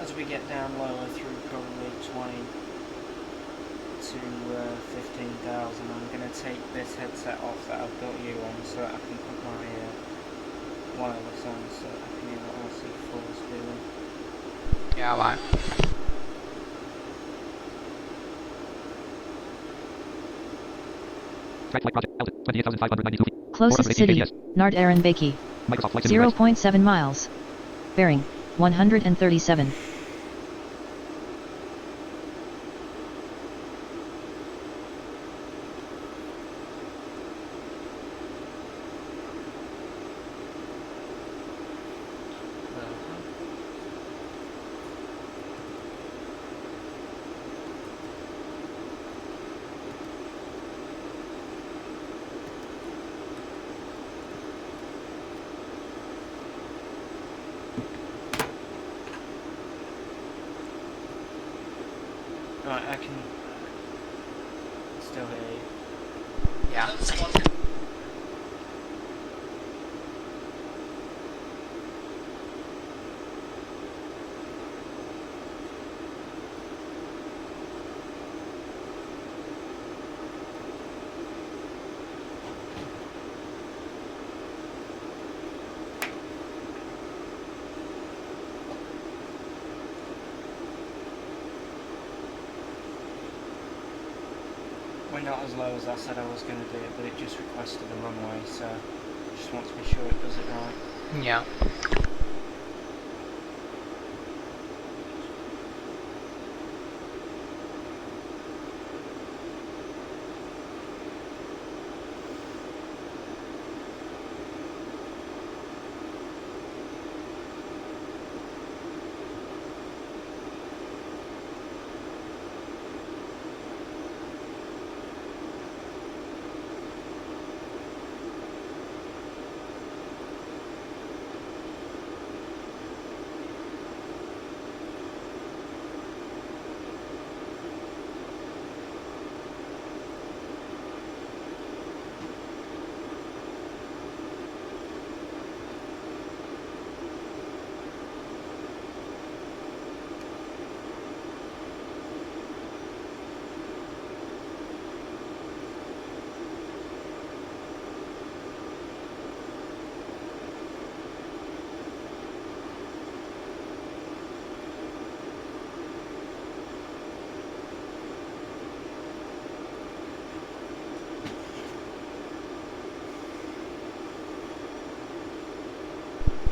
As we get down lower through probably 20 to 15,000, I'm going to take this headset off that I've got you on so that I can put my wireless on so that I can hear what RC4 is doing. Yeah, alright. Track flight project. Altitude. 28,592 feet. Closest 480 city, kbs. Nard Beki. Microsoft Flight Simulator. 0.7 miles. Bearing, 137. Right, I can still hear you. Yeah. We're not as low as I said I was going to do it, but it just requested the runway, so I just want to be sure it does it right. Yeah.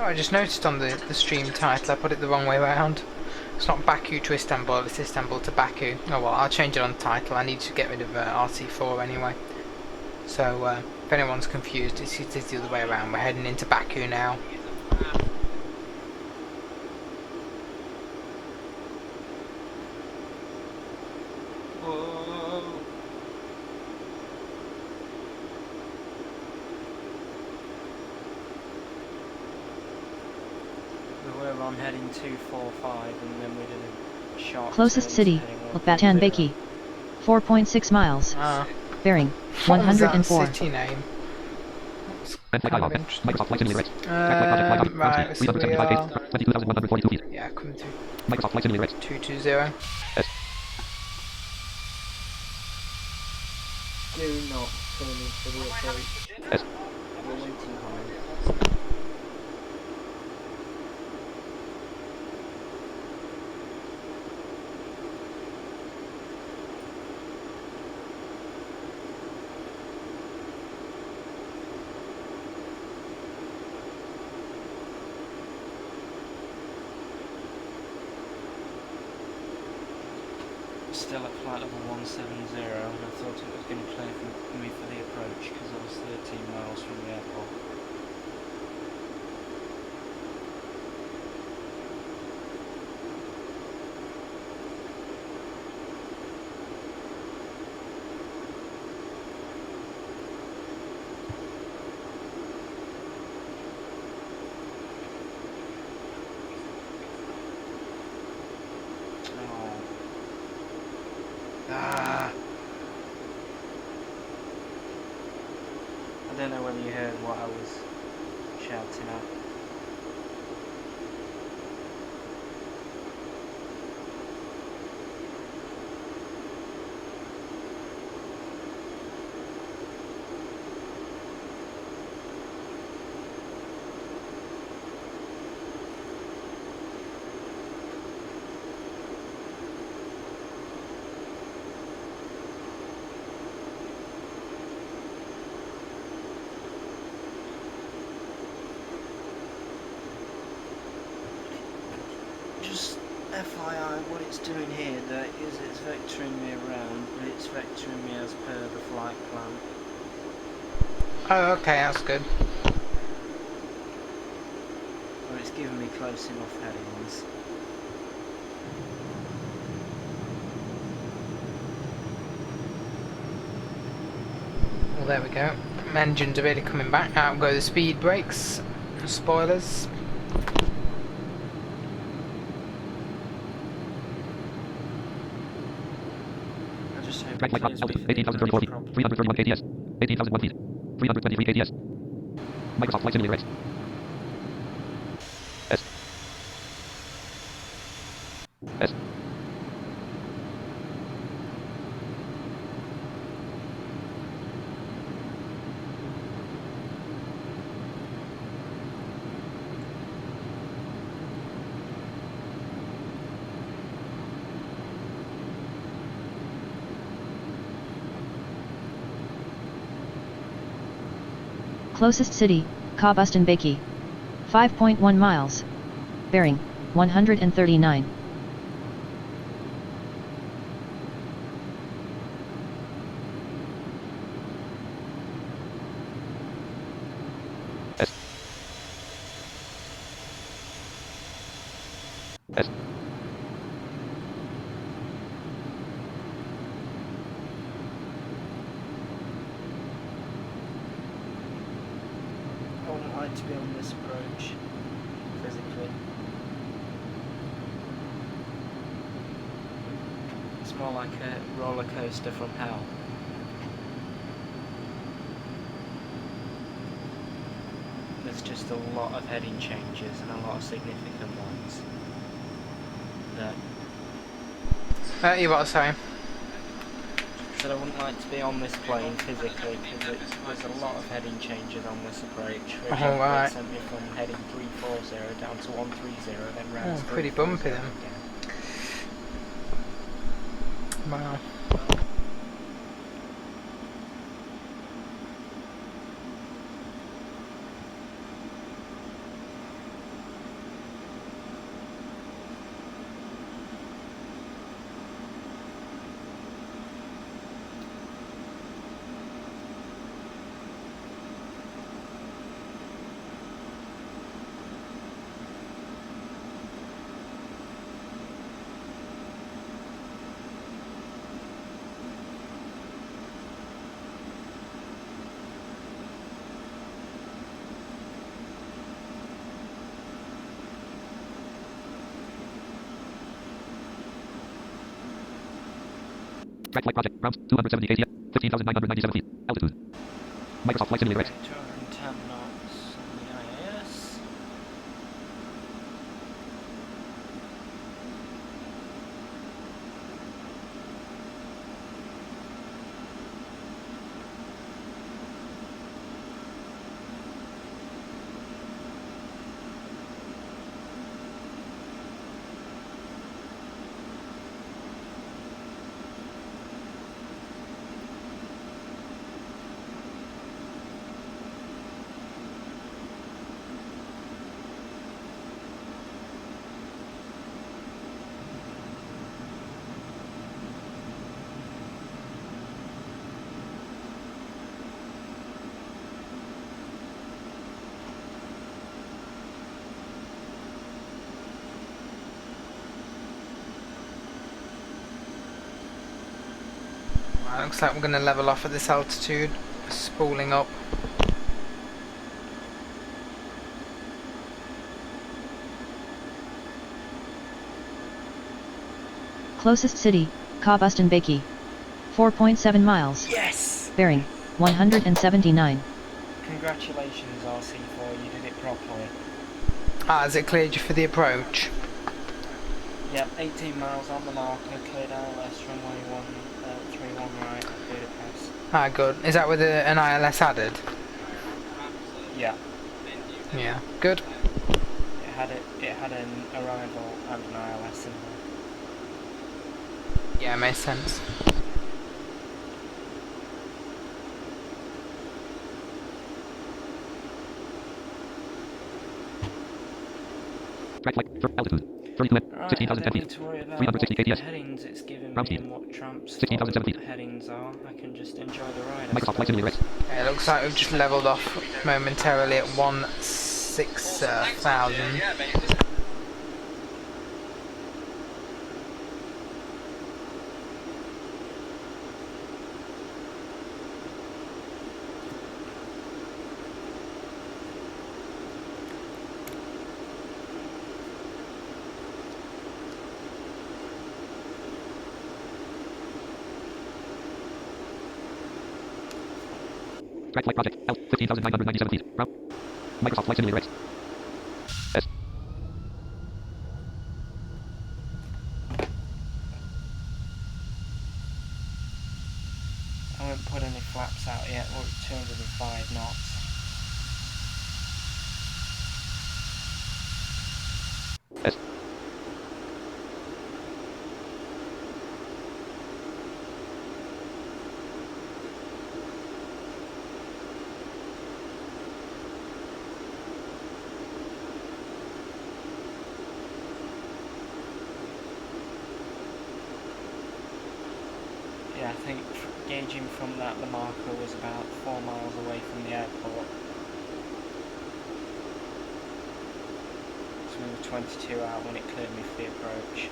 Oh, I just noticed on the stream title I put it the wrong way around. It's not Baku to Istanbul, it's Istanbul to Baku. Oh well, I'll change it on the title. I need to get rid of RC4 anyway. So if anyone's confused, it's the other way around. We're heading into Baku now. I'm heading 245 and then we did a sharp Closest turn city, heading Batan 140. Beki. 4.6 miles. Bearing, What was that 104. city name? Microsoft Flight Simulator X. Right, so we are... 22,142 feet. Yeah, coming through. Microsoft Flight Simulator X. 220. S. Do not turn me for the approach. S. We're way too high. Still at flight level 170 and I thought it was going to clear me for the approach because I was 13 miles from the airport. I don't know whether you heard what I was shouting at. just FYI, what it's doing here though is it's vectoring me around, but it's vectoring me as per the flight plan. Oh, okay, that's good. Or it's giving me close enough headings. Well, there we go. Engines are really coming back. Out go the speed brakes. Spoilers. I just hope Track it light clears me altitude, for the 18,034 feet, problem. 331 kts, 18,001 feet, 323 kts. Microsoft Flight Simulator X. S. S. Closest city, Kabustan-Beki. 5.1 miles. Bearing, 139. S. S. I wouldn't like to be on this approach, physically. It's more like a roller coaster from hell. There's just a lot of heading changes and a lot of significant ones. That You what, sorry? said I wouldn't like to be on this plane physically because there's a lot of heading changes on this approach. For example, right. it sent me from heading 340 down to 130, then round Oh, to pretty 340 bumpy then. again. Wow. Track flight project. Ground 270 kts, 15,997 feet. Altitude. Microsoft Flight Simulator X. 210 knots on the IAS. Right, looks like we're going to level off at this altitude. Spooling up. Closest city, Kabustan-Beki. 4.7 miles. Yes! Bearing, 179. Congratulations RC4, you did it properly. Ah, has it cleared you for the approach? Yep, 18 miles on the marker, cleared ILS runway 131 right at Budapest. Ah, good. Is that with an ILS added? Yeah, Yeah, good. it had an arrival and an ILS in there. Yeah, makes sense. Track flight. Altitude. 32 Right, I 16,010 don't feet. need to worry about 360 what kps. headings it's giving Ground me speed. and what tramps 16,007 feet. headings are. I can just enjoy the ride, I Microsoft Flight Simulator suppose. X. Okay, it looks like we've just levelled off momentarily at 16,000. Track Flight Project. Out. 15,997 feet. Ground. Microsoft Flight Simulator X. S. I won't put any flaps out yet, we're at 205 knots. S. Yeah, I think gauging from that, the marker was about 4 miles away from the airport. So we were 22 out when it cleared me for the approach.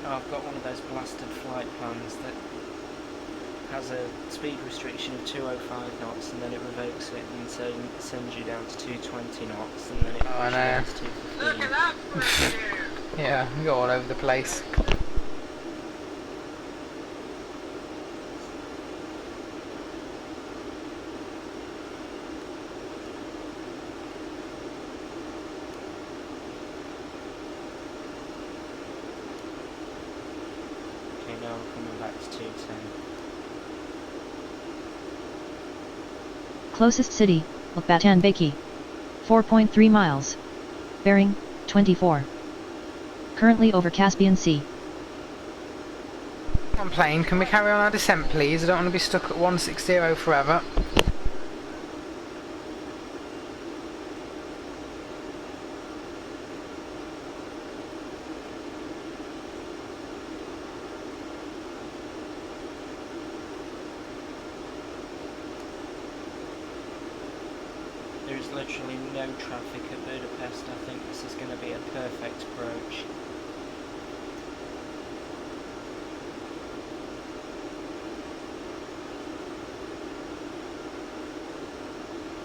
Oh, I've got one of those blasted flight plans that has a speed restriction of 205 knots and then it revokes it and so sends you down to 220 knots and then it Oh, I pushes you know. down to 215. Yeah, we go all over the place. Okay, now I'm coming back to 210. Closest city, Batan Beki. 4.3 miles. Bearing, 24. Currently over Caspian Sea. Come on, plane, can we carry on our descent, please? I don't want to be stuck at 160 forever. There is literally no traffic at Budapest. I think this is going to be a perfect approach.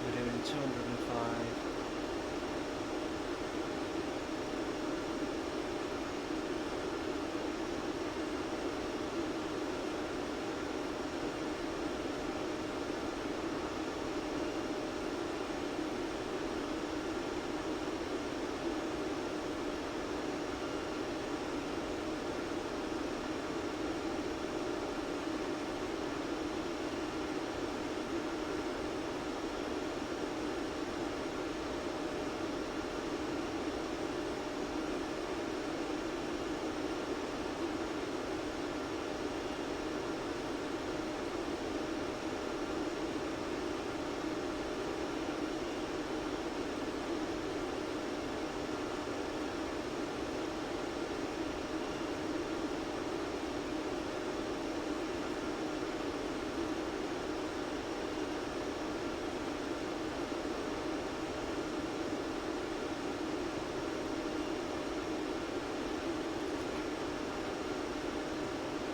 We're doing 205.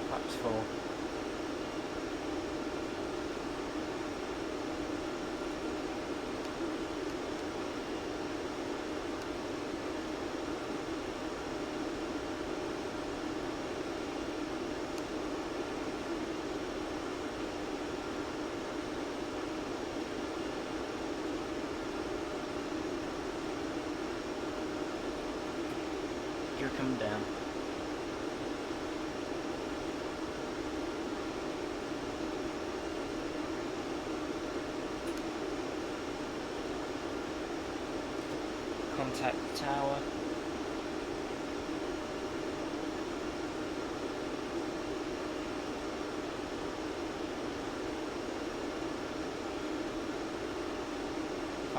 Flaps 4. Gear coming down. Contact the tower.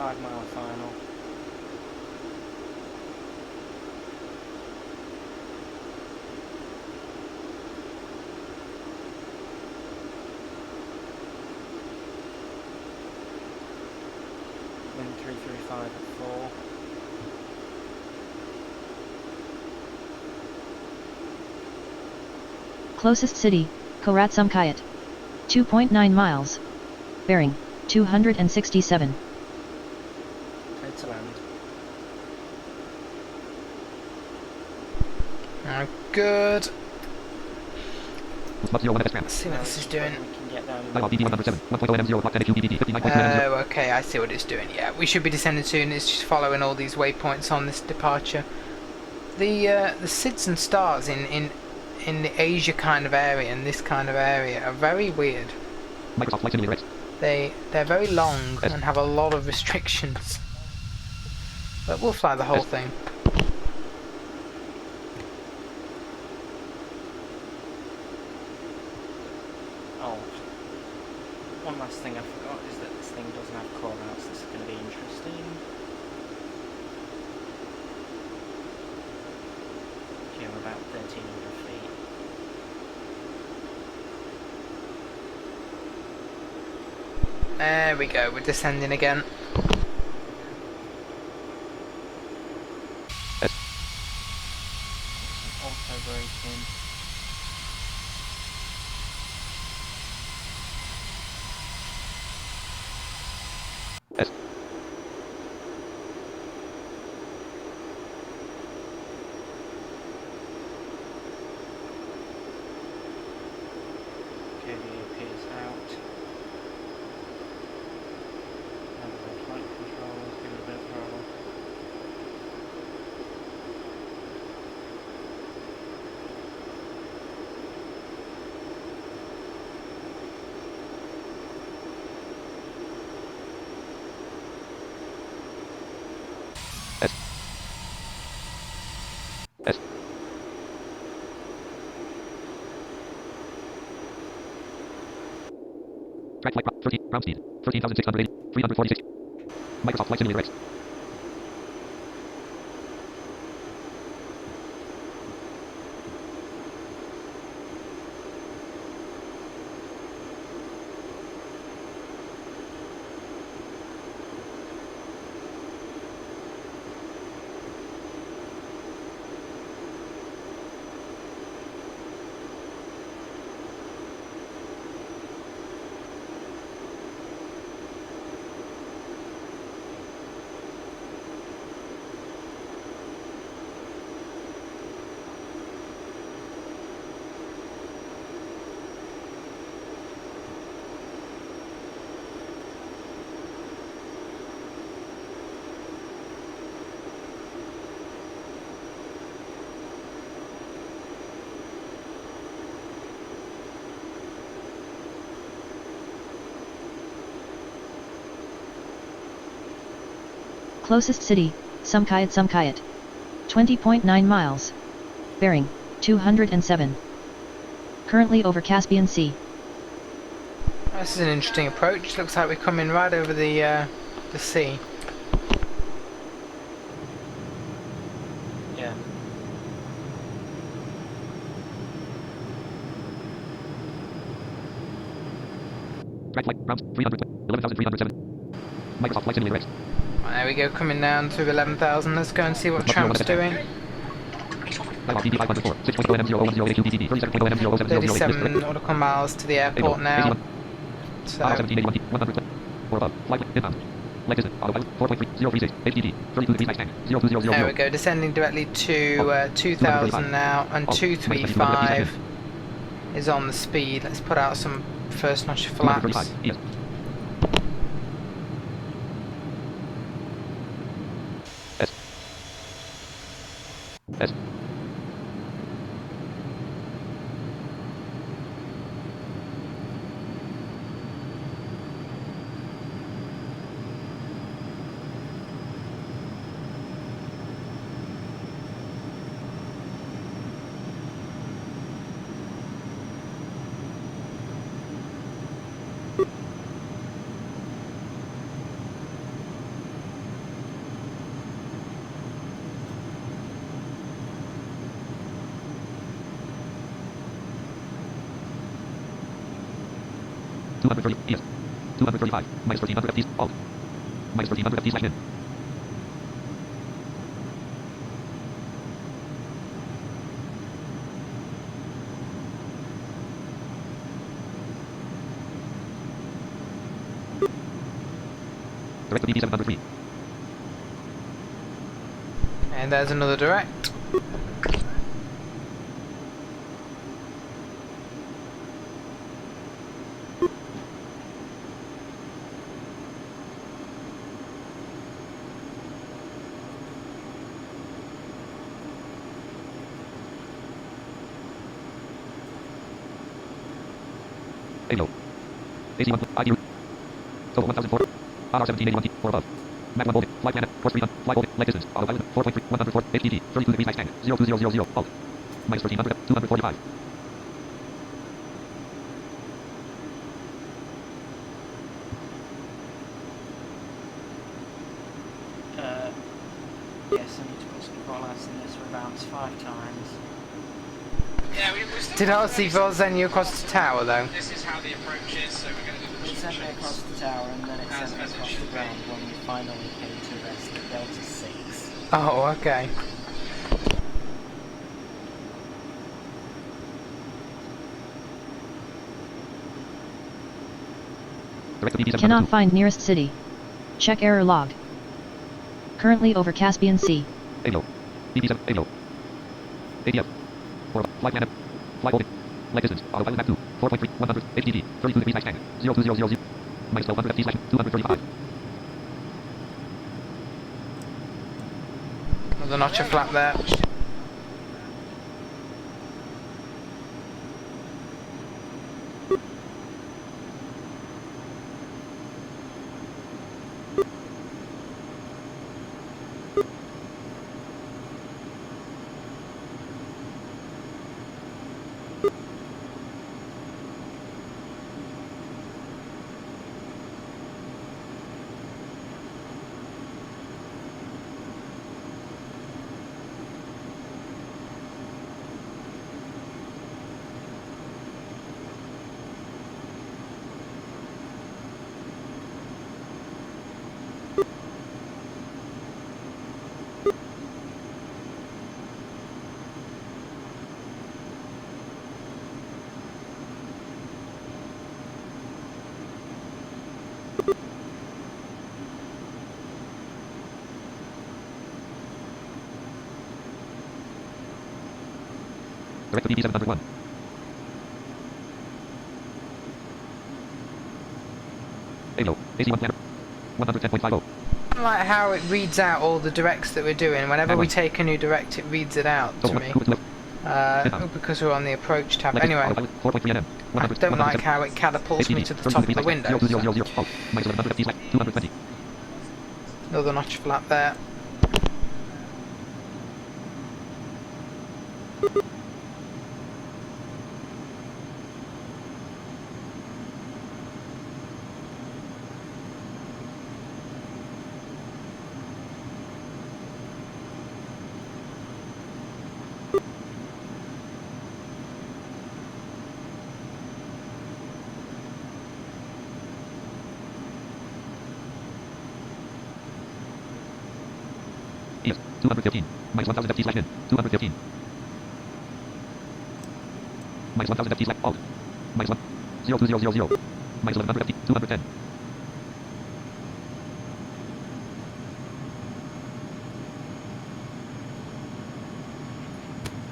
5 mile final. Wind 335 at 4. Closest city, Koratsumkayat. 2.9 miles. Bearing, 267. Clear to land. Good. Slot 01 Let's see what this is doing. We can get down in Dial DD 107. 1.0 M0 clock 10 QPPT 59.0. Oh, okay, I see what it's doing. Yeah, we should be descending soon. It's just following all these waypoints on this departure. The SIDS and stars in the Asia kind of area and this kind of area are very weird. Microsoft Flight Simulator X. They're very long and have a lot of restrictions. But we'll fly the whole thing. Oh, one last thing I forgot is that this thing doesn't have call outs. This is going to be interesting. Okay, we're about 1,300 feet. There we go, we're descending again. Auto braking. KVAP is out. And the flight control is giving a bit of trouble. Track flight 30. Ground speed 13,680. 346. Microsoft Flight Simulator X. Closest city, Sumkayat. 20.9 miles. Bearing, 207. Currently over Caspian Sea. This is an interesting approach. Looks like we're coming right over the sea. Yeah. Track flight ground 300. 11,307. Microsoft Flight Simulator X. There we go, coming down to 11,000. Let's go and see what Trump's doing. Dial DD 504. 6.0 M0 10 QPPT 37.0 M0 37 nautical miles to the airport now. So, 1781 100. Or above. Flight inbound. Leg distance. Autopilot 4.3 036. HDD 32 degrees tank 02000. there we go, descending directly to 2,000 now, and 235 is on the speed. Let's put out some first notch flaps. Yes. S. 230 east. 235, minus 1300 east, alt. Minus 1300 east slash in. Direct to DP 703. And there's another direct. Alo. AC 1, ID. Total 1004. R 1781 T, 4 above. Map 1 voltage, fly planet, course 300, fly voltage, leg distance, auto island, 4.3, 104, HTT, 32 degrees tank, 02000, alt. Minus 1300, 245. Yes, I need to put some volats in this rebounds 5 times. Did RC Voz send you across the tower though? This is how the approach is, so we're going to do It sent me across the tower and then it sent me across the ground when we finally came to rest at Delta 6. Oh, okay. Direct to DP 703. Cannot find nearest city. Check error log. Currently over Caspian Sea. Alo. DP 7, Alo. ADF. 4 above, fly planet, fly voltage, leg distance, auto island, map 2, 4.3, 100, HTT, 32 degrees tank, 02000. Minus 1200 FT slash 235. Another notch of flap there. Direct to DP 701. Alo. AC 1 planner. 110.50. I like how it reads out all the directs that we're doing. Whenever we take a new direct, it reads it out to me. Because we're on the approach tab. Anyway, I don't like how it catapults me to the top of the window. So. Another notch flap there. Yes, 215. Minus 1000 FT slash in. 215. Minus 1000 FT slash alt. Minus 1. 02000. Minus 1100 FT. 210.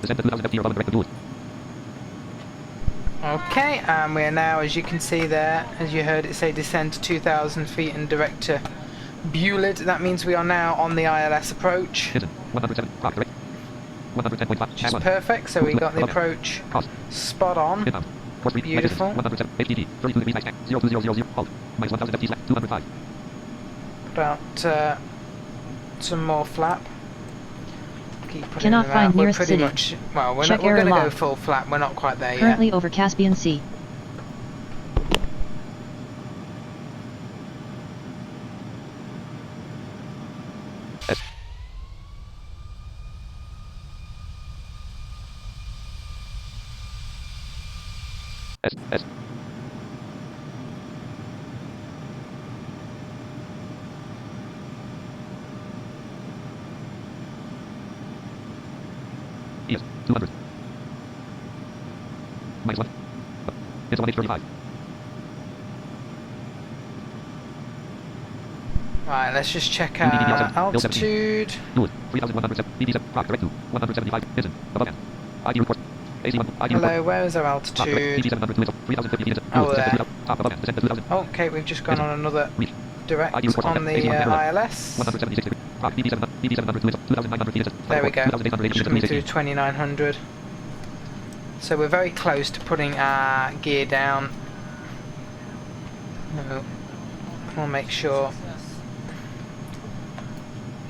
Descend to 2000 FT or above direct to dual. Okay, and we are now, as you can see there, as you heard it say, descend to 2,000 feet and direct to Bulid. That means we are now on the ILS approach. Hidden. 107. Prop direct. 110.5. Which is perfect, so we got the approach spot on. Beautiful. 107. HDD. 32 degrees tank. 02000. Alt. Minus 1000 FT slash 205. Put out some more flap. Keep putting Cannot them find out. We're nearest pretty city. much, well, we're Check going to error go log. full flap. We're not quite there Currently yet. over Caspian Sea. S. S. S. ES 200. Minus 1. It's 1H35. Right, let's just check our altitude. Lewis, 3,107. BB7. Prague, direct to 175. Hinton, above end. ID report. AC1. ID report. Hello, where is our altitude? BB 700 to 3,050 meters. Oh, there. Top above end. Descent to 2,000. Okay, we've just gone on another Reach. direct ID report. on the ILS. 176 degrees. Prague, BB 700 to 2,900 feet. There we go. 2,800 Just coming through 2,900. So we're very close to putting our gear down. We'll make sure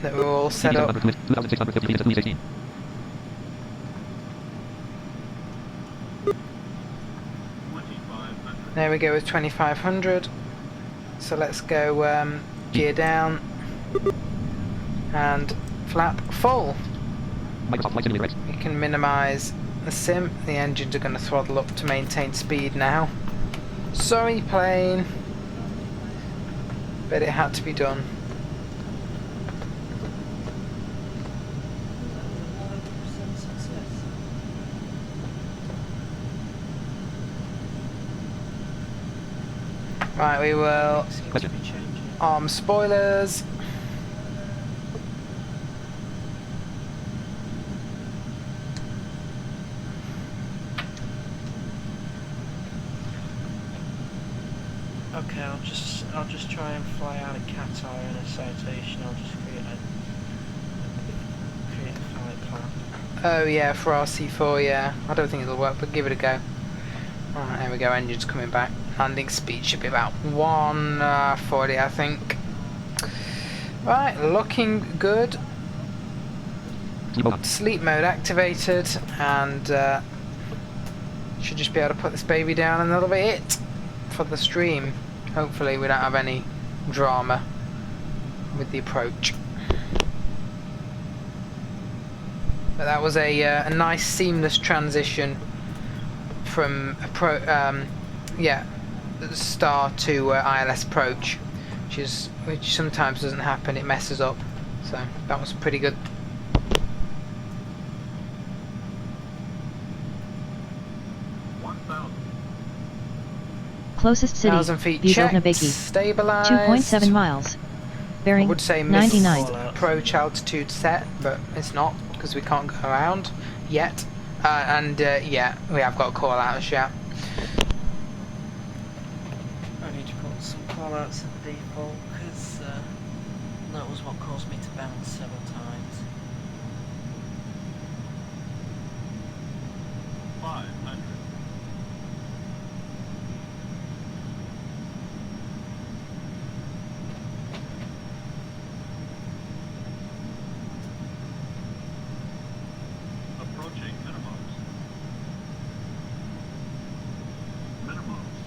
that we're all set up. 2,650 meters. 16. There we go with 2,500. So let's go gear down and flap full. Microsoft Flight Simulator X. We can minimise the sim. The engines are going to throttle up to maintain speed now. Sorry plane, but it had to be done. Right, we will arm spoilers. Okay, I'll just try and fly out of Qatar in a citation. I'll just create a flight plan. Oh yeah, for RC4, yeah. I don't think it'll work, but give it a go. Alright, there we go, engines coming back. Landing speed should be about 140, I think. Right, looking good. Sleep mode activated, and should just be able to put this baby down, and that'll be it for the stream. Hopefully we don't have any drama with the approach. But that was a nice seamless transition from star to ILS approach, which sometimes doesn't happen. It messes up. So that was pretty good. Closest city, 1,000 feet Vivo checked, Nabeki. stabilized. 2.7 miles. I Bearing would say 99. approach altitude set, but it's not because we can't go around yet. Yeah, we have got a call out shout. I need to put some callouts in the default because that was what caused me to bounce several times. 500. Approaching minimums. Minimums.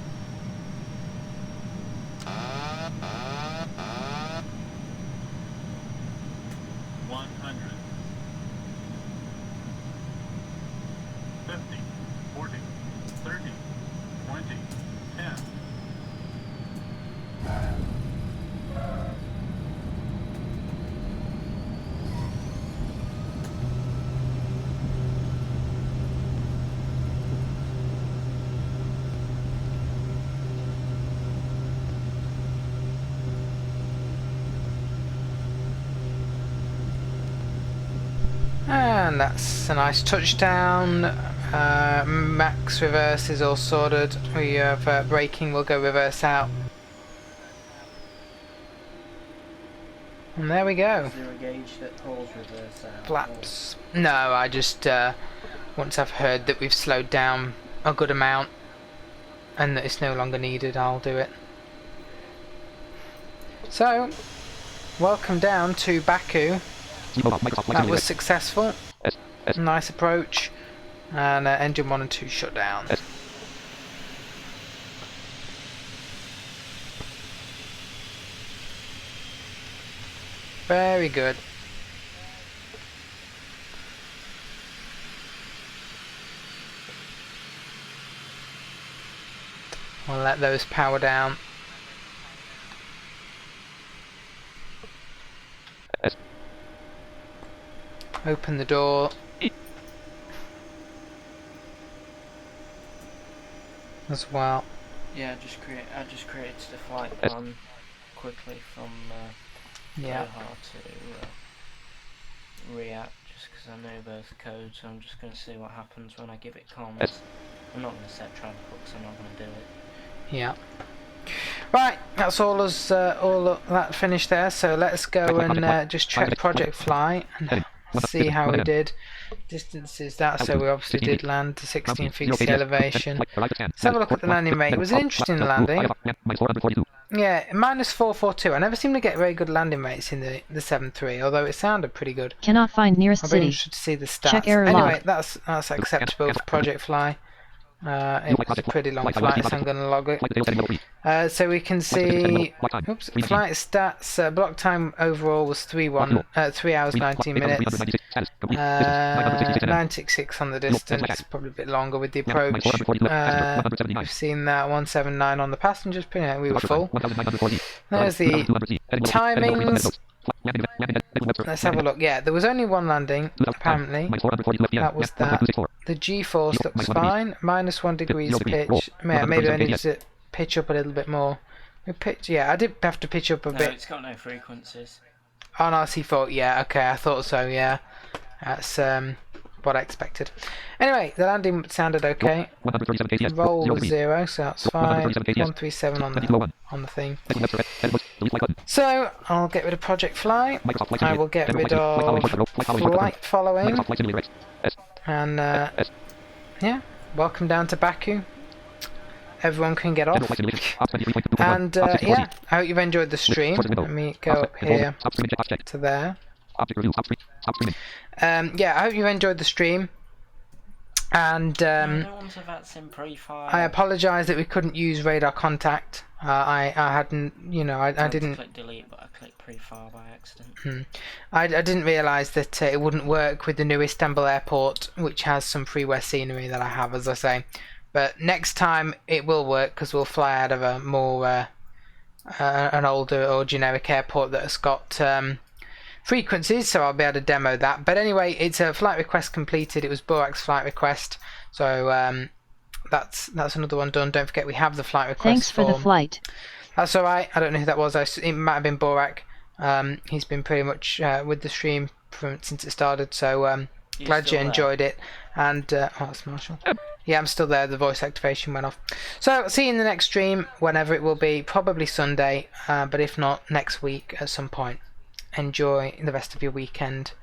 100. 50, 40, 30, 20, 10. And that's a nice touchdown. Max reverse is all sorted. We have braking, we'll go reverse out. And there we go. Is there a gauge that pulls reverse out? Flaps. No, I just, once I've heard that we've slowed down a good amount and that it's no longer needed, I'll do it. So, welcome down to Baku. That was successful. Nice approach. And engine 1 and 2 shut down. Very good. We'll let those power down. Open the door. as well. Yeah, I just created a flight plan quickly from Yeah. Doha to React, just because I know both codes. So I'm just going to see what happens when I give it comms. I'm not going to set travel because I'm not going to do it. Yeah. Right, that's all that finished there. So let's go and just check Project Fly and see how we did. Distances that, so we obviously did land to 16 feet elevation. Let's have a look at the landing rate. It was an interesting landing. Yeah, -442. I never seem to get very good landing rates in the 7.3, although it sounded pretty good. Cannot find nearest I'll be city. interested to see the stats. Check error Anyway, log. that's acceptable for Project Fly. It was a pretty long flight, so I'm going to log it. So we can see, oops, flight stats, block time overall was 3 hours 19 minutes, 966 on the distance, probably a bit longer with the approach. We've seen that 179 on the passengers, pretty much we were full. There's the timings. Let's have a look. Yeah, there was only one landing, apparently. That was that. The G-force looks fine. -1 degrees pitch. Maybe I need to pitch up a little bit more. Yeah, I did have to pitch up a bit. No, it's got no frequencies. On RC4, yeah, okay, I thought so, yeah. That's what I expected. Anyway, the landing sounded okay. Roll was 0, so that's fine. 137 on the thing. So I'll get rid of Project Fly. I will get rid of flight following. And yeah, welcome down to Baku. Everyone can get off. And yeah, I hope you've enjoyed the stream. Let me go up here to there. Yeah, I hope you've enjoyed the stream. And I apologise that we couldn't use radar contact. I hadn't, you know, I didn't click delete, but I clicked pre-file by accident. I didn't realise that it wouldn't work with the new Istanbul airport, which has some freeware scenery that I have, as I say. But next time it will work because we'll fly out of a more an older or generic airport that has got frequencies, so I'll be able to demo that. But anyway, it's a flight request completed. It was Borak's flight request, so that's another one done. Don't forget we have the flight request. Thanks for form. the flight. That's all right. I don't know who that was. It might have been Borak. He's been pretty much with the stream since it started. So glad you enjoyed it. And oh, that's Marshall. Yeah, I'm still there. The voice activation went off. So see you in the next stream, whenever it will be. Probably Sunday, but if not, next week at some point. Enjoy the rest of your weekend.